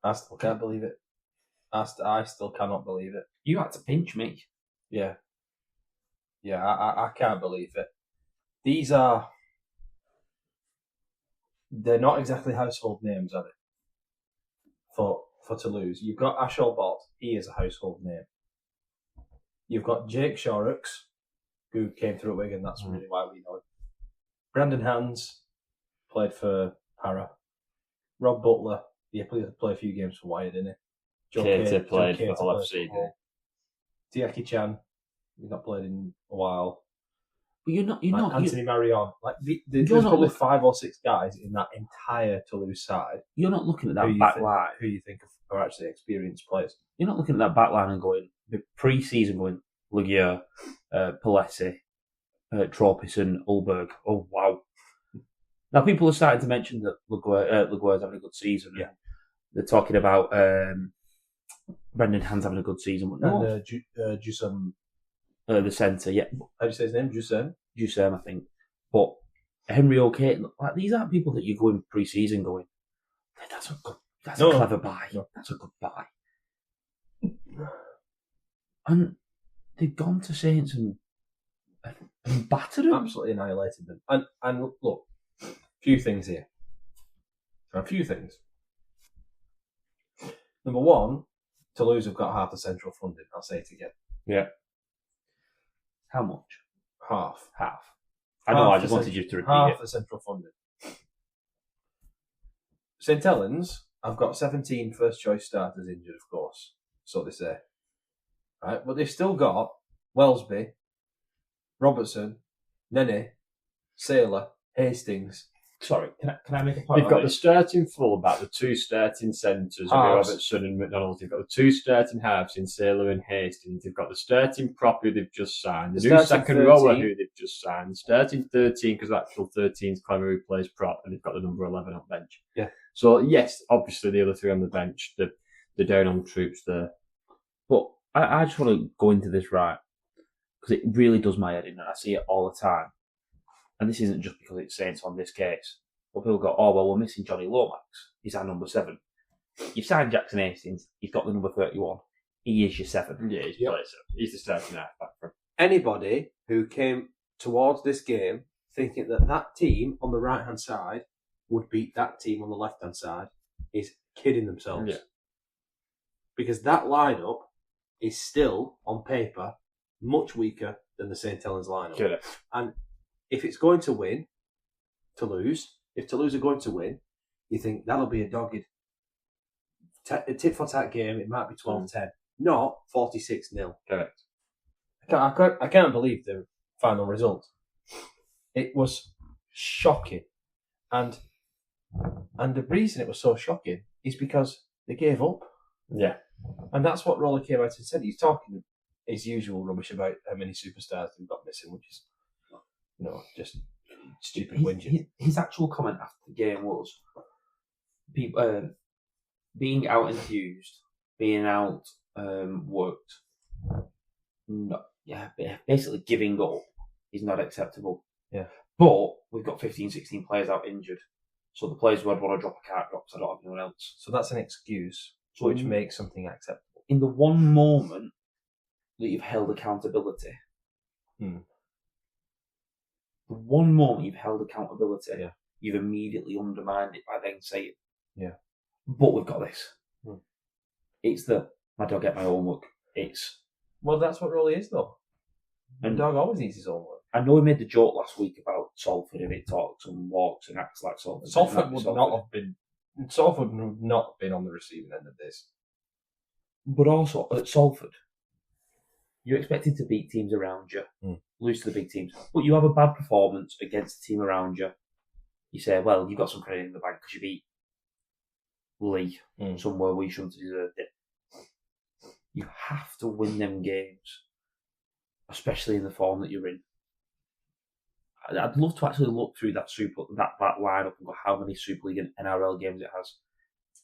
Speaker 2: I still can't believe it. I still cannot believe it.
Speaker 1: You had to pinch me.
Speaker 2: Yeah. Yeah, I can't believe it. They're not exactly household names, are they? For Toulouse. You've got Ashol Bott, he is a household name. You've got Jake Shorrocks, who came through at Wigan, that's really why we know him. Brandon Hands played for Para. Rob Butler, he played a few games for Wyatt, didn't he?
Speaker 3: Keita played for Hull FC.
Speaker 2: Tiaki Chan, he's not played in a while.
Speaker 1: But you're not.
Speaker 2: Anthony Marion. Like there's
Speaker 1: You're
Speaker 2: probably
Speaker 1: not-
Speaker 2: 5 or 6 guys in that entire Toulouse side
Speaker 1: You're not looking at
Speaker 2: who
Speaker 1: that
Speaker 2: you
Speaker 1: back
Speaker 2: think-
Speaker 1: line.
Speaker 2: who you think are actually experienced players.
Speaker 1: You're not looking at that back line and going pre-season going Lugia, Palessi, Tropison, Ulberg. Oh wow! Now people are starting to mention that Luguer's having a good season.
Speaker 2: Yeah.
Speaker 1: They're talking about Brendan Hand's having a good season. But no,
Speaker 2: And Jusem,
Speaker 1: the centre, yeah,
Speaker 2: how do you say his name? Jusem.
Speaker 1: I think. But Henry O'Kane, like these aren't people that you go in pre-season going, that's a clever buy.
Speaker 2: No.
Speaker 1: That's a good buy. And they've gone to Saints and battered them.
Speaker 2: Absolutely annihilated them. And look, a few things here. Number one, Toulouse have got half the central funding. I'll say it again.
Speaker 1: Yeah. How much?
Speaker 2: Half.
Speaker 1: I know, I
Speaker 2: Half
Speaker 1: just
Speaker 2: the
Speaker 1: wanted you to repeat
Speaker 2: half
Speaker 1: it.
Speaker 2: the central funding. St Helens, I've got 17 first choice starters injured, of course. So they say. Right? But they've still got Wellesby, Robertson, Nene, Saylor, Hastings.
Speaker 1: Sorry, can I make a point?
Speaker 3: They've got the starting fullback, the 2 starting centres,
Speaker 2: Halves.
Speaker 3: Robertson and McDonald. They've got the 2 starting halves in Saylor and Hastings. They've got the starting prop who they've just signed. The new
Speaker 2: starting
Speaker 3: second
Speaker 2: 13.
Speaker 3: rower who they've just signed. The starting 13 because actual 13's Clever who plays prop, and they've got the number 11 on bench.
Speaker 2: Yeah.
Speaker 3: So yes, obviously the other 3 on the bench, they're down on troops there.
Speaker 1: But I just want to go into this right, because it really does my head in, and I see it all the time. And this isn't just because it's Saints on this case. But people go, oh, well, we're missing Johnny Lomax. He's our number 7. You've signed Jackson Hastings. He's got the number 31. He is your 7.
Speaker 3: Yeah, he's the starting halfback for him.
Speaker 2: Anybody who came towards this game thinking that team on the right-hand side would beat that team on the left-hand side is kidding themselves.
Speaker 3: Yeah.
Speaker 2: Because that lineup is still, on paper, much weaker than the St. Helens lineup.
Speaker 3: Get it.
Speaker 2: And if it's going to win, if Toulouse are going to win, you think that'll be a dogged tit-for-tat game. It might be 12-10, not 46-0.
Speaker 3: Correct.
Speaker 2: I can't believe the final result. It was shocking. And the reason it was so shocking is because they gave up.
Speaker 3: Yeah.
Speaker 2: And that's what Roller came out and said. He's talking his usual rubbish about how many superstars they've got missing, which is, just stupid whinging.
Speaker 1: His actual comment after the game was being out enthused, being out worked. No, basically giving up is not acceptable.
Speaker 2: Yeah.
Speaker 1: But we've got 15, 16 players out injured. So the players who I'd want to drop a cart drops, I don't have anyone else.
Speaker 2: So that's an excuse
Speaker 1: So
Speaker 2: which makes something acceptable.
Speaker 1: in the one moment that you've held accountability,
Speaker 2: Hmm.
Speaker 1: the one moment you've held accountability,
Speaker 2: Yeah.
Speaker 1: you've immediately undermined it by then saying,
Speaker 2: Yeah.
Speaker 1: but we've got this.
Speaker 2: Hmm.
Speaker 1: It's the, my dog get my homework. It's,
Speaker 2: Well, that's what Rolly is, though. And
Speaker 1: and
Speaker 2: dog always eats his own work.
Speaker 1: I know we made the joke last week about Salford if it talks and walks and acts like Salford.
Speaker 2: Salford would not have been on the receiving end of this.
Speaker 1: But also at Salford, you're expected to beat teams around you, lose to the big teams. But you have a bad performance against the team around you. You say, well, you've got some credit in the bank because you beat Lee somewhere where you shouldn't have deserved it. You have to win them games, especially in the form that you're in. I'd love to actually look through that lineup and go how many Super League and NRL games it has.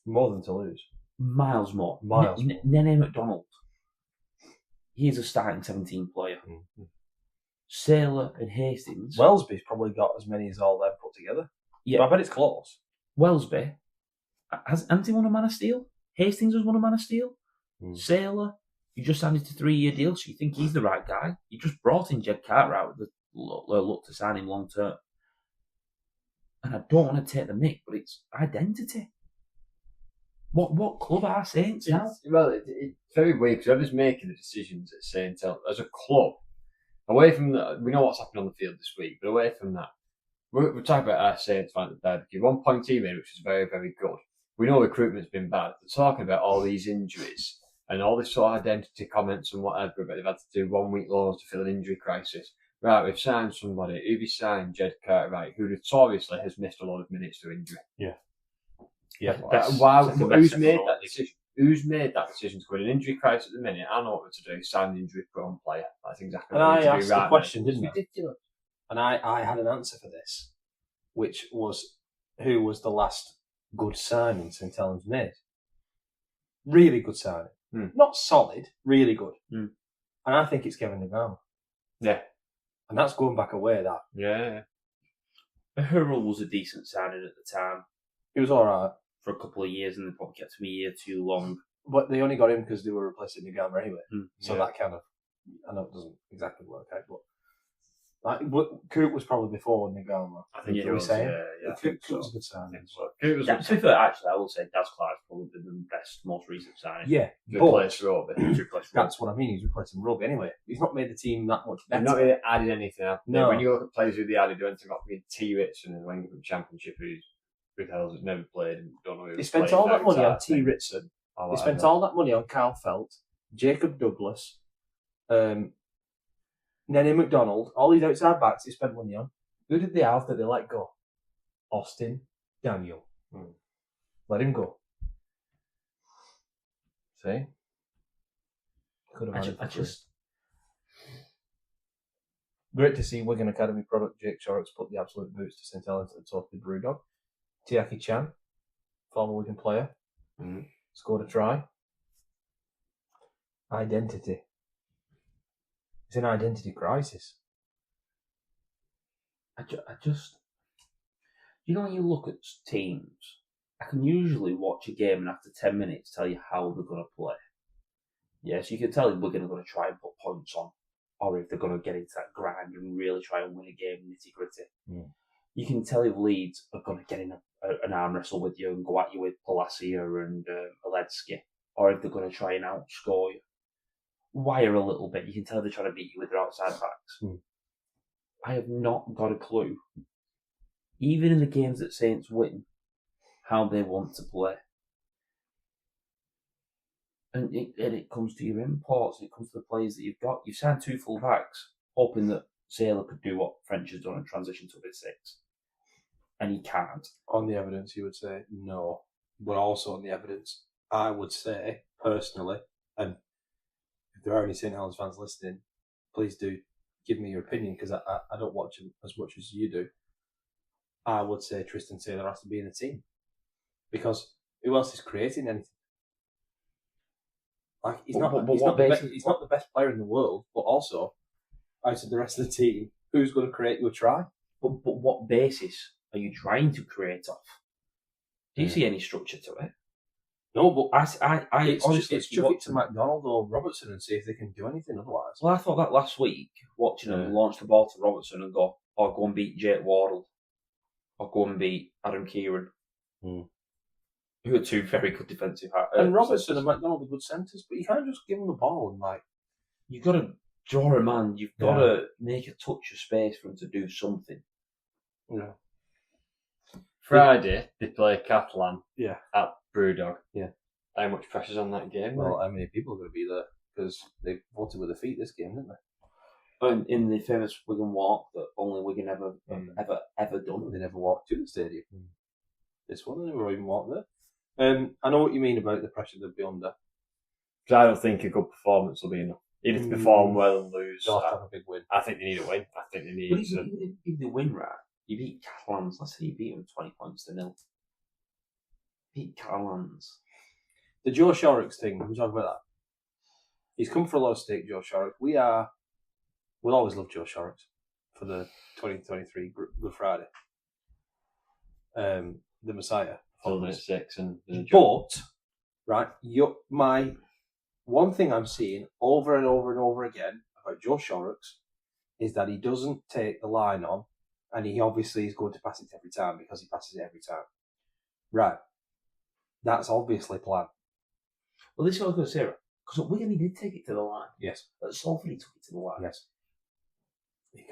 Speaker 2: More than Toulouse.
Speaker 1: Miles more.
Speaker 2: Miles more.
Speaker 1: Nene McDonald. He's a starting 17 player. Saylor and Hastings.
Speaker 2: Wellesby's probably got as many as all them put together.
Speaker 1: Yeah.
Speaker 2: But I bet it's close.
Speaker 1: Wellesby. Hasn't he won a Man of Steel? Hastings has won a Man of Steel. Saylor. You just signed a 3-year deal, so you think he's the right guy. You just brought in Jed Cartwright with the look to sign him long term. And I don't want to take the mick, but it's identity. What club are Saints now?
Speaker 3: It's very weird because whoever's making the decisions at Saints as a club, away from we know what's happened on the field this week, but away from that, we're talking about our Saints fan at the barbecue. One point he made, which is very, very good. We know recruitment's been bad. They're talking about all these injuries and all this sort of identity comments and whatever, but they've had to do 1 week loans to fill an injury crisis. right, we've signed somebody. Who've you signed? Jed Cartwright, who notoriously has missed a lot of minutes to injury.
Speaker 2: Yeah.
Speaker 3: Who's made that decision? Who's made that decision to go in an injury crisis at the minute? I know what to do. Sign the injury-prone player. That's exactly
Speaker 2: And
Speaker 3: what
Speaker 2: I
Speaker 3: we need to
Speaker 2: asked
Speaker 3: do right
Speaker 2: the question,
Speaker 3: now.
Speaker 2: didn't I?
Speaker 3: It's ridiculous.
Speaker 2: And I had an answer for this, which was who was the last good signing St Helens made. Really good signing. Not solid, really good. And I think it's Kevin Nagama.
Speaker 3: Yeah.
Speaker 2: And that's going back away, that.
Speaker 3: Yeah.
Speaker 1: Hurrell was a decent signing at the time
Speaker 2: He was alright.
Speaker 1: for a couple of years, and they probably kept him a year too long.
Speaker 2: But they only got him because they were replacing Nagama anyway. So
Speaker 3: Yeah.
Speaker 2: that kind of, I know it doesn't exactly work out, but Coop was probably before Nagama.
Speaker 3: I think
Speaker 2: you
Speaker 3: it
Speaker 2: were
Speaker 3: was,
Speaker 2: saying.
Speaker 3: yeah.
Speaker 2: Coop was a good signing.
Speaker 1: To be fair, actually, I will say Daz Clark's probably been the best, most recent signing.
Speaker 2: Yeah,
Speaker 3: Replace Roby.
Speaker 2: that's what I mean. He's replacing Roby anyway. He's not made the team that much
Speaker 3: They've
Speaker 2: better.
Speaker 3: not really added anything else.
Speaker 2: No.
Speaker 3: When you look at players who they added, they've got T. Ritson in the Wigan Championship, who's with Hells has never played and don't know who
Speaker 2: They spent all that money on T. Ritson. They spent all that money on Carl Felt, Jacob Douglas, Nenny McDonald, all these outside backs they spent money on. Who did they have that they let go? Austin Daniel. Let him go. See? Could have had it. Great to see Wigan Academy product Jake Shorrocks put the absolute boots to St Helens at the top of the Brewdog. Tiaki Chan, former Wigan player, scored a try. Identity. It's an identity crisis.
Speaker 1: You know, when you look at teams, I can usually watch a game and after 10 minutes tell you how they're going to play. Yes, you can tell if we're going to try and put points on, or if they're going to get into that grind and really try and win a game nitty gritty. You can tell if Leeds are going to get in an arm wrestle with you and go at you with Palacia and Oledzki, or if they're going to try and outscore you. Wire a little bit. You can tell they're trying to beat you with their outside backs. I have not got a clue, even in the games that Saints win, how they want to play. And it comes to your imports, it comes to the players that you've got. You've signed 2 full backs, hoping that Sailor could do what French has done and transition to a bit 6. And he can't.
Speaker 2: On the evidence, you would say no. But also on the evidence, I would say, personally, and if there are any St Helens fans listening, please do give me your opinion, because I don't watch him as much as you do. I would say Tristan Taylor has to be in the team. Because who else is creating anything? Like, he's not the best player in the world, but also, out of the rest of the team, who's going to create you a try?
Speaker 1: But what basis are you trying to create off? Do you see any structure to it?
Speaker 2: No, but
Speaker 1: I honestly,
Speaker 2: it's chuck it to McDonald or Robertson and see if they can do anything otherwise.
Speaker 1: Well, I thought that last week, watching them launch the ball to Robertson and go and beat Jake Wardle, or go and beat Adam Kieran, who are 2 very good defensive
Speaker 2: and Robertson and McDonald are good centres, but you can't just give them the ball and
Speaker 1: you've got to draw a man. You've got to make a touch of space for him to do something.
Speaker 2: Yeah.
Speaker 3: Friday, they play Catalan
Speaker 2: Yeah.
Speaker 3: at Brewdog.
Speaker 2: Yeah.
Speaker 3: How much pressure's on that game?
Speaker 2: Well, how many people are going to be there? Because they voted with their feet this game, didn't they?
Speaker 1: And in the famous Wigan walk that only Wigan ever done.
Speaker 2: They never walked to the stadium. This one, they never even walked there. I know what you mean about the pressure they'll be under.
Speaker 3: Because I don't think a good performance will be enough. Even if they perform well and lose,
Speaker 2: They'll have to have a big win.
Speaker 3: I think they need a win. I think they need
Speaker 1: But if they win, right, you beat Catalans. Let's say you beat them 20 points to 0. Beat Catalans.
Speaker 2: The Joe Shorrocks thing, we'll talk about that. He's come for a lot of stake, Joe Shorrocks. We'll always love Joe Shorrocks for the 2023 Good Friday. The Messiah.
Speaker 3: Holding at 6 and
Speaker 2: But, right, my one thing I'm seeing over and over and over again about Joe Shorrocks is that he doesn't take the line on, and he obviously is going to pass it every time because he passes it every time. Right. That's obviously planned.
Speaker 1: Well, this is what I was going to say, right? Because Wigan, he did take it to the line.
Speaker 2: Yes.
Speaker 1: But Salford, he took it to the line.
Speaker 2: Yes.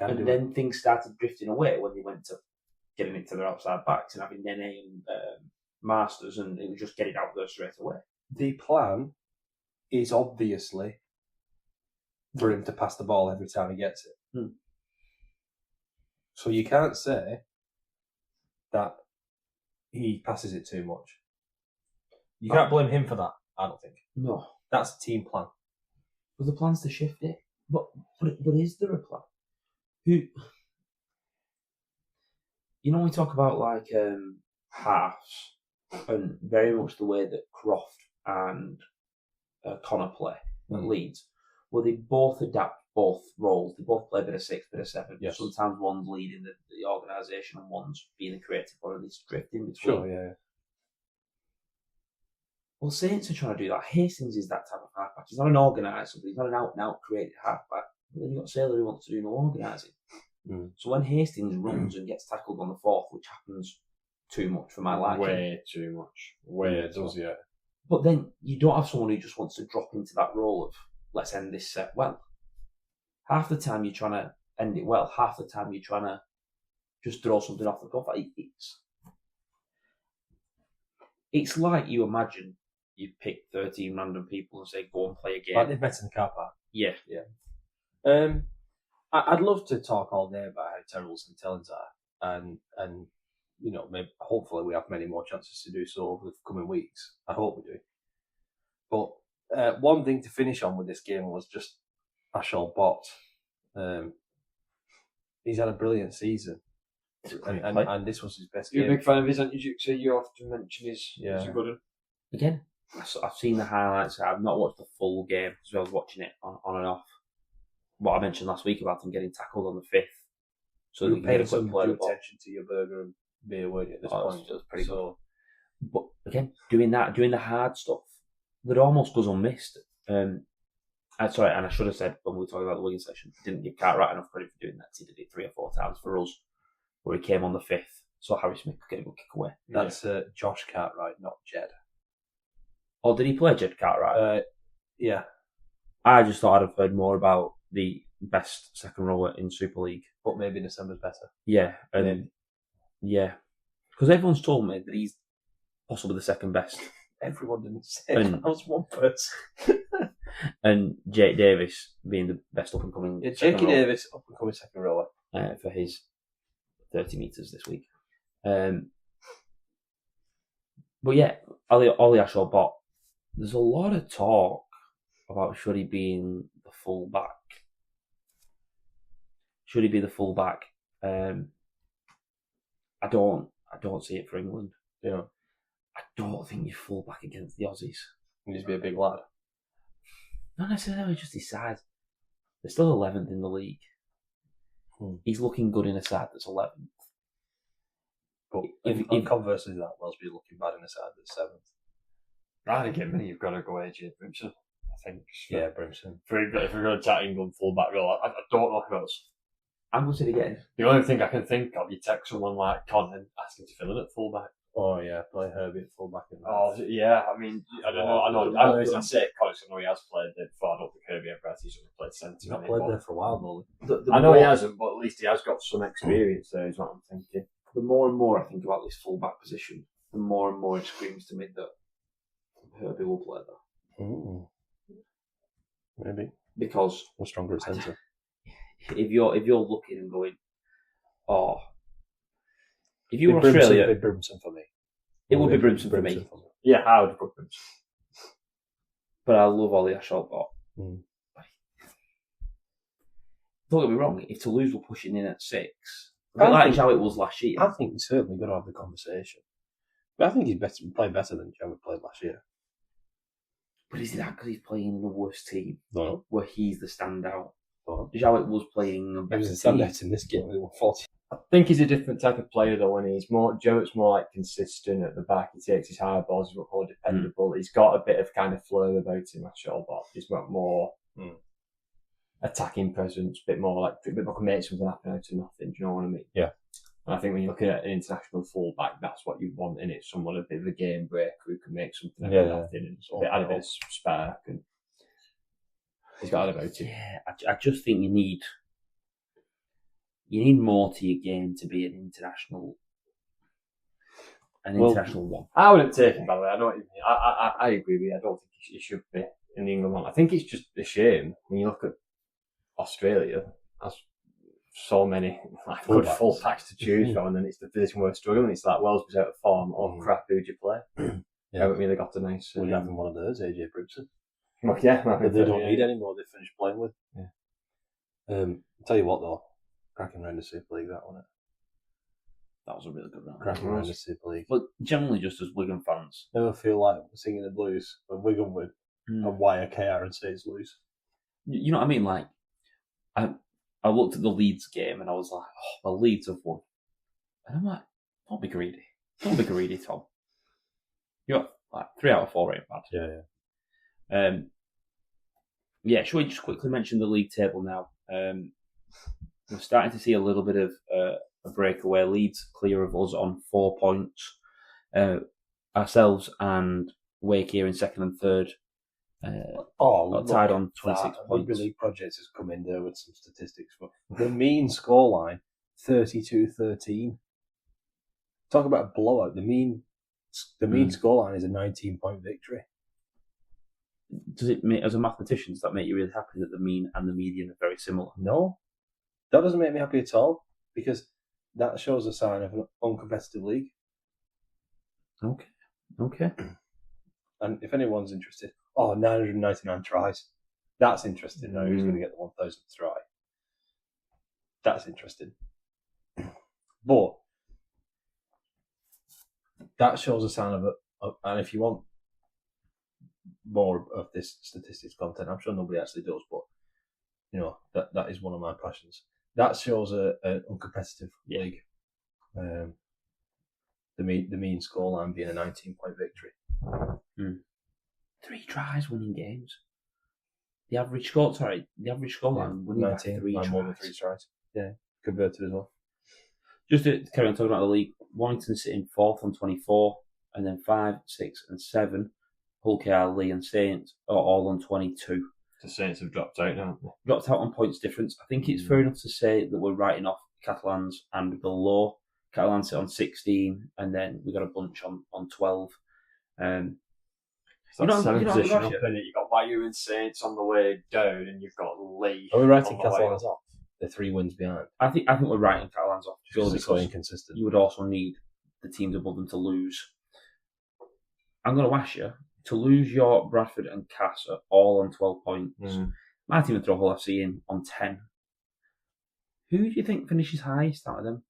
Speaker 1: And then things started drifting away when they went to getting it to their outside backs and having Nene and Masters, and it was just getting out there straight away.
Speaker 2: The plan is obviously for him to pass the ball every time he gets it. So you can't say that he passes it too much. You can't blame him for that, I don't think.
Speaker 1: No.
Speaker 2: That's a team plan.
Speaker 1: But the plan's to shift it. But is there a plan? Who? You know, we talk about like halves and very much the way that Croft and Connor play at Leeds. Well, they both adapt both roles. They both play a bit of 6, bit of 7.
Speaker 2: Yes.
Speaker 1: Sometimes one's leading the organisation and one's being the creative or at least drifting between.
Speaker 2: Sure, yeah.
Speaker 1: Well, Saints are trying to do that. Hastings is that type of halfback. He's not an organiser, but he's not an out-and-out creative halfback. But then you've got Sailor who wants to do no organising. So when Hastings runs and gets tackled on the 4th, which happens too much for my liking.
Speaker 3: Way too much. Way does, yeah.
Speaker 1: But then you don't have someone who just wants to drop into that role of, let's end this set well. Half the time you're trying to end it well, half the time you're trying to just throw something off the cuff. It's like you imagine you pick 13 random people and say, go and play a game.
Speaker 2: Like they've met in the car park.
Speaker 1: Yeah.
Speaker 2: I'd love to talk all day about how terrible some talents are, and you know, maybe hopefully we have many more chances to do so over the coming weeks. I hope we do. But one thing to finish on with this game was just Ashall Bott. He's had a brilliant season, and this was his best game.
Speaker 3: You're a big fan of his, aren't you, Duke? So you often mention he's a good one.
Speaker 1: Again, I've seen the highlights. I've not watched the full game because I was watching it on and off. What I mentioned last week about him getting tackled on the 5th. So
Speaker 2: you
Speaker 1: we
Speaker 2: paid
Speaker 1: paid
Speaker 2: some
Speaker 1: play
Speaker 2: due attention to your burger and beer, weren't you, at this point?
Speaker 1: It was pretty good. But again, doing the hard stuff, that almost goes unmissed. And I should have said when we were talking about the Wigan session, didn't give Cartwright enough credit for doing that. He did it 3 or 4 times for us, where he came on the 5th, so Harry Smith could get a good kick away.
Speaker 2: That's Josh Cartwright, not Jed.
Speaker 1: Or did he play Jed Cartwright?
Speaker 2: Yeah.
Speaker 1: I just thought I'd have heard more about the best second rower in Super League.
Speaker 2: But maybe December's better.
Speaker 1: Yeah, yeah. Because everyone's told me that he's possibly the second best.
Speaker 2: Everyone didn't say that. Was one person.
Speaker 1: And Jake Davis being the best up and coming.
Speaker 2: Yeah, Jakey Davis, up and coming second rower.
Speaker 1: For his 30 metres this week. But yeah, Ollie Ashall Bott, there's a lot of talk about should he be the full back. Should he be the full back? I don't see it for England.
Speaker 2: Yeah.
Speaker 1: I don't think you're full back against the Aussies.
Speaker 2: He needs to be a big lad.
Speaker 1: Not necessarily just his size. They're still 11th in the league. He's looking good in a side that's 11th.
Speaker 2: But if conversely that, Wellsby looking bad in a side that's 7th.
Speaker 3: I think at minute you've got to go AJ Brimson. I think.
Speaker 2: Yeah, Brimson.
Speaker 3: If we're going to chat England full back role, I don't know who else.
Speaker 1: I'm going to say it again.
Speaker 3: The only thing I can think of, you text someone like Con and ask him to fill in at full back.
Speaker 2: Oh yeah, play Herbie at full back.
Speaker 3: Oh yeah, I mean, I don't know. I say Con, I know he has played there before. I don't think Herbie ever has. He's only played centre.
Speaker 2: He's not played there for a while, though.
Speaker 3: I know he hasn't, but at least he has got some experience there, is what I'm thinking.
Speaker 1: The more and more I think about this full back position, the more and more it screams to me that Herbie will play there.
Speaker 2: Ooh. Maybe.
Speaker 1: Because
Speaker 2: we're stronger at centre.
Speaker 1: If you're looking and going, if you were Australia,
Speaker 2: it would be Brimson for me.
Speaker 1: It would be Brimson for me.
Speaker 3: Yeah, I would put Brimson.
Speaker 1: But I love Ollie Ashall Bott. Don't get me wrong, if Toulouse were pushing in at 6, like how it was last year.
Speaker 2: I think we're certainly going to have the conversation. But I think he's played better than Joe played last year.
Speaker 1: But is that because he's playing in the worst team?
Speaker 2: No.
Speaker 1: Where he's the standout?
Speaker 2: No.
Speaker 1: Jowett was playing a better
Speaker 2: team. He was the standout in this game. He won 40.
Speaker 3: I think he's a different type of player though, and Jowett's more like consistent at the back. He takes his high balls, he's more dependable. He's got a bit of kind of flow about him, Ashall Bott. He's got more attacking presence, a bit more can make something happen out of nothing. Do you know what I mean?
Speaker 2: Yeah.
Speaker 3: And I think when you're looking at an international fullback, that's what you want in it. Someone a bit of a game breaker who can make something out of nothing and add a bit of spark. And he's got that about him.
Speaker 1: Yeah, I just think you need more to your game to be an international one.
Speaker 3: I wouldn't take him, by the way. I know what you mean. I agree with you. I don't think he should be in the England one. I think it's just a shame when you look at Australia. so many
Speaker 2: Full
Speaker 3: good
Speaker 2: backs.
Speaker 3: full packs to choose from, and then it's the position where we're struggling. It's like Wellsby's out of form. Oh crap, who'd you play?
Speaker 2: Yeah.
Speaker 3: Haven't really got a nice.
Speaker 2: We're having one of those, AJ Brimson.
Speaker 3: Well, yeah,
Speaker 2: But they don't need any more. They finished playing with.
Speaker 3: Yeah.
Speaker 2: Tell you what though, cracking round the Super League, that wasn't it?
Speaker 1: That was a really good round.
Speaker 2: Cracking round the Super League.
Speaker 1: But generally, just as Wigan fans,
Speaker 2: Never feel like singing the blues when Wigan win and why KR and Saints lose.
Speaker 1: you know what I mean? Like, I looked at the Leeds game and I was like, oh, well, Leeds have won. And I'm like, don't be greedy. Don't be greedy, Tom. You got like 3 out of 4 ain't bad.
Speaker 2: Yeah.
Speaker 1: Yeah, should we just quickly mention the league table now? We're starting to see a little bit of a breakaway. Leeds clear of us on 4 points. Ourselves and Wake here in second and third. Tied on 26 points.
Speaker 2: Rugby League Projects has come in there with some statistics. But the mean scoreline, 32-13. Talk about a blowout. The mean scoreline is a 19-point victory.
Speaker 1: Does it make, as a mathematician, does that make you really happy that the mean and the median are very similar?
Speaker 2: No, that doesn't make me happy at all, because that shows a sign of an uncompetitive league.
Speaker 1: Okay.
Speaker 2: And if anyone's interested, 999 tries. That's interesting. Now, who's going to get the 1,000th try? That's interesting. But that shows a sign of it. And if you want more of this statistics content, I'm sure nobody actually does, but you know, that is one of my passions. That shows an uncompetitive league. The mean scoreline being a 19-point victory.
Speaker 1: 3 tries winning games. The average scoreline winning
Speaker 2: 19,
Speaker 1: by 3 tries.
Speaker 2: more than 3 tries. Yeah, converted as well.
Speaker 1: Just to carry on talking about the league, Warrington sitting 4th on 24, and then 5, 6 and 7, Hull, KR, Lee and Saints are all on 22.
Speaker 3: The Saints have dropped out now.
Speaker 1: Dropped out on points difference. I think it's fair enough to say that we're writing off Catalans and below. Catalans sit on 16, and then we got a bunch on 12.
Speaker 3: So that's 7 position up, and you've got Bayou and Saints on the way down, and you've got Lee.
Speaker 2: Are we writing Catalans off? They're 3 wins behind.
Speaker 1: I think we're writing Catalans off purely
Speaker 2: Because so
Speaker 1: because
Speaker 2: inconsistent.
Speaker 1: you would also need the teams above them to lose. I'm going to ask you, Toulouse, York, Bradford and Cass are all on 12 points. My team would throw Hull FC in on 10. Who do you think finishes highest out of them?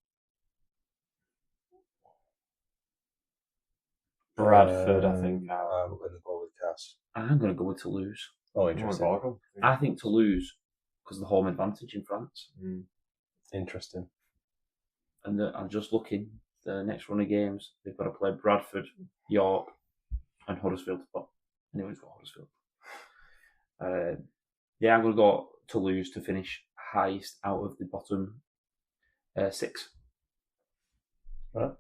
Speaker 3: Bradford, I think.
Speaker 2: I'm going to go with Cass.
Speaker 1: I'm going to go with Toulouse.
Speaker 2: Oh, interesting.
Speaker 1: I think Toulouse, because of the home advantage in France.
Speaker 2: Interesting.
Speaker 1: And I'm just looking, the next run of games, they've got to play Bradford, York, and Huddersfield. But anyone's got Huddersfield. I'm going to go Toulouse to finish highest out of the bottom 6. Right.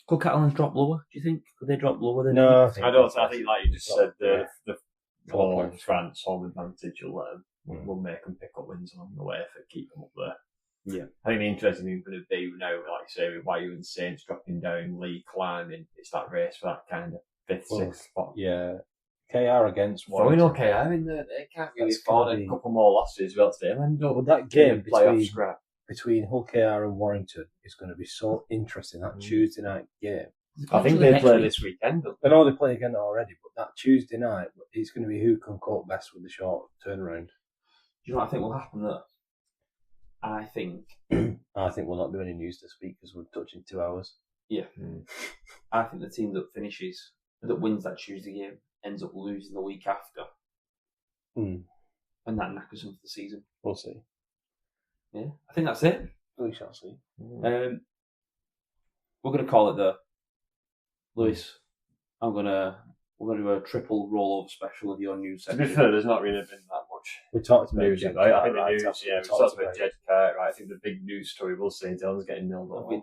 Speaker 1: Could Catalans drop lower, do you think? Could they drop lower than
Speaker 2: No,
Speaker 3: I don't. I think, like you just said, the home France home advantage will make them pick up wins along the way if it keep them up there. Yeah, I think the interesting thing going to be now, like say, with Bayou and Saints dropping down, Lee climbing, it's that race for that kind of 5th, 6th spot.
Speaker 2: Yeah, KR against
Speaker 3: Warrington. Throwing KR in there, they can't really afford a couple more losses. Well, they'll end up
Speaker 2: with that game
Speaker 3: between
Speaker 2: Hull, KR and Warrington is going to be so interesting. That Tuesday night game.
Speaker 3: I think they play this weekend.
Speaker 2: I know they play again already, but that Tuesday night, it's going to be who can cope best with the short turnaround.
Speaker 1: Do you know what I think will happen there? I think
Speaker 2: we'll not do any news this week because we're touching 2 hours.
Speaker 1: Yeah. I think the team that wins that Tuesday game ends up losing the week after. And that knackers them for the season.
Speaker 2: We'll see.
Speaker 1: Yeah, I think that's it.
Speaker 2: We shall see.
Speaker 1: We're going to call it there. Lewis, we're going to do a triple rollover special of your news section.
Speaker 3: To be fair, there's not really been that much.
Speaker 2: We talked about
Speaker 3: news. I think the news, we talked about Jed Cartwright. I think the big news story we'll see is Dylan's getting nilled up.
Speaker 1: We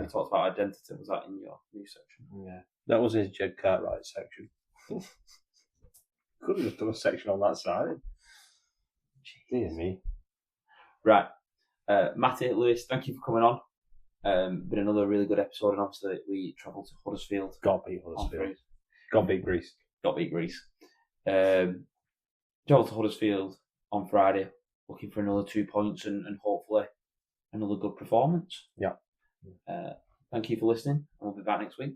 Speaker 1: talked about identity. Was that in your news section?
Speaker 2: Yeah. That was his Jed Cartwright section. Could have just done a section on that side. Dear me.
Speaker 1: Right. Matty, Lewis, thank you for coming on. Been another really good episode, and obviously we travelled to Huddersfield.
Speaker 2: Got beat Huddersfield. Got beat Greece.
Speaker 1: Travelled to Huddersfield on Friday, looking for another 2 points and hopefully another good performance.
Speaker 2: Yeah.
Speaker 1: Thank you for listening. We'll be back next week.